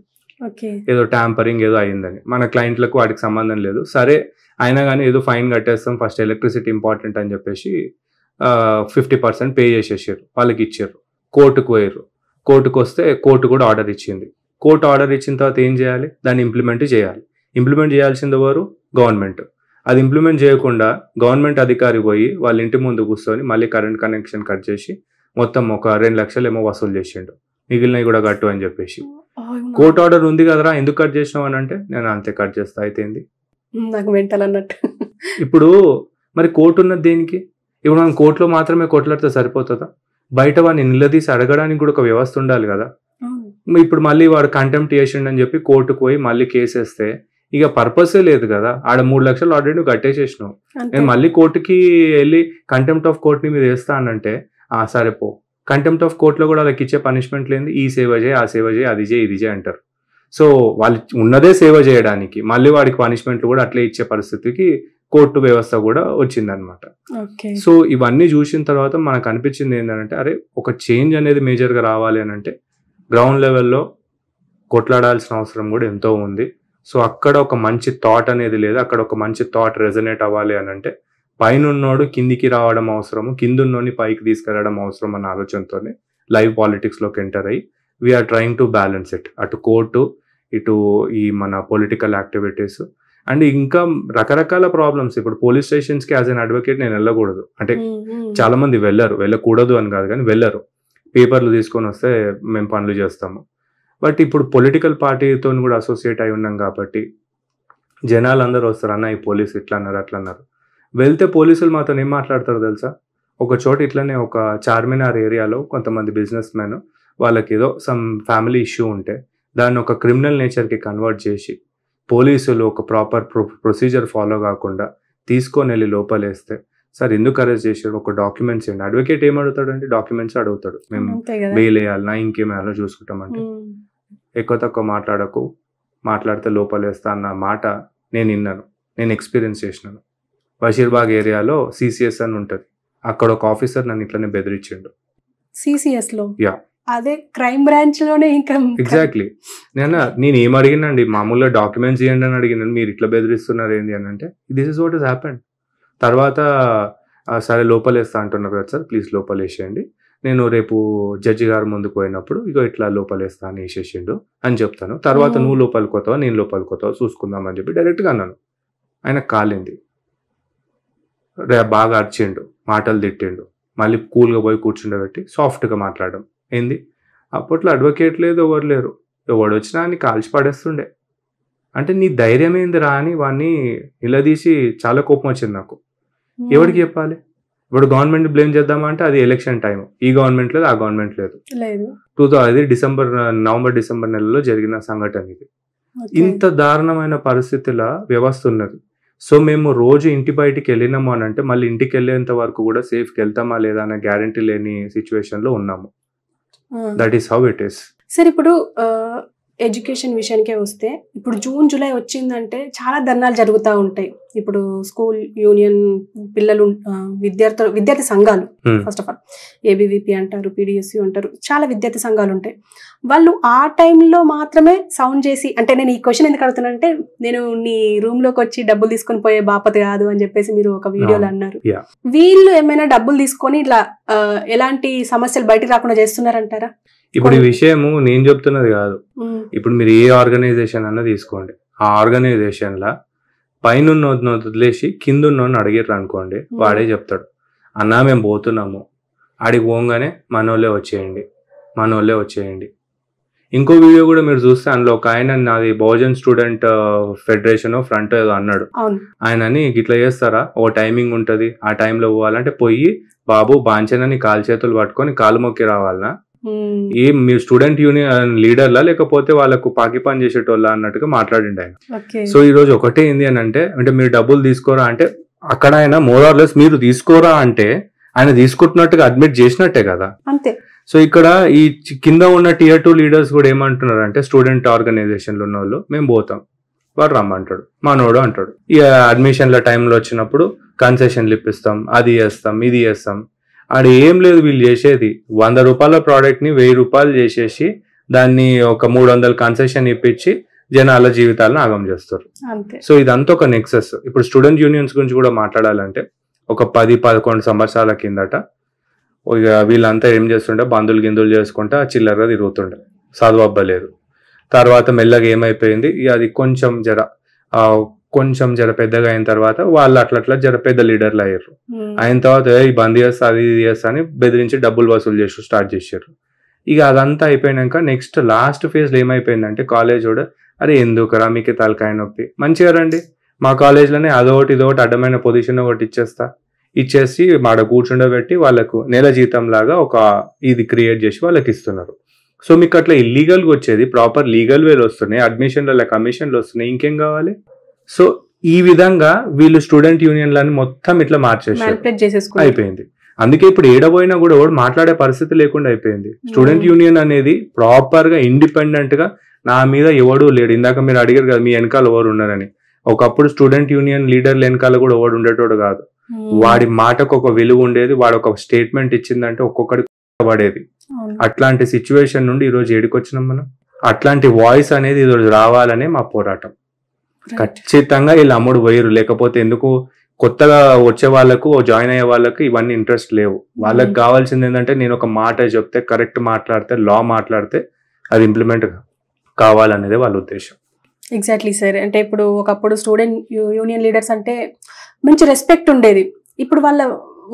ఏదో ట్యాంపరింగ్ ఏదో అయిందని. మన క్లయింట్లకు వాటికి సంబంధం లేదు. సరే అయినా కానీ ఏదో ఫైన్ కట్టేస్తాం, ఫస్ట్ ఎలక్ట్రిసిటీ ఇంపార్టెంట్ అని చెప్పేసి 50% పే చేసేసారు, వాళ్ళకి ఇచ్చారు. కోర్టుకు పోయారు. కోర్టుకు వస్తే కోర్టు కూడా ఆర్డర్ ఇచ్చింది. కోర్టు ఆర్డర్ ఇచ్చిన తర్వాత ఏం చేయాలి, దాన్ని ఇంప్లిమెంట్ చేయాలి. ఇంప్లిమెంట్ చేయాల్సింది ఎవరు? గవర్నమెంట్. అది ఇంప్లిమెంట్ చేయకుండా గవర్నమెంట్ అధికారి పోయి వాళ్ళ ఇంటి ముందు కూర్చొని మళ్ళీ కరెంట్ కనెక్షన్ కట్ చేసి మొత్తం ఒక 2 లక్షలు ఏమో వసూలు చేసిండు, మిగిలినవి కూడా కట్టు అని చెప్పేసి. కోర్టు ఆర్డర్ ఉంది కదరా, ఎందుకు కట్ చేసినావు అని అంటే నేను అంతే కట్ చేస్తా అయితేంది, నాకు మెంటల్ అన్నట్టు. ఇప్పుడు మరి కోర్టు ఉన్నది దేనికి? ఇప్పుడు మనం కోర్టులో మాత్రమే కొట్లాడితే సరిపోతుందా? బయట వాడిని నిలదీసి అడగడానికి కూడా ఒక వ్యవస్థ ఉండాలి కదా. ఇప్పుడు మళ్ళీ వాడు కంటెంప్ట్ చేసిండని చెప్పి కోర్టుకు పోయి మళ్ళీ కేసు వేస్తే ఇక పర్పసే లేదు కదా. ఆడ 3 లక్షలు ఆల్రెడీ నువ్వు కట్టేసేసినావు. నేను మళ్ళీ కోర్టుకి వెళ్ళి కంటెంప్ట్ ఆఫ్ కోర్టుని మీద వేస్తానంటే సరే పో. కంటెంప్ట్ ఆఫ్ కోర్టులో కూడా వాళ్ళకి ఇచ్చే పనిష్మెంట్ లేదు, ఈ సేవ చేయి, ఆ సేవ చేయి, అది చేయి, ఇది చేయి అంటారు. సో వాళ్ళు ఉన్నదే సేవ చేయడానికి, మళ్ళీ వాడికి పనిష్మెంట్లు కూడా అట్లే ఇచ్చే పరిస్థితికి కోర్టు వ్యవస్థ కూడా వచ్చిందనమాట. సో ఇవన్నీ చూసిన తర్వాత మనకు అనిపించింది ఏంటంటే అరే ఒక చేంజ్ అనేది మేజర్గా రావాలి అని అంటే గ్రౌండ్ లెవెల్లో కొట్లాడాల్సిన అవసరం కూడా ఎంతో ఉంది. సో అక్కడ ఒక మంచి థాట్ అనేది లేదు, అక్కడ ఒక మంచి థాట్ రెజనేట్ అవ్వాలి అని అంటే పైన ఉన్నోడు కిందికి రావడం అవసరము, కిందున్నోని పైకి తీసుకెళ్లడం అవసరం అన్న ఆలోచనతోనే లైవ్ పాలిటిక్స్లోకి ఎంటర్ అయ్యి we're trying to balance it. అటు కోర్టు, ఇటు ఈ మన పొలిటికల్ యాక్టివిటీస్ అండ్ ఇంకా రకరకాల ప్రాబ్లమ్స్. ఇప్పుడు పోలీస్ స్టేషన్స్కి యాజ్ అన్ అడ్వకేట్ నేను వెళ్ళకూడదు అంటే చాలా మంది వెళ్ళకూడదు అని కాదు కానీ వెళ్ళరు, పేపర్లు తీసుకొని వస్తే మేము పనులు చేస్తాము. బట్ ఇప్పుడు పొలిటికల్ పార్టీతో కూడా అసోసియేట్ అయి ఉన్నాం కాబట్టి జనాలు అందరూ వస్తారు, అన్న ఈ పోలీసు ఇట్లా అన్నారు అట్లా అన్నారు. వెళ్తే పోలీసులు మాతో ఏం మాట్లాడతారు తెలుసా? ఒక చోట ఇట్లనే ఒక చార్మినార్ ఏరియాలో కొంతమంది బిజినెస్ మ్యాన్ వాళ్ళకి ఏదో సమ్ ఫ్యామిలీ ఇష్యూ ఉంటే దాన్ని ఒక క్రిమినల్ నేచర్కి కన్వర్ట్ చేసి పోలీసులు ఒక ప్రాపర్ ప్రొసీజర్ ఫాలో కాకుండా తీసుకొని వెళ్ళి లోపలేస్తే సార్ ఎందుకు అరెస్ట్ చేశారు, ఒక డాక్యుమెంట్స్ ఏంటి? అడ్వకేట్ ఏం అడుగుతాడు అంటే డాక్యుమెంట్స్ అడుగుతాడు, మేము బెయిల్ వేయాలన్నా ఇంకేమైనా చూసుకుంటామంటే ఎక్కువ తక్కువ మాట్లాడకు, మాట్లాడితే లోపలేస్తా అన్న మాట నేను విన్నాను, నేను ఎక్స్పీరియన్స్ చేసినాను. బషీర్బాగ్ ఏరియాలో సిసిఎస్ అని ఉంటుంది, అక్కడ ఒక ఆఫీసర్ నన్ను ఇట్లనే బెదిరించిండు. సిసిఎస్ లో? యా, అదే క్రైమ్ బ్రాంచ్ లోనే. ఇంకా ఎగ్జాక్ట్లీ. నేను ఏం అడిగినండి, మామూలుగా డాక్యుమెంట్స్ ఇవ్వండి అని అడిగినాను, మీరు ఇట్లా బెదిరిస్తున్నారు ఏంటి అని అంటే this is what is happened. తర్వాత సరే లోపలేస్తా అంటున్నారు కదా సార్, ప్లీజ్ లోపలేసేయండి, నేను రేపు జడ్జి గారు ముందుకు పోయినప్పుడు ఇగో ఇట్లా లోపలేస్తా అని వేసేసిండు అని చెప్తాను, తర్వాత నువ్వు లోపలికి పోతావా నేను లోపలికి పోతావా చూసుకుందాం అని చెప్పి డైరెక్ట్గా అన్నాను. ఆయన కాలింది, బాగా అరిచిండు, మాటలు తిట్టిండు, మళ్ళీ కూల్గా పోయి కూర్చుండబెట్టి సాఫ్ట్గా మాట్లాడడం ఏంది. అప్పట్లో అడ్వకేట్ లేదు, ఎవరు లేరు, ఎవడు వచ్చినా అని కాల్చి పడేస్తుండే. అంటే నీ ధైర్యం ఏంది రా అని వాడిని నిలదీసి చాలా కోపం వచ్చింది నాకు. ఎవరికి చెప్పాలి? ఇప్పుడు గవర్నమెంట్ బ్లేమ్ చేద్దామంటే అది ఎలక్షన్ టైం, ఈ గవర్నమెంట్ లేదు ఆ గవర్నమెంట్ లేదు. అది నవంబర్ డిసెంబర్ నెలలో జరిగిన సంఘటన ఇది. ఇంత దారుణమైన పరిస్థితుల వ్యవస్థ ఉన్నది. సో మేము రోజు ఇంటి బయటికి వెళ్ళినాము అని అంటే మళ్ళీ ఇంటికి వెళ్ళేంత వరకు కూడా సేఫ్కి వెళ్తామా లేదా అనే గ్యారంటీ లేని సిచ్యువేషన్లో ఉన్నాము. That is how it is. Sir ఇప్పుడు ఎడ్యుకేషన్ విషయానికే వస్తే ఇప్పుడు జూన్ జూలై వచ్చిందంటే చాలా ధర్నాలు జరుగుతూ ఉంటాయి. ఇప్పుడు స్కూల్ యూనియన్ పిల్లలు విద్యార్థి సంఘాలు ఫస్ట్ ఆఫ్ ఆల్ ఏబీవీపీ అంటారు, పీడిఎస్యూ అంటారు, చాలా విద్యార్థి సంఘాలు ఉంటాయి. వాళ్ళు ఆ టైంలో మాత్రమే సౌండ్ చేసి, అంటే నేను ఈ క్వశ్చన్ ఎందుకు అడుగుతున్నానంటే నేను నీ రూమ్ లోకి వచ్చి డబ్బులు తీసుకొని పోయే బాపతి కాదు అని చెప్పేసి మీరు ఒక వీడియోలో అన్నారు. వీళ్ళు ఏమైనా డబ్బులు తీసుకొని ఇట్లా ఎలాంటి సమస్యలు బయటకు రాకుండా చేస్తున్నారంటారా? ఇప్పుడు ఈ విషయము నేను చెప్తున్నది కాదు. ఇప్పుడు మీరు ఏ ఆర్గనైజేషన్ అన్నా తీసుకోండి, ఆ ఆర్గనైజేషన్ లా పైన వదిలేసి కింద ఉన్నోని అడిగారు అనుకోండి, వాడే చెప్తాడు అన్నా మేము పోతున్నాము, ఆడికి పోగానే మనోళ్ళే వచ్చేయండి. ఇంకో వీడియో కూడా మీరు చూస్తే అందులో ఒక ఆయన నాది బహుజన్ స్టూడెంట్ ఫెడరేషన్ ఫ్రంట్ ఏదో అన్నాడు. ఆయనని ఇట్లా చేస్తారా, ఓ టైమింగ్ ఉంటది, ఆ టైంలో పోవాలంటే పోయి బాబు బాంచనని కాలు చేతులు పట్టుకొని కాలు మొక్కి రావాలనా, ఏం మీరు స్టూడెంట్ యూనియన్ లీడర్లా లేకపోతే వాళ్ళకు పాకి పని చేసేటోళ్ళ అన్నట్టుగా మాట్లాడిండు ఆయన. సో ఈ రోజు ఒకటే ఏంది అని అంటే మీరు డబ్బులు తీసుకోరా అంటే అక్కడ ఆయన మోరార్లెస్ మీరు తీసుకోరా అంటే ఆయన తీసుకుంటున్నట్టుగా అడ్మిట్ చేసినట్టే కదా. అంతే. సో ఇక్కడ ఈ కింద ఉన్న Tier 2 లీడర్స్ కూడా ఏమంటున్నారు అంటే స్టూడెంట్ ఆర్గనైజేషన్లు ఉన్న వాళ్ళు మేము పోతాం, వాడు రమ్మంటాడు, మనోడు అంటాడు. ఇక అడ్మిషన్ల టైంలో వచ్చినప్పుడు కన్సెషన్లు ఇప్పిస్తాం, అది చేస్తాం, ఇది చేస్తాం. ఆడ ఏం లేదు, వీళ్ళు చేసేది 100 రూపాయల ప్రోడక్ట్ ని 1000 రూపాయలు చేసేసి దాన్ని ఒక 300 కన్సెషన్ ఇప్పించి జనాల జీవితాలను ఆగం చేస్తారు. సో ఇదంతా ఒక నెక్సెస్. ఇప్పుడు స్టూడెంట్ యూనియన్స్ గురించి కూడా మాట్లాడాలంటే ఒక 10-11 సంవత్సరాల కిందట ఇక వీళ్ళంతా ఏం చేస్తుండే, బంధువులు గిందులు చేసుకుంటా చిల్లరగా తిరుగుతుండే, చదువు అవ్వలేదు. తర్వాత మెల్లగా ఏమైపోయింది, ఇక అది కొంచెం జర పెద్దగా అయిన తర్వాత వాళ్ళు అట్లా జర పెద్ద లీడర్లు అయ్యారు. అయిన తర్వాత ఈ బంద్ చేస్తా అది ఇది చేస్తా అని బెదిరించి డబ్బులు వసూలు చేసి స్టార్ట్ చేశారు. ఇక అదంతా అయిపోయినాక నెక్స్ట్ లాస్ట్ ఫేజ్ లో ఏమైపోయిందంటే కాలేజ్ కూడా అరే ఎందుకురా మీకు తలకాయ నొప్పి, మంచిగా రండి మా కాలేజ్లోనే అదొకటి ఇదొకటి అడ్డమైన పొజిషన్ ఒకటి ఇచ్చేసి మాడ కూర్చుండబెట్టి వాళ్ళకు నెల జీతం లాగా ఒక ఇది క్రియేట్ చేసి వాళ్ళకి ఇస్తున్నారు. సో మీకు అట్లా ఇల్లీగల్గా వచ్చేది ప్రాపర్ లీగల్ వేలు వస్తున్నాయి, అడ్మిషన్ల కమిషన్లు వస్తున్నాయి, ఇంకేం కావాలి. సో ఈ విధంగా వీళ్ళు స్టూడెంట్ యూనియన్లని మొత్తం ఇట్లా మార్చేసారు, అయిపోయింది. అందుకే ఇప్పుడు ఏడబోయినా కూడా ఎవడు మాట్లాడే పరిస్థితి లేకుండా అయిపోయింది. స్టూడెంట్ యూనియన్ అనేది ప్రాపర్ గా ఇండిపెండెంట్ గా నా మీద ఎవడు లేడు. ఇందాక మీరు అడిగారు కదా మీ వెనకాల ఎవరు ఉన్నారని, ఒకప్పుడు స్టూడెంట్ యూనియన్ లీడర్ల వెనకాల కూడా ఎవడు ఉండేటోడు కాదు. వాడి మాటకు ఒక విలువ ఉండేది, వాడు ఒక స్టేట్మెంట్ ఇచ్చిందంటే ఒక్కొక్కడికి పడేది. అట్లాంటి సిచ్యువేషన్ నుండి ఈ రోజు ఏడికొచ్చినాం మనం. అట్లాంటి వాయిస్ అనేది ఈ రోజు రావాలనే మా పోరాటం. ఖచ్చితంగా వీళ్ళు అమ్ముడు పోయారు, లేకపోతే ఎందుకు కొత్తగా వచ్చే వాళ్ళకు జాయిన్ అయ్యే వాళ్ళకు ఇవన్నీ ఇంట్రెస్ట్ లేవు. వాళ్ళకి కావాల్సింది ఏంటంటే నేను ఒక మాట చెప్తే కరెక్ట్ మాట్లాడితే లా మాట్లాడితే అది ఇంప్లిమెంట్ కావాలనేదే వాళ్ళ ఉద్దేశం. Exactly sir. అంటే ఇప్పుడు ఒకప్పుడు స్టూడెంట్ యూనియన్ లీడర్స్ అంటే మంచి రెస్పెక్ట్ ఉండేది, ఇప్పుడు వాళ్ళ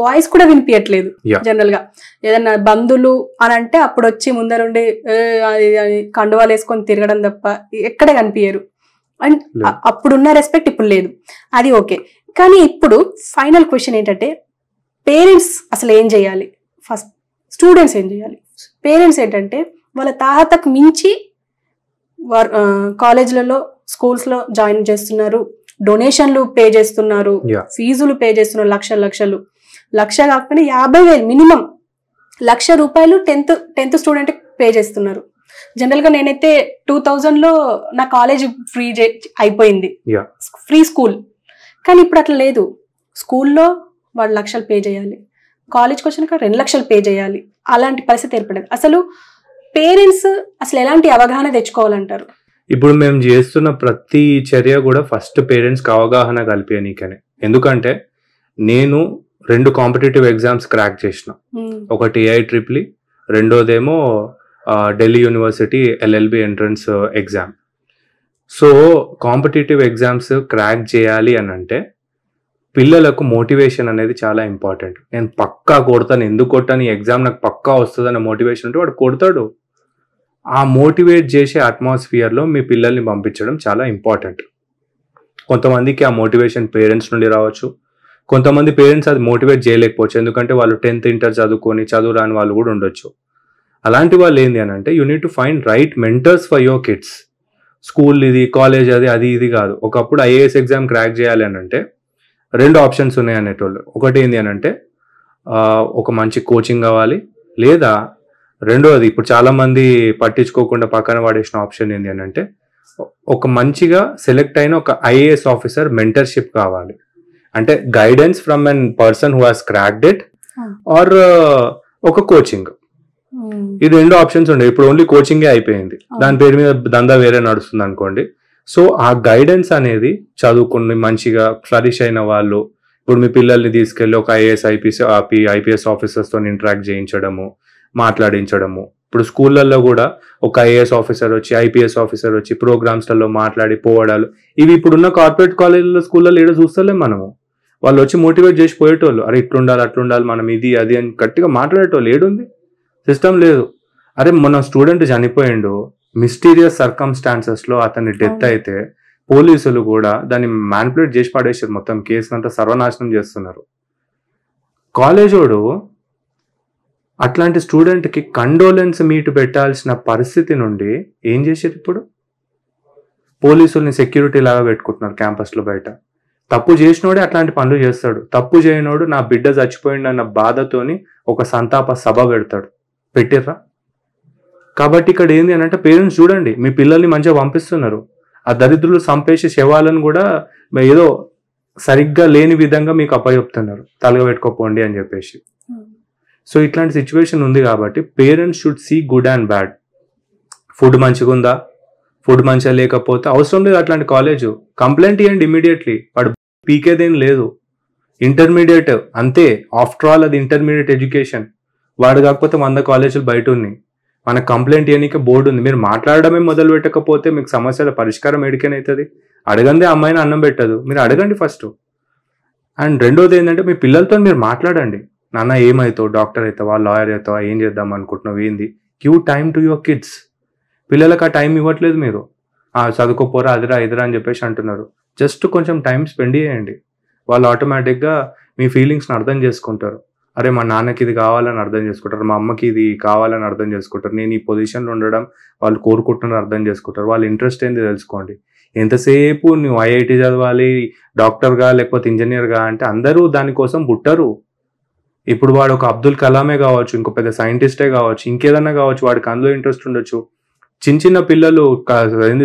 వాయిస్ కూడా వినిపించట్లేదు. జనరల్ గా ఏదన్నా బంధువులు అని అంటే అప్పుడు వచ్చి ముందరుండి కండువాలు వేసుకొని తిరగడం తప్ప ఎక్కడ కనిపించరు. అండ్ అప్పుడున్న రెస్పెక్ట్ ఇప్పుడు లేదు, అది ఓకే. కానీ ఇప్పుడు ఫైనల్ క్వశ్చన్ ఏంటంటే పేరెంట్స్ అసలు ఏం చేయాలి, ఫస్ట్ స్టూడెంట్స్ ఏం చేయాలి? పేరెంట్స్ ఏంటంటే వాళ్ళ తాహతకు మించి కాలేజ్లలో స్కూల్స్లో జాయిన్ చేస్తున్నారు, డొనేషన్లు పే చేస్తున్నారు, ఫీజులు పే చేస్తున్నారు, లక్షలు లక్ష కాకపోయినా 50,000 మినిమం ₹1,00,000 10th స్టూడెంట్ పే చేస్తున్నారు. జనరల్ గా నేనైతే 2000లో నా కాలేజ్ ఫ్రీ అయిపోయింది, ఫ్రీ స్కూల్. కానీ ఇప్పుడు అట్లా లేదు. స్కూల్లో వాడు లక్షలు పే చేయాలి, కాలేజ్కి వచ్చినాక 2 లక్షలు పే చేయాలి. అలాంటి పరిస్థితి ఏర్పడదు. అసలు పేరెంట్స్ అసలు ఎలాంటి అవగాహన తెచ్చుకోవాలంటారు? ఇప్పుడు మేము చేస్తున్న ప్రతి చర్య కూడా ఫస్ట్ పేరెంట్స్కి అవగాహన కలిపేయనీకనే. ఎందుకంటే నేను 2 కాంపిటేటివ్ ఎగ్జామ్స్ క్రాక్ చేసిన, ఒకటి AIEEE, రెండోదేమో Delhi university LLB entrance exam. So competitive exams crack చేయాలి అని అంటే పిల్లలకు మోటివేషన్ అనేది చాలా ఇంపార్టెంట్. నేను పక్కా కొడతాను, ఎందుకు కొట్టాను, ఈ ఎగ్జామ్ నాకు పక్కా వస్తుంది అనే మోటివేషన్ ఉంటే వాడు కొడతాడు. ఆ మోటివేట్ చేసే అట్మాస్ఫియర్లో మీ పిల్లల్ని పంపించడం చాలా ఇంపార్టెంట్. కొంతమందికి ఆ మోటివేషన్ పేరెంట్స్ నుండి రావచ్చు, కొంతమంది పేరెంట్స్ అది మోటివేట్ చేయలేకపోవచ్చు, ఎందుకంటే వాళ్ళు 10th ఇంటర్ చదువు రాని వాళ్ళు కూడా ఉండొచ్చు. అలాంటి వాళ్ళు ఏంది అని అంటే you need to find right mentors for your kids. School ఇది, కాలేజ్ అది ఇది కాదు. ఒకప్పుడు IAS ఎగ్జామ్ క్రాక్ చేయాలి అని అంటే 2 ఆప్షన్స్ ఉన్నాయి అనేటోళ్ళు. ఒకటి ఏంది అని అంటే ఒక మంచి కోచింగ్ కావాలి, లేదా రెండోది ఇప్పుడు చాలా మంది పట్టించుకోకుండా పక్కన పడేసిన ఆప్షన్ ఏంటి అని అంటే, ఒక మంచిగా సెలెక్ట్ అయిన ఒక ఐఏఎస్ ఆఫీసర్ మెంటర్షిప్ కావాలి. అంటే guidance from an person who has cracked it or ఒక కోచింగ్. ఈ రెండు ఆప్షన్స్ ఉండే. ఇప్పుడు ఓన్లీ కోచింగే అయిపోయింది, దాని పేరు మీద దందా వేరే నడుస్తుంది అనుకోండి. సో ఆ గైడెన్స్ అనేది చదువుకుని మంచిగా ఫ్లరిష్ అయిన వాళ్ళు, ఇప్పుడు మీ పిల్లల్ని తీసుకెళ్లి ఒక ఐపీఎస్ ఆఫీసర్స్ తో ఇంటరాక్ట్ చేయించడము, మాట్లాడించడము. ఇప్పుడు స్కూళ్ళల్లో కూడా ఒక ఐఏఎస్ ఆఫీసర్ వచ్చి, ఐపీఎస్ ఆఫీసర్ వచ్చి ప్రోగ్రామ్స్లలో మాట్లాడి పోవడాలు, ఇవి ఇప్పుడున్న కార్పొరేట్ కాలేజీలో స్కూళ్ళలో ఏదో చూస్తలేం మనము. వాళ్ళు వచ్చి మోటివేట్ చేసి పోయేటోళ్ళు, అరే ఇట్లుండాలి అట్లుండాలి మనం ఇది అది అని గట్టిగా మాట్లాడేటోళ్ళు. ఏడుంది? సిస్టమ్ లేదు. అరే మన స్టూడెంట్ చనిపోయిండు, మిస్టీరియస్ సర్కమ్స్టాన్సెస్ లో అతని డెత్ అయితే పోలీసులు కూడా దాన్ని మ్యానిపులేట్ చేసి పడేసారు, మొత్తం కేసునంతా సర్వనాశనం చేస్తున్నారు. కాలేజోడు అట్లాంటి స్టూడెంట్ కి కండోలెన్స్ మీట్ పెట్టాల్సిన పరిస్థితి నుండి ఏం చేశారు? ఇప్పుడు పోలీసుల్ని సెక్యూరిటీ లాగా పెట్టుకుంటున్నారు క్యాంపస్ లో బయట. తప్పు చేసినోడే అట్లాంటి పనులు చేస్తాడు, తప్పు చేయనోడు నా బిడ్డ చచ్చిపోయిండు అన్న బాధతోని ఒక సంతాప సభ పెడతాడు. పెట్టిర్రా? కాబట్టి ఇక్కడ ఏంది అని అంటే, పేరెంట్స్ చూడండి, మీ పిల్లల్ని మంచిగా పంపిస్తున్నారు, ఆ దరిద్రులు చంపేసి శవాలను కూడా ఏదో సరిగ్గా లేని విధంగా మీకు అప్పచెప్తున్నారు, తలగబెట్టుకోపోండి అని చెప్పేసి. సో ఇట్లాంటి సిచ్యువేషన్ ఉంది కాబట్టి parents should see good and bad. Food మంచిగా ఉందా, ఫుడ్ మంచిగా లేకపోతే అవసరం లేదు అట్లాంటి కాలేజ్, కంప్లైంట్ ఇవ్వండి ఇమీడియట్లీ. వాడు పీకేదేం లేదు, ఇంటర్మీడియట్ అంతే. ఆఫ్టర్ ఆల్ అది ఇంటర్మీడియట్ ఎడ్యుకేషన్. వాడు కాకపోతే 100 కాలేజీలు బయట ఉన్నాయి, మనకు కంప్లైంట్ ఇవ్వడానికి బోర్డు ఉంది. మీరు మాట్లాడడమే మొదలు పెట్టకపోతే మీకు సమస్యల పరిష్కారం ఎడికనవుతుంది? అడగందే అమ్మాయిని అన్నం పెట్టదు, మీరు అడగండి ఫస్ట్. అండ్ రెండోది ఏంటంటే, మీ పిల్లలతో మీరు మాట్లాడండి. నాన్న ఏమవుతావు, డాక్టర్ అవుతావా, లాయర్ అవుతావా, ఏం చేద్దాం అనుకుంటున్నావు, ఏంది? Give time to your kids. పిల్లలకు ఆ టైం ఇవ్వట్లేదు మీరు. చదువుకోపోరా అదిరా ఇదిరా అని చెప్పేసి అంటున్నారు. జస్ట్ కొంచెం టైం స్పెండ్ చేయండి, వాళ్ళు ఆటోమేటిక్గా మీ ఫీలింగ్స్ని అర్థం చేసుకుంటారు. అరే మా నాన్నకి ఇది కావాలని అర్థం చేసుకుంటారు, మా అమ్మకి ఇది కావాలని అర్థం చేసుకుంటారు, నేను ఈ పొజిషన్లో ఉండడం వాళ్ళు కోరుకుంటున్నారు అర్థం చేసుకుంటారు. వాళ్ళ ఇంట్రెస్ట్ ఏంది తెలుసుకోండి. ఎంతసేపు నువ్వు ఐఐటి చదవాలి, డాక్టర్గా లేకపోతే ఇంజనీర్గా అంటే అందరూ దానికోసం పుట్టరు. ఇప్పుడు వాడు ఒక అబ్దుల్ కలామే కావచ్చు, ఇంకో పెద్ద సైంటిస్టే కావచ్చు, ఇంకేదన్నా కావచ్చు, వాడికి అందులో ఇంట్రెస్ట్ ఉండొచ్చు. చిన్న చిన్న పిల్లలు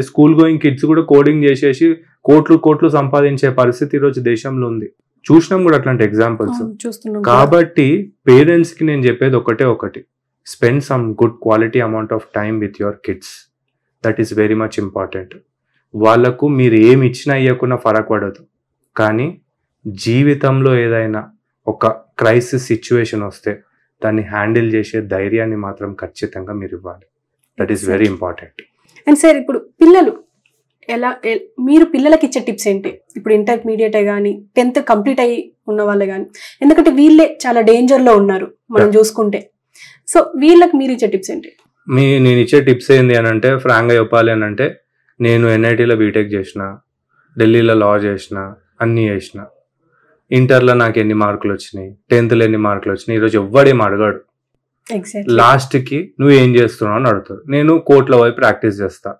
స్కూల్ గోయింగ్ కిడ్స్ కూడా కోడింగ్ చేసేసి కోట్లు సంపాదించే పరిస్థితి ఈరోజు దేశంలో ఉంది. చూసినాం కూడా అట్లాంటి ఎగ్జాంపుల్స్. కాబట్టి పేరెంట్స్ కి నేను చెప్పేది ఒకటి, spend some good quality amount of time with your kids. That is very much important. వాళ్ళకు మీరు ఏమి ఇచ్చినా ఇవ్వకుండా ఫరక్ పడదు, కానీ జీవితంలో ఏదైనా ఒక క్రైసిస్ సిచ్యువేషన్ వస్తే దాన్ని హ్యాండిల్ చేసే ధైర్యాన్ని మాత్రం ఖచ్చితంగా మీరు ఇవ్వాలి. That is very important. And sir, ఇప్పుడు పిల్లలు మీరు పిల్లలకి ఇచ్చే టిప్స్ ఏంటి? ఇప్పుడు ఇంటర్మీడియట్ కానీ 10th కంప్లీట్ అయ్యి ఉన్న వాళ్ళే కానీ, ఎందుకంటే వీళ్ళే చాలా డేంజర్లో ఉన్నారు మనం చూసుకుంటే. సో వీళ్ళకి మీరు ఇచ్చే టిప్స్ ఏంటి? నేను ఇచ్చే టిప్స్ ఏంటి అని అంటే, ఫ్రాంక్గా చెప్పాలి అని అంటే, నేను ఎన్ఐటీలో బీటెక్ చేసిన, ఢిల్లీలో లా చేసిన, అన్నీ చేసిన. ఇంటర్లో నాకు ఎన్ని మార్కులు వచ్చినాయి, 10thలో ఎన్ని మార్కులు వచ్చినాయి, ఈరోజు ఎవ్వడేం అడగాడు. లాస్ట్కి నువ్వు ఏం చేస్తున్నావు అని అడుగుతాడు. నేను కోర్టులో పోయి ప్రాక్టీస్ చేస్తా,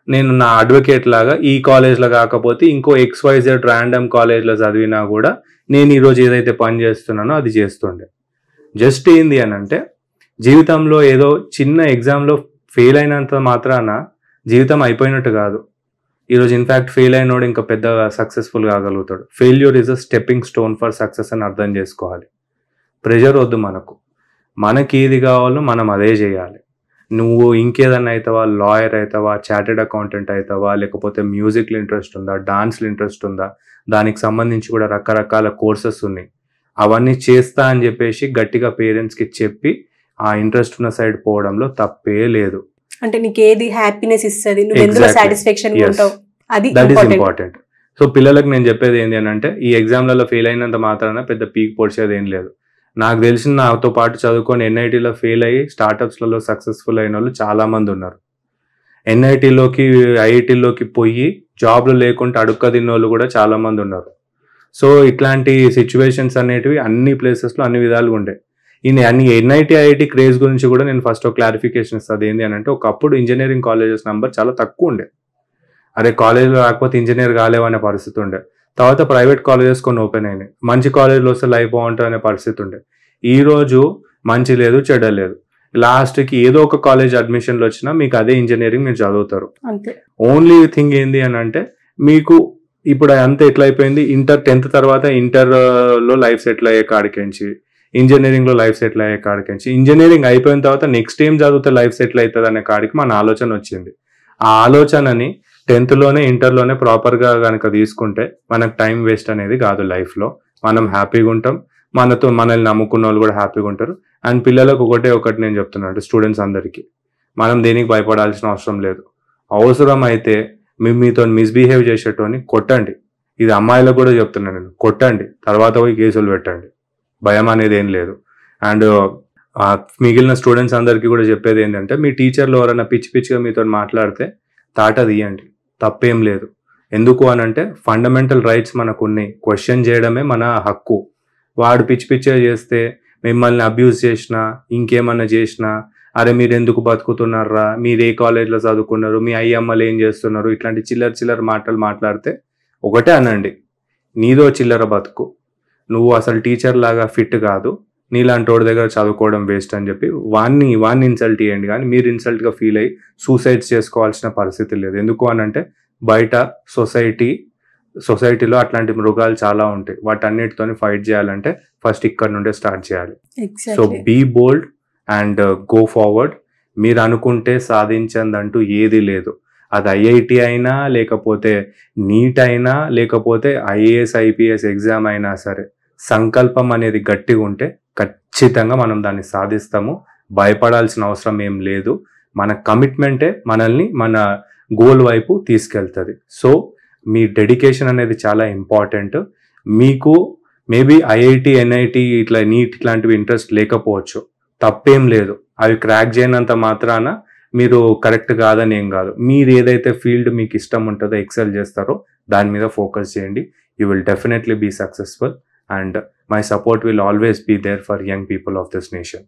నేను నా అడ్వకేట్ లాగా ఈ కాలేజ్లో కాకపోతే ఇంకో XYZ ర్యాండమ్ కాలేజ్లో చదివినా కూడా నేను ఈరోజు ఏదైతే పని చేస్తున్నానో అది చేస్తుండే. జస్ట్ ఏంది అని అంటే, జీవితంలో ఏదో చిన్న ఎగ్జామ్లో ఫెయిల్ అయినంత మాత్రాన జీవితం అయిపోయినట్టు కాదు. ఈరోజు ఇన్ఫ్యాక్ట్ ఫెయిల్ అయినోడు ఇంకా పెద్దగా సక్సెస్ఫుల్ కాగలుగుతాడు. Failure is a stepping stone for success అని అర్థం చేసుకోవాలి. ప్రెషర్ వద్దు, మనకి ఏది కావాలో మనం అదే చేయాలి. నువ్వు ఇంకేదన్నా అవుతావా, లాయర్ అవుతావా, చార్టెడ్ అకౌంటెంట్ అవుతావా, లేకపోతే మ్యూజిక్లో ఇంట్రెస్ట్ ఉందా, డాన్స్లో ఇంట్రెస్ట్ ఉందా, దానికి సంబంధించి కూడా రకరకాల కోర్సెస్ ఉన్నాయి. అవన్నీ చేస్తా అని చెప్పేసి గట్టిగా పేరెంట్స్కి చెప్పి ఆ ఇంట్రెస్ట్ ఉన్న సైడ్ పోవడంలో తప్పే లేదు. అంటే నీకు ఏది హ్యాపీనెస్ ఇస్తుంది, నువ్వు ఎందులో సాటిస్ఫాక్షన్ ఉంటావు, అది దట్ ఈస్ ఇంపార్టెంట్. సో పిల్లలకు నేను చెప్పేది ఏంటి అని అంటే, ఈ ఎగ్జామ్లలో ఫెయిల్ అయినంత మాత్రాన పెద్ద పీక్ పొడిచేది ఏం లేదు. నాకు తెలిసిన నాతో పాటు చదువుకొని ఎన్ఐటీలో ఫెయిల్ అయ్యి స్టార్టప్స్లలో సక్సెస్ఫుల్ అయిన వాళ్ళు చాలా మంది ఉన్నారు. ఎన్ఐటీలోకి ఐఐటీలోకి పోయి జాబ్లు లేకుండా అడుక్క తిన్న వాళ్ళు కూడా చాలా మంది ఉన్నారు. సో ఇట్లాంటి సిచ్యువేషన్స్ అనేటివి అన్ని ప్లేసెస్లో అన్ని విధాలుగా ఉండే. అన్ని ఎన్ఐటీ ఐఐటీ క్రేజ్ గురించి కూడా నేను ఫస్ట్ ఒక క్లారిఫికేషన్ ఇస్తుంది. ఏంటి అని అంటే, ఒకప్పుడు ఇంజనీరింగ్ కాలేజెస్ నెంబర్ చాలా తక్కువ ఉండే. అరే కాలేజ్లో రాకపోతే ఇంజనీర్ కాలేవనే పరిస్థితి ఉండే. తర్వాత ప్రైవేట్ కాలేజెస్ కొన్ని ఓపెన్ అయినాయి, మంచి కాలేజ్లో వస్తే లైఫ్ బాగుంటుంది అనే పరిస్థితి ఉండే. ఈరోజు మంచి లేదు చెడ్డ లేదు, లాస్ట్కి ఏదో ఒక కాలేజ్ అడ్మిషన్లు వచ్చినా మీకు అదే ఇంజనీరింగ్ మీరు చదువుతారు. అంతే. ఓన్లీ థింగ్ ఏంది అని అంటే మీకు ఇప్పుడు అంతా ఎట్లా అయిపోయింది, 10th తర్వాత ఇంటర్లో లైఫ్ సెటిల్ అయ్యే కాడికించి, ఇంజనీరింగ్లో లైఫ్ సెటిల్ అయ్యే కాడికించి, ఇంజనీరింగ్ అయిపోయిన తర్వాత నెక్స్ట్ ఏం చదివితే లైఫ్ సెటిల్ అవుతుంది అనే కాడికి మన ఆలోచన వచ్చింది. ఆ ఆలోచనని 10thలోనే ఇంటర్లోనే ప్రాపర్గా కనుక తీసుకుంటే మనకు టైం వేస్ట్ అనేది కాదు. లైఫ్లో మనం హ్యాపీగా ఉంటాం, మనల్ని నమ్ముకున్న వాళ్ళు కూడా హ్యాపీగా ఉంటారు. అండ్ పిల్లలకు ఒకటి నేను చెప్తున్నాను, స్టూడెంట్స్ అందరికీ, మనం దేనికి భయపడాల్సిన అవసరం లేదు. అవసరం అయితే మీతో మిస్బిహేవ్ చేసేటోని కొట్టండి. ఇది అమ్మాయిలకు కూడా చెప్తున్నాను నేను, కొట్టండి, తర్వాత పోయి కేసులు పెట్టండి, భయం అనేది ఏం లేదు. అండ్ మిగిలిన స్టూడెంట్స్ అందరికీ కూడా చెప్పేది ఏంటంటే, మీ టీచర్లు ఎవరైనా పిచ్చిగా మీతో మాట్లాడితే తాట తీయండి, తప్పేం లేదు. ఎందుకు అనంటే ఫండమెంటల్ రైట్స్ మనకు ఉన్నాయి, క్వశ్చన్ చేయడమే మన హక్కు. వాడు పిచ్చిగా చేస్తే, మిమ్మల్ని అబ్యూస్ చేసినా, ఇంకేమన్నా చేసినా, అరే మీరు ఎందుకు బతుకుతున్నారా, మీరు ఏ కాలేజ్లో చదువుకున్నారు, మీ అయ్యమ్మలు ఏం చేస్తున్నారు, ఇట్లాంటి చిల్లర మాటలు మాట్లాడితే ఒకటే అనండి, నీదో చిల్లర బతుకు, నువ్వు అసలు టీచర్ లాగా ఫిట్ కాదు, నీలాంటి వాడి దగ్గర చదువుకోవడం వేస్ట్ అని చెప్పి వాడిని ఇన్సల్ట్ చేయండి. కానీ మీరు ఇన్సల్ట్గా ఫీల్ అయ్యి సూసైడ్స్ చేసుకోవాల్సిన పరిస్థితి లేదు. ఎందుకు అనంటే బయట సొసైటీలో అట్లాంటి మృగాలు చాలా ఉంటాయి. వాటన్నిటితో ఫైట్ చేయాలంటే ఫస్ట్ ఇక్కడ నుండే స్టార్ట్ చేయాలి. So be bold and go forward. మీరు అనుకుంటే సాధించందంటూ ఏది లేదు. అది ఐఐటి అయినా, లేకపోతే నీట్ అయినా, లేకపోతే ఐఏఎస్ ఐపీఎస్ ఎగ్జామ్ అయినా సరే, సంకల్పం అనేది గట్టిగా ఉంటే ఖచ్చితంగా మనం దాన్ని సాధిస్తాము. భయపడాల్సిన అవసరం ఏం లేదు. మన కమిట్మెంటే మనల్ని మన గోల్ వైపు తీసుకెళ్తుంది. సో మీ డెడికేషన్ అనేది చాలా ఇంపార్టెంట్. మీకు మేబీ ఐఐటి, ఎన్ఐటి, ఇట్లా నీట్ ఇట్లాంటివి ఇంట్రెస్ట్ లేకపోవచ్చు, తప్పేం లేదు. అవి క్రాక్ చేయనంత మాత్రాన మీరు కరెక్ట్ కాదని ఏం కాదు. మీరు ఏదైతే ఫీల్డ్ మీకు ఇష్టం ఉంటుందో, ఎక్సెల్ చేస్తారో దాని మీద ఫోకస్ చేయండి. You will definitely be successful and my support will always be there for young people of this nation.